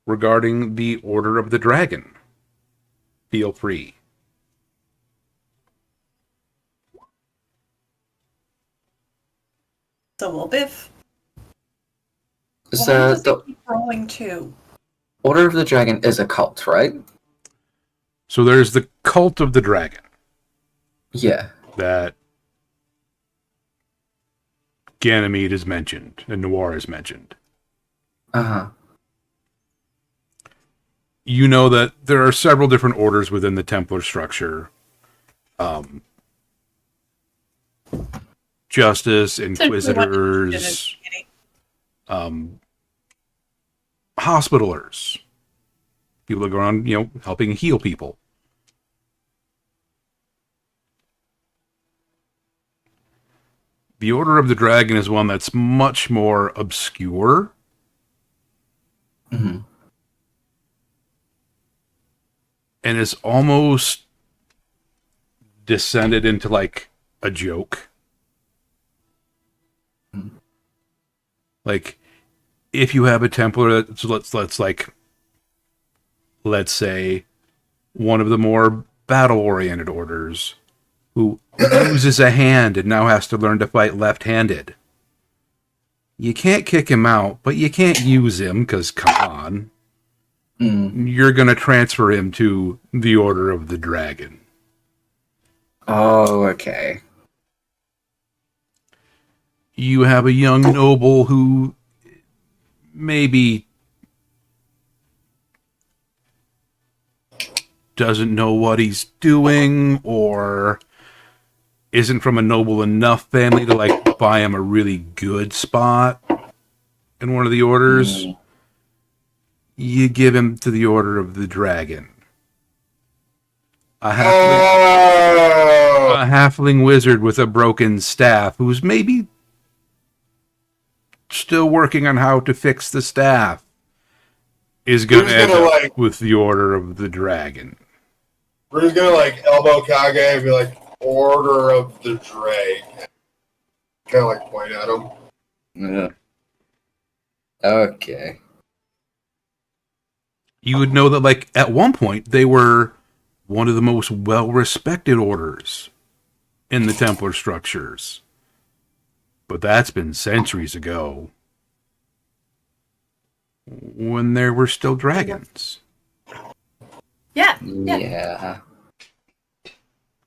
regarding the Order of the Dragon, feel free. So will Biff. Is Why does the it keep rolling too? Order of the Dragon is a cult, right? So there's the Cult of the Dragon. Yeah. That Ganymede is mentioned and Noir is mentioned. You know that there are several different orders within the Templar structure. Justice, Inquisitors, Hospitalers. People that go around, helping heal people. The Order of the Dragon is one that's much more obscure. And is almost descended into like a joke. Like, if you have a Templar that's let's say one of the more battle-oriented orders who loses a hand and now has to learn to fight left-handed. You can't kick him out, but you can't use him, because come on. You're going to transfer him to the Order of the Dragon. Oh, okay. You have a young noble who maybe doesn't know what he's doing, or isn't from a noble enough family to like buy him a really good spot in one of the orders. You give him to the Order of the Dragon. A halfling wizard with a broken staff who's maybe still working on how to fix the staff is going to end up with the Order of the Dragon. We're gonna like elbow Kage and be like, Order of the Drake. Kind of like point at him. Yeah. Okay. You would know that, like, at one point, they were one of the most well-respected orders in the Templar structures. But that's been centuries ago. When there were still dragons. Yeah. Yeah.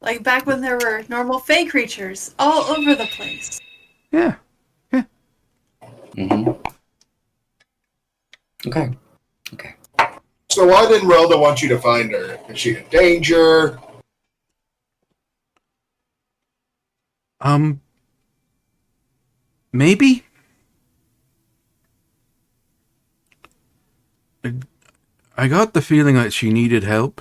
Like back when there were normal fey creatures all over the place. Yeah. Mm-hmm. Okay. Okay. So why didn't Relda want you to find her? Is she in danger? Maybe? I got the feeling that she needed help.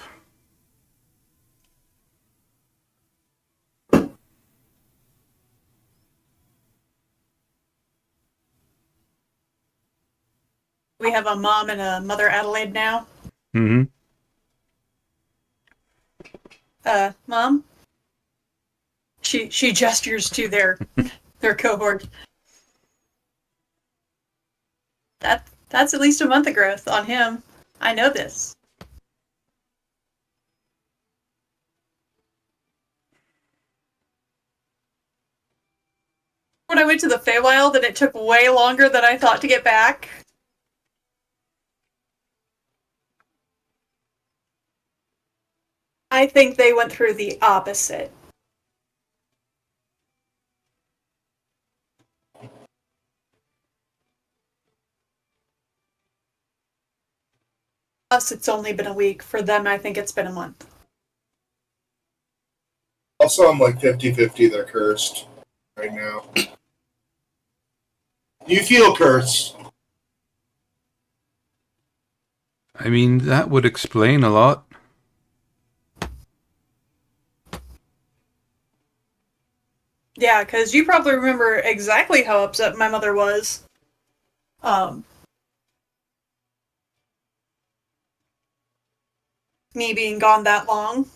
We have a mom and a Mother Adelaide now. Mm-hmm. Mom? She gestures to their cohort. That's at least a month of growth on him. I know this. When I went to the Feywild and it took way longer than I thought to get back. I think they went through the opposite. Us, it's only been a week. For them, I think it's been a month. Also, I'm like 50-50 they're cursed right now. You feel cursed. I mean, that would explain a lot. Yeah, because you probably remember exactly how upset my mother was. Me being gone that long.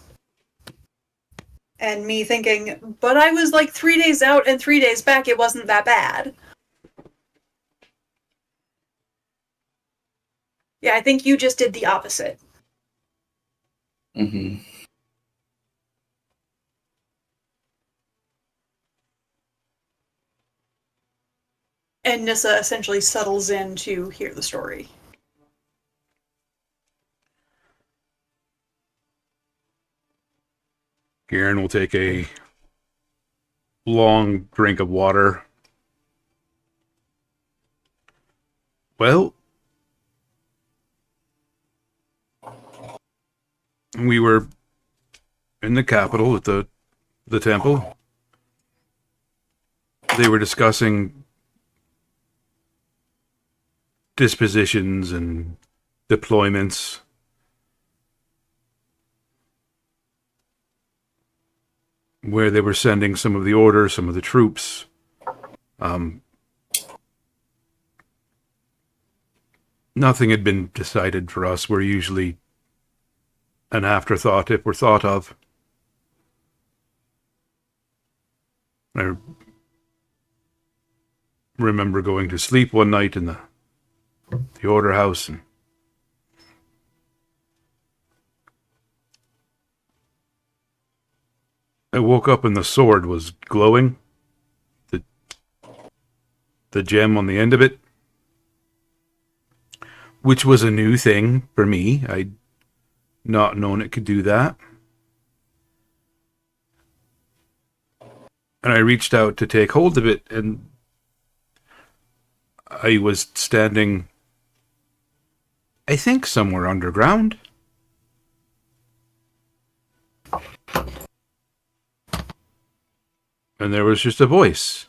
And me thinking, but I was like 3 days out and 3 days back, it wasn't that bad. Yeah, I think you just did the opposite. Mm-hmm. And Nissa essentially settles in to hear the story. Garen will take a long drink of water. Well, we were in the capital at the temple. They were discussing dispositions and deployments. Where they were sending some of the orders, some of the troops. Nothing had been decided for us. We're usually an afterthought if we're thought of. I remember going to sleep one night in the order house, and I woke up and the sword was glowing. The gem on the end of it, which was a new thing for me. I'd not known it could do that. And I reached out to take hold of it, and I was standing, I think, somewhere underground. And there was just a voice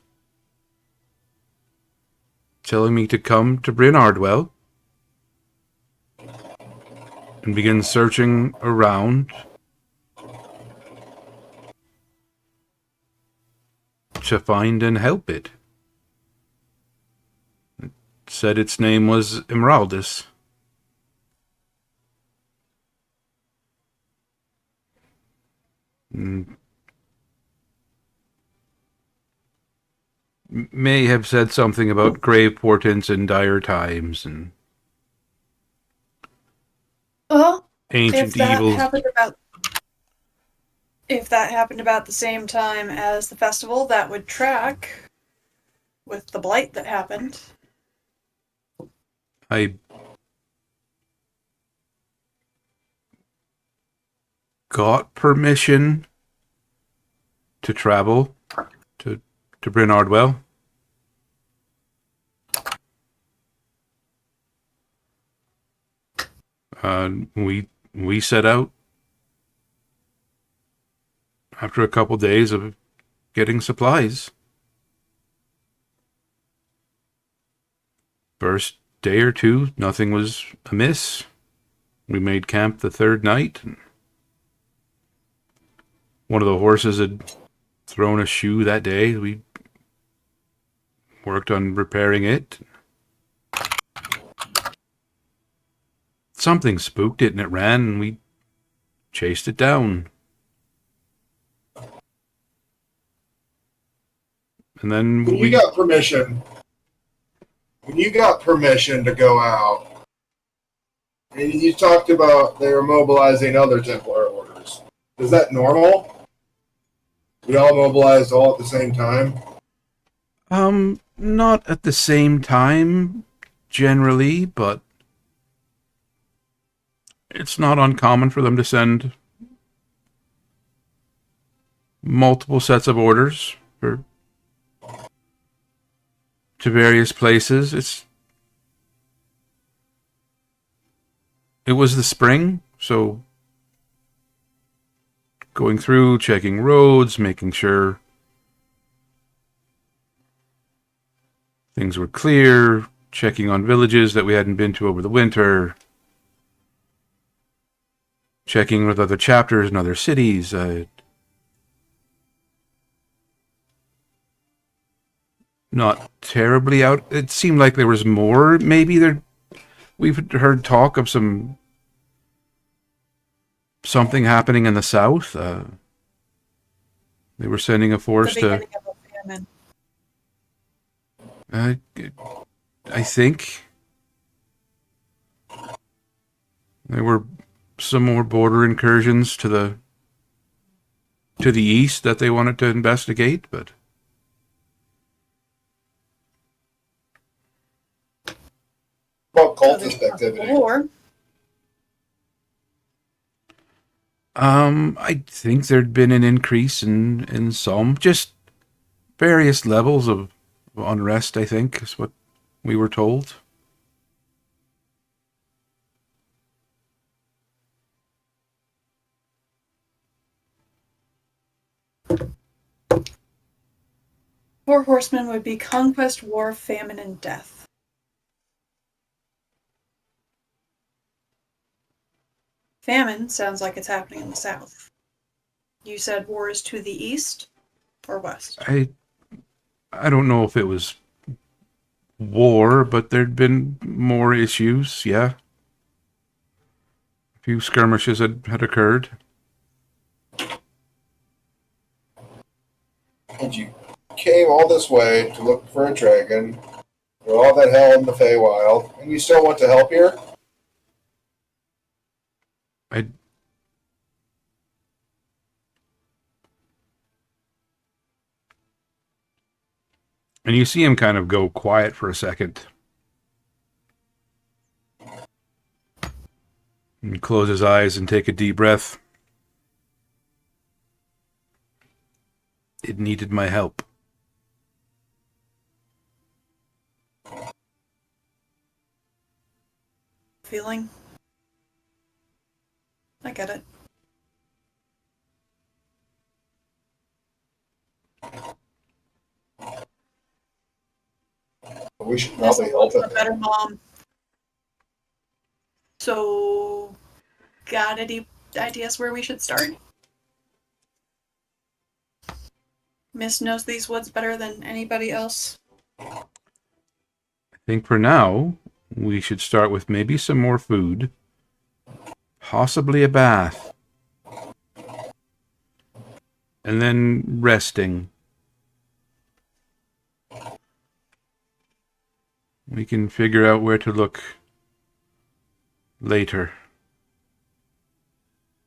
telling me to come to Bryn Ardwell and begin searching around to find and help it. It said its name was Emeraldus. may have said something about grave portents and dire times and Well, ancient evils. if that happened about the same time as the festival, that would track with the blight that happened. I got permission to travel to Bryn Ardwell. We set out after a couple days of getting supplies. First day or two, nothing was amiss. We made camp the third night. One of the horses had thrown a shoe that day. We worked on repairing it. Something spooked it and it ran, and we chased it down. And then When you got permission to go out, and you talked about they were mobilizing other Templar orders, is that normal? We all mobilized all at the same time? Not at the same time, generally, but it's not uncommon for them to send multiple sets of orders to various places. It was the spring, so going through, checking roads, making sure things were clear, checking on villages that we hadn't been to over the winter, checking with other chapters in other cities. Not terribly out. It seemed like there was more. Maybe there. We've heard talk of something happening in the south. They were sending a force The to. beginning of a famine. I think there were some more border incursions to the east that they wanted to investigate, but What cultist activity? War. I think there'd been an increase in some, just various levels of unrest, I think, is what we were told. Four horsemen would be conquest, war, famine, and death. Famine sounds like it's happening in the south. You said war is to the east or west? I don't know if it was war, but there'd been more issues, yeah. A few skirmishes had occurred. And you came all this way to look for a dragon, through all that hell in the Feywild, and you still want to help here? And you see him kind of go quiet for a second. And close his eyes and take a deep breath. It needed my help. Feeling? I get it. We should probably help a it. better mom. So, got any ideas where we should start? Miss knows these woods better than anybody else. I think for now, we should start with maybe some more food. Possibly a bath. and then resting. We can figure out where to look later.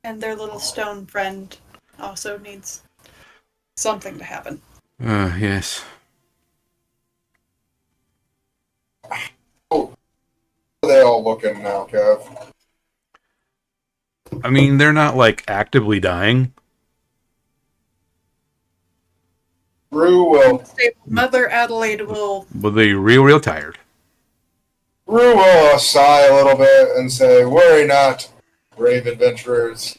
And their little stone friend also needs something to happen. Yes. How are they all looking now, Kev? I mean, they're not, like, actively dying. Rue will Mother Adelaide will. But they real tired. Sigh a little bit and say, "Worry not, brave adventurers.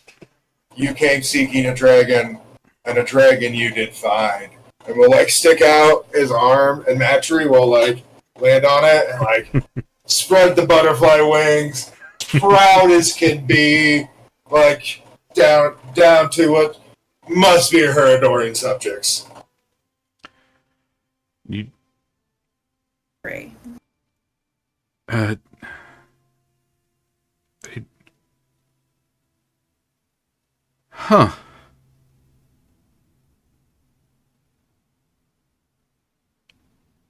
You came seeking a dragon, and a dragon you did find." And will, like, stick out his arm, and Matry will, like, land on it and, like, spread the butterfly wings, proud as can be, like, down to what must be her adoring subjects. You, Pray. uh, huh.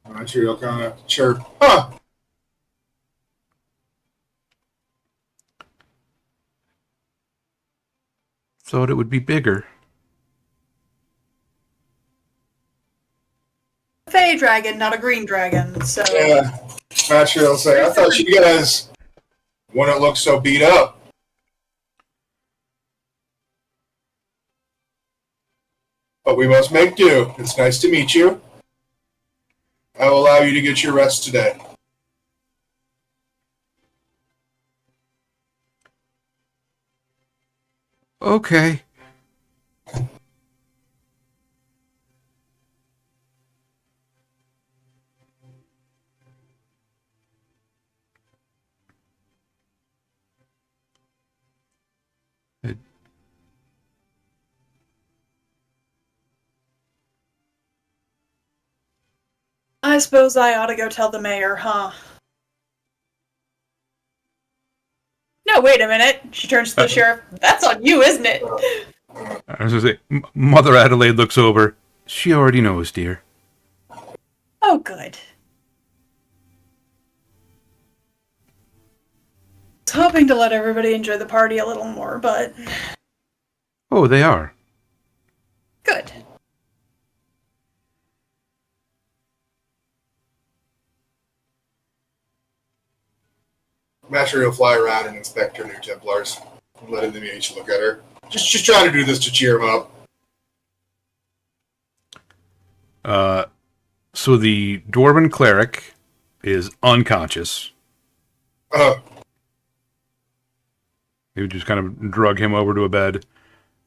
Matry will kind of chirp, "Huh." Thought it would be bigger. Fey dragon, not a green dragon. So Yeah. Matry will say, "I thought you guys wouldn't look so beat up." But we must make do. It's nice to meet you. I will allow you to get your rest today. Okay. I suppose I ought to go tell the mayor, huh? No, wait a minute. She turns to the sheriff. That's on you, isn't it? I was going to say, Mother Adelaide looks over. She already knows, dear. Oh, good. I was hoping to let everybody enjoy the party a little more, but Oh, they are. good. Matry will fly around and inspect her new Templars, letting them each look at her. Just trying to do this to cheer them up. So the Dwarven cleric is unconscious. You just kind of drug him over to a bed.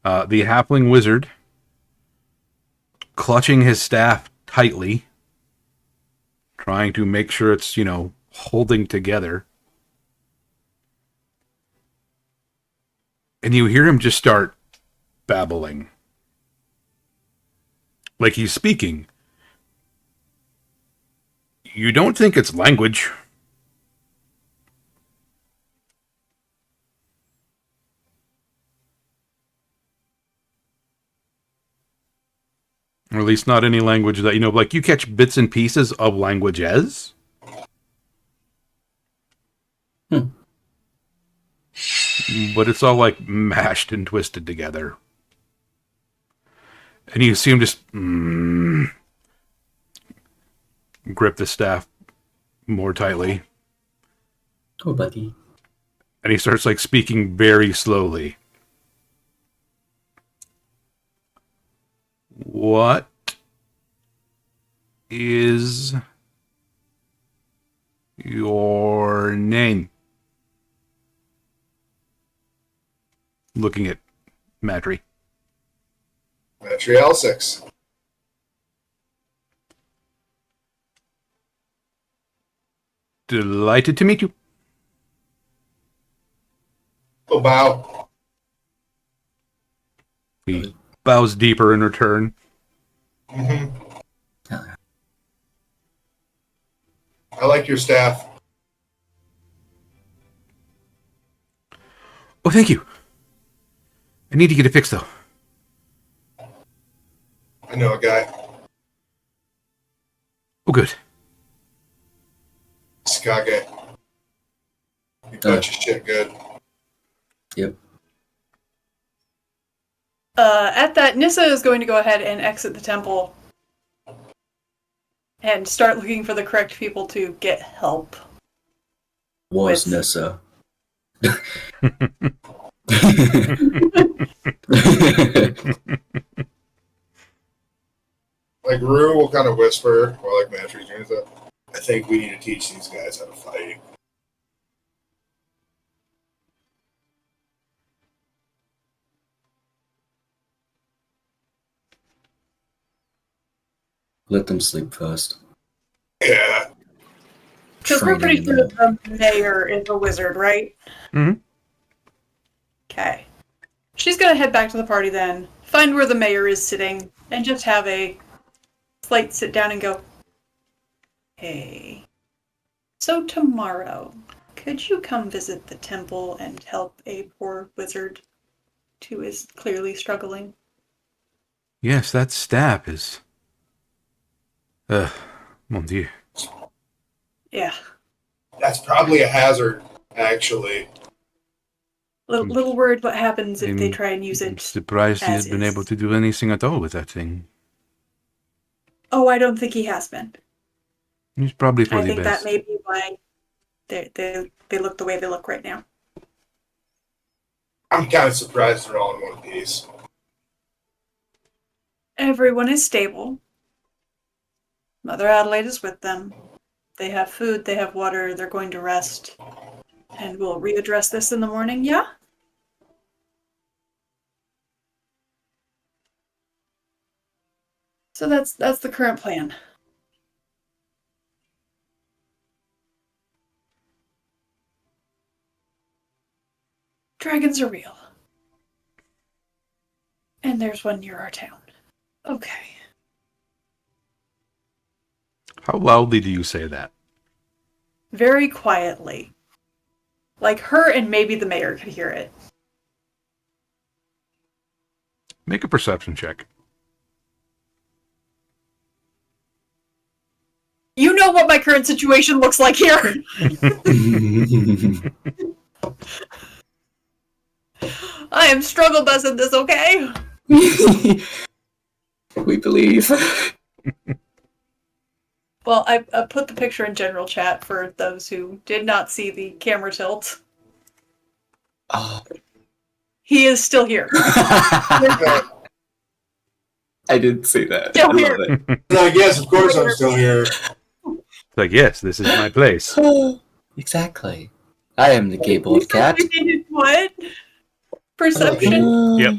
The halfling wizard, clutching his staff tightly, trying to make sure it's, holding together. And you hear him just start babbling. Like he's speaking. You don't think it's language. Or at least not any language that, like you catch bits and pieces of languages. But it's all like mashed and twisted together. And you see him just grip the staff more tightly. Oh, buddy. And he starts like speaking very slowly. What is your name? Looking at Matry. Matry L6. Delighted to meet you. Oh, bow. He bows deeper in return. I like your staff. Oh, thank you. I need to get it fixed, though. I know a guy. Oh, good. Skage. He bunch of shit good. Yep. At that, Nissa is going to go ahead and exit the temple and start looking for the correct people to get help. Was With- Nissa. Like, Rue will kind of whisper while, like, Matry's doing stuff. I think we need to teach these guys how to fight. Let them sleep first. Yeah. Because we're pretty Training sure them. that the mayor is a wizard, right? Mhm. Okay. She's gonna head back to the party then, find where the mayor is sitting, and just have a slight sit down and go, hey, so tomorrow, could you come visit the temple and help a poor wizard who is clearly struggling? Yes, that stab is. Mon Dieu. Yeah. That's probably a hazard, actually. Little worried what happens if they I'm try and use it. surprised he as had been is. able to do anything at all with that thing. Oh, I don't think he has been. He's probably for I the think best. that may be why they look the way they look right now. I'm kind of surprised they're all in one piece. Everyone is stable. Mother Adelaide is with them. They have food, they have water, they're going to rest. And we'll readdress this in the morning, yeah? So that's the current plan. Dragons are real. And there's one near our town. Okay. How loudly do you say that? Very quietly. Like her and maybe the mayor could hear it. Make a perception check. You know what my current situation looks like here. I am struggle bus in this, okay? We believe. Well, I put the picture in general chat for those who did not see the camera tilt. Oh. He is still here. I didn't see that. Still I love here. it. Like, yes, of course I'm still here. Like, yes, this is my place. Exactly. I am the keyboard cat. What? Perception? Yep.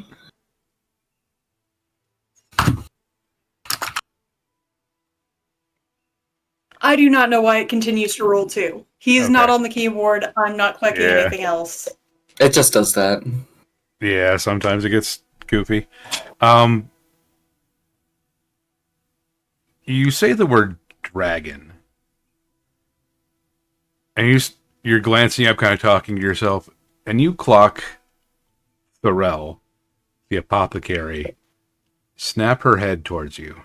I do not know why it continues to roll too. He's not Okay. on the keyboard. I'm not clicking Yeah. anything else. It just does that. Yeah, sometimes it gets goofy. You say the word dragon, and you're glancing up, kind of talking to yourself, and you clock Thorell, the apothecary, snap her head towards you,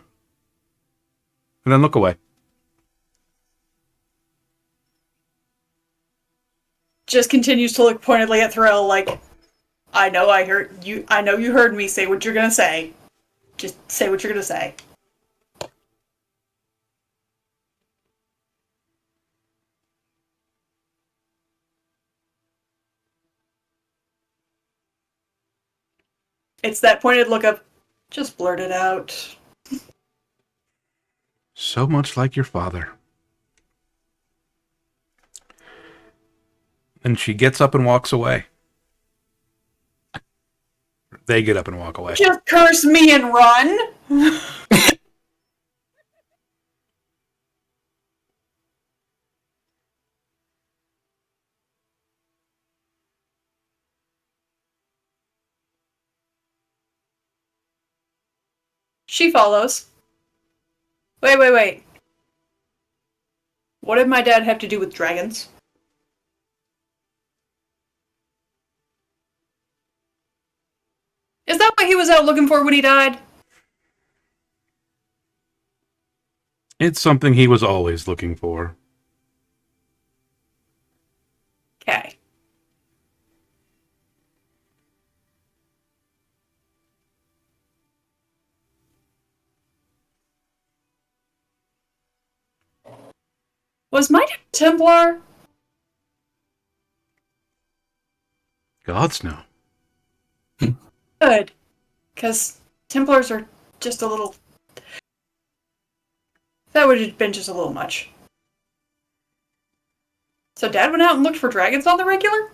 and then look away. Just continues to look pointedly at Thrill like, I know I heard you. I know you heard me say what you're gonna say. Just say what you're gonna say. It's that pointed look of, just blurt it out. So much like your father. And she gets up and walks away. They get up and walk away. Just curse me and run. She follows. Wait. What did my dad have to do with dragons? Is that what he was out looking for when he died? It's something he was always looking for. Okay. Was my dad a Templar? Gods no. Good. Because Templars are just a little... That would have been just a little much. So Dad went out and looked for dragons on the regular?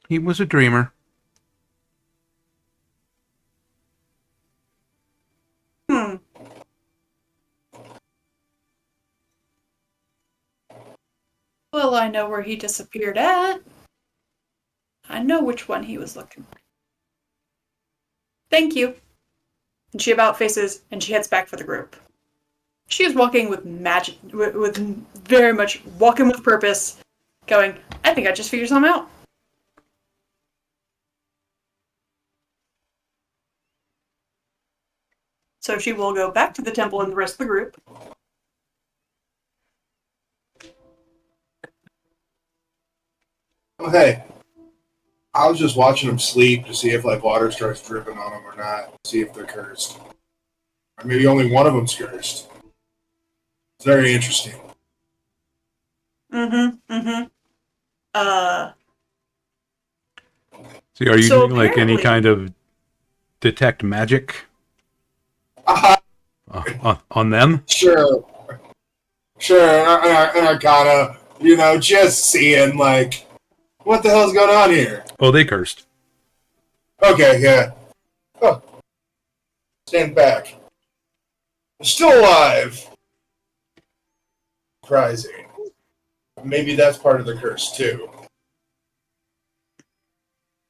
He was a dreamer. Hmm. Well, I know where he disappeared at. I know which one he was looking for. Thank you. And she about faces and she heads back for the group. She is walking with magic, with very much walking with purpose, going, I think I just figured something out. So she will go back to the temple and the rest of the group. Oh, hey, I was just watching them sleep to see if like water starts dripping on them or not. See if they're cursed, or maybe only one of them's cursed. It's very interesting. See, are you So doing like any apparently- kind of detect magic on them? Sure, an arcana. Just seeing like what the hell's going on here. Oh, they cursed. Okay, yeah. Oh, stand back. They're still alive. Surprising. Maybe that's part of the curse too.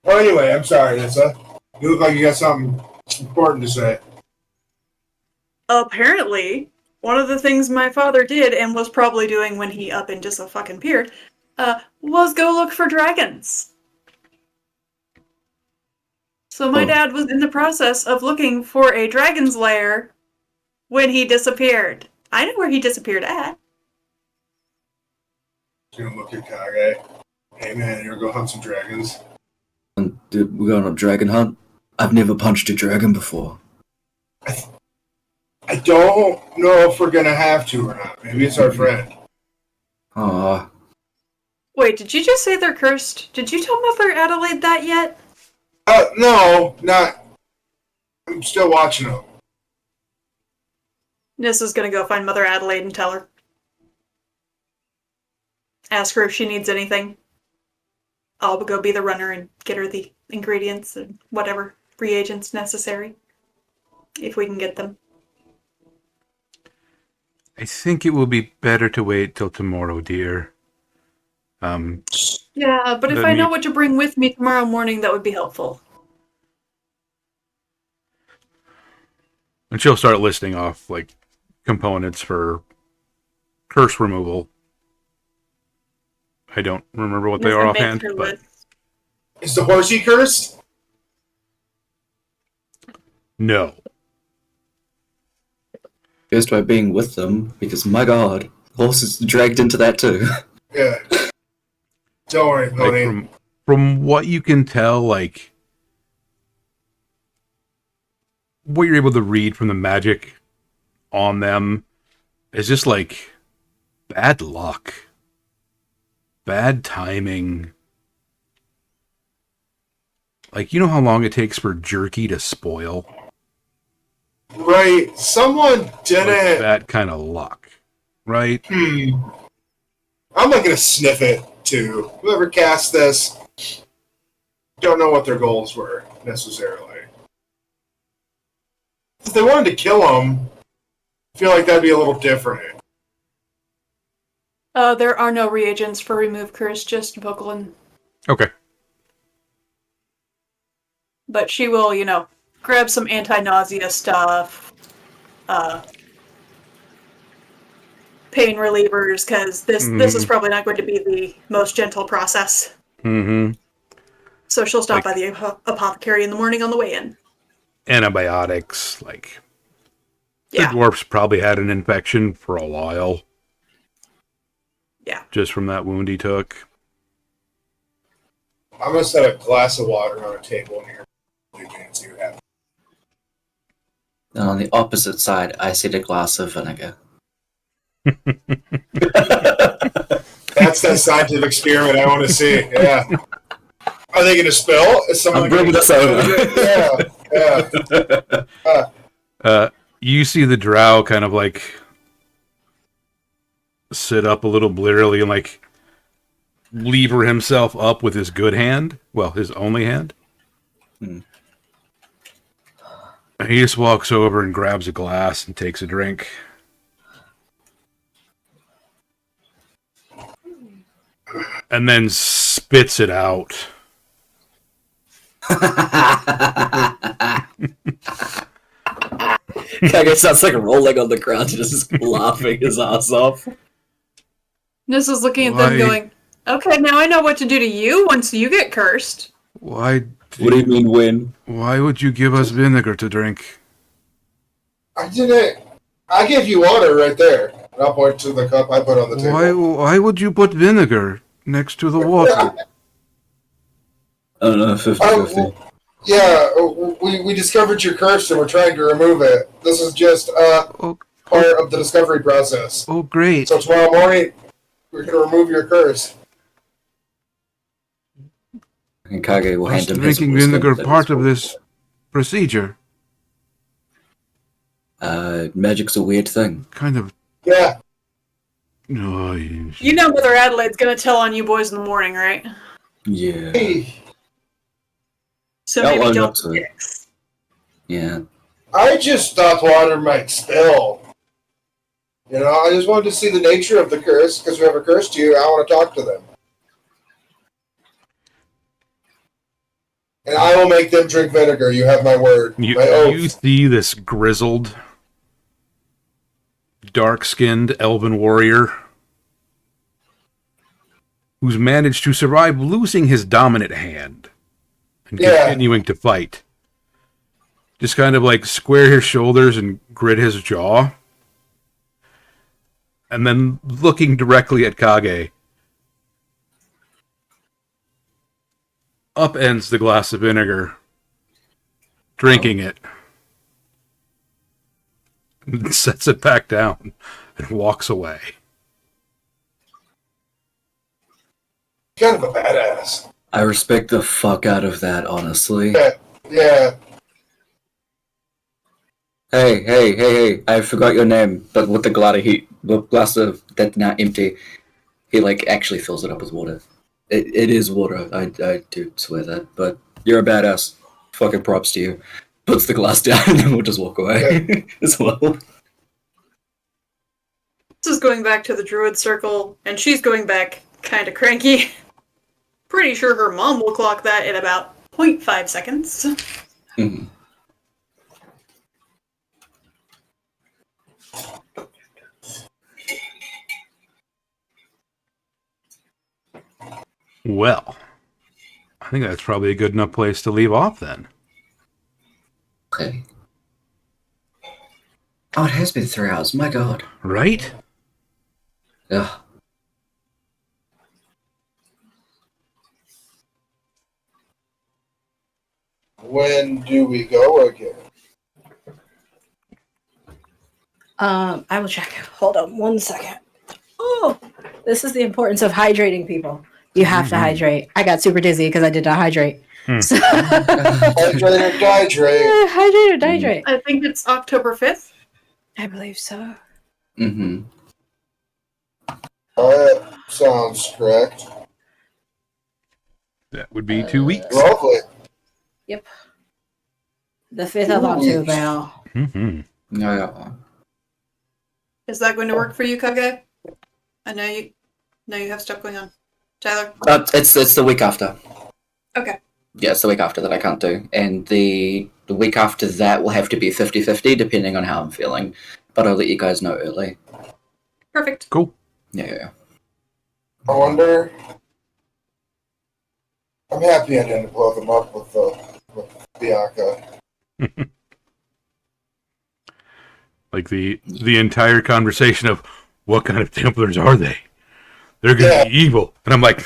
Oh, anyway, I'm sorry, Nessa. You look like you got something important to say. Apparently, one of the things my father did and was probably doing when he up and just a fucking peered, was go look for dragons. So my dad was in the process of looking for a dragon's lair when he disappeared. I know where he disappeared at. He's gonna look at Kage. Hey man, you wanna go hunt some dragons? Dude, we're going on a dragon hunt? I've never punched a dragon before. I don't know if we're gonna have to or not. Maybe it's our friend. Aw. Wait, did you just say they're cursed? Did you tell Mother Adelaide that yet? No, not. I'm still watching them. Nissa's gonna go find Mother Adelaide and tell her. Ask her if she needs anything. I'll go be the runner and get her the ingredients and whatever reagents necessary. If we can get them. I think it will be better to wait till tomorrow, dear. Yeah, but if Let I know me- what to bring with me tomorrow morning, that would be helpful. And she'll start listing off like components for curse removal. I don't remember what they Nissa are makes offhand, her but list. Is the horsey cursed? no. Goes by being with them, because my god, horse is dragged into that too. Yeah. Don't worry, Like Pony. from what you can tell, like what you're able to read from the magic on them is just like bad luck, bad timing. Like, you know how long it takes for jerky to spoil? Right. Someone Like didn't. that kind of luck, right? I'm not gonna sniff it too. Whoever cast this, don't know what their goals were necessarily. If they wanted to kill him, I feel like that'd be a little different. There are no reagents for remove curse, just Vocalin. Okay. But she will, grab some anti-nausea stuff, pain relievers, because this is probably not going to be the most gentle process. Mm-hmm. So she'll stop Like- by the apothecary in the morning on the way in. Antibiotics, like Yeah. The dwarf's probably had an infection for a while. Yeah. Just from that wound he took. I'm going to set a glass of water on a table here. And see what happens. And on the opposite side, I set a glass of vinegar. That's that scientific experiment I want to see. Yeah. Are they going to spill? Is someone I'm bringing this over. Yeah. You see the drow kind of like sit up a little blearily and like lever himself up with his good hand. Well, his only hand. And he just walks over and grabs a glass and takes a drink. And then spits it out. Kage sounds like rolling on the ground, just laughing his ass off. Nissa's looking at them going, okay, now I know what to do to you once you get cursed. What do you mean when? Why would you give us vinegar to drink? I didn't. I gave you water right there. And I'll point to the cup I put on the table. Why would you put vinegar next to the water? I don't know, 50-50. Yeah, we discovered your curse and we're trying to remove it. This is just part of the discovery process. Oh, great. So tomorrow morning, we're going to remove your curse. And Kage will hand him his drinking wisdom vinegar that part is- of this procedure. Magic's a weird thing. Kind of. Yeah. Oh, You know Mother Adelaide's gonna tell on you boys in the morning, right? Yeah. Hey, So I'll maybe own don't up to it. fix. Yeah. I just thought water might spill. You know, I just wanted to see the nature of the curse, because whoever cursed you, I want to talk to them. And I will make them drink vinegar. You have my word. My You oath. see this grizzled, dark-skinned elven warrior who's managed to survive losing his dominant hand and continuing to fight. Just kind of like square his shoulders and grit his jaw. And then looking directly at Kage, upends the glass of vinegar, drinking it, and sets it back down and walks away. Kind of a badass. I respect the fuck out of that, honestly. Yeah. Hey, I forgot your name, but with the glass of that's now empty, he like actually fills it up with water. It is water, I do swear that, but you're a badass. Fucking props to you. Puts the glass down and then we'll just walk away as well. This is going back to the druid circle, and she's going back kind of cranky. Pretty sure her mom will clock that in about 0.5 seconds. Mhm. Well, I think that's probably a good enough place to leave off then. Okay. Oh, it has been 3 hours, my god. Right? Ugh. When do we go again? I will check. Hold on 1 second. Oh, this is the importance of hydrating, people. You have to hydrate. I got super dizzy because I did not hydrate. So Hydrate or dihydrate? hydrate or dihydrate? I think it's October 5th. I believe so. Mm-hmm. That sounds correct. That would be 2 weeks. Lovely. Yep. The 5th of October. Mm-hmm. No, yeah. Is that going to work for you, Kage? I know you have stuff going on. Tyler? It's the week after. Okay. Yeah, it's the week after that I can't do. And the week after that will have to be 50-50 depending on how I'm feeling. But I'll let you guys know early. Perfect. Cool. Yeah. I wonder. I'm happy I didn't blow them up with Bianca. Like the entire conversation of what kind of Templars are they? They're gonna be evil, and I'm like,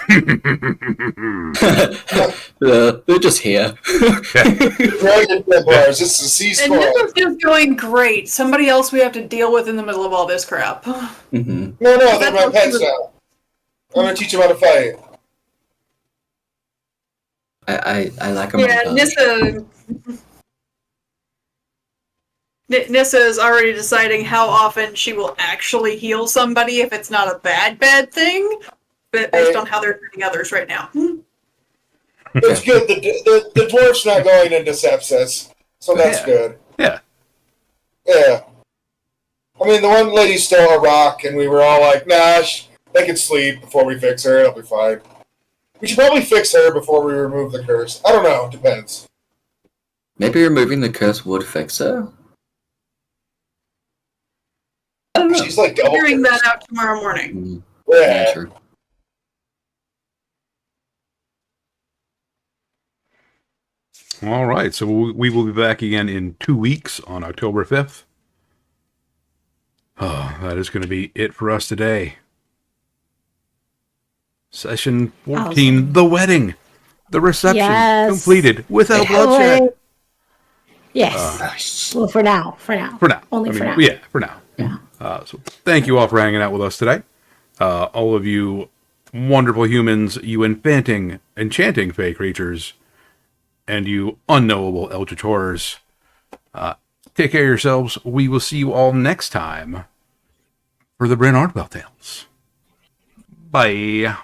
They're just here. Brilliant Templars. This is a C And squad. this is just going great. Somebody else we have to deal with in the middle of all this crap. Mm-hmm. No, they're my pets now. I'm gonna teach them how to fight. I like them. Yeah, Nissa is already deciding how often she will actually heal somebody if it's not a bad thing, but based on how they're treating others right now. It's good. The dwarf's not going into sepsis, so that's good. yeah. Yeah. I mean, the one lady's still a rock, and we were all like, nah, they can sleep before we fix her. It'll be fine. We should probably fix her before we remove the curse. I don't know. Depends. Maybe removing the curse would fix her. I don't know. She's like double Figuring cursed. that out tomorrow morning. Yeah. True. All right, so we will be back again in 2 weeks on October 5th. Oh, that is going to be it for us today. Session 14, Awesome. the wedding. The reception Yes. completed without bloodshed. Yes. Nice. Well, for now. For now. Only for now. Yeah, for now. Yeah. So thank you all for hanging out with us today. All of you wonderful humans, you enchanting fey creatures, and you unknowable eldritch horrors. Take care of yourselves. We will see you all next time for the Bryn Ardwell Tales. Bye.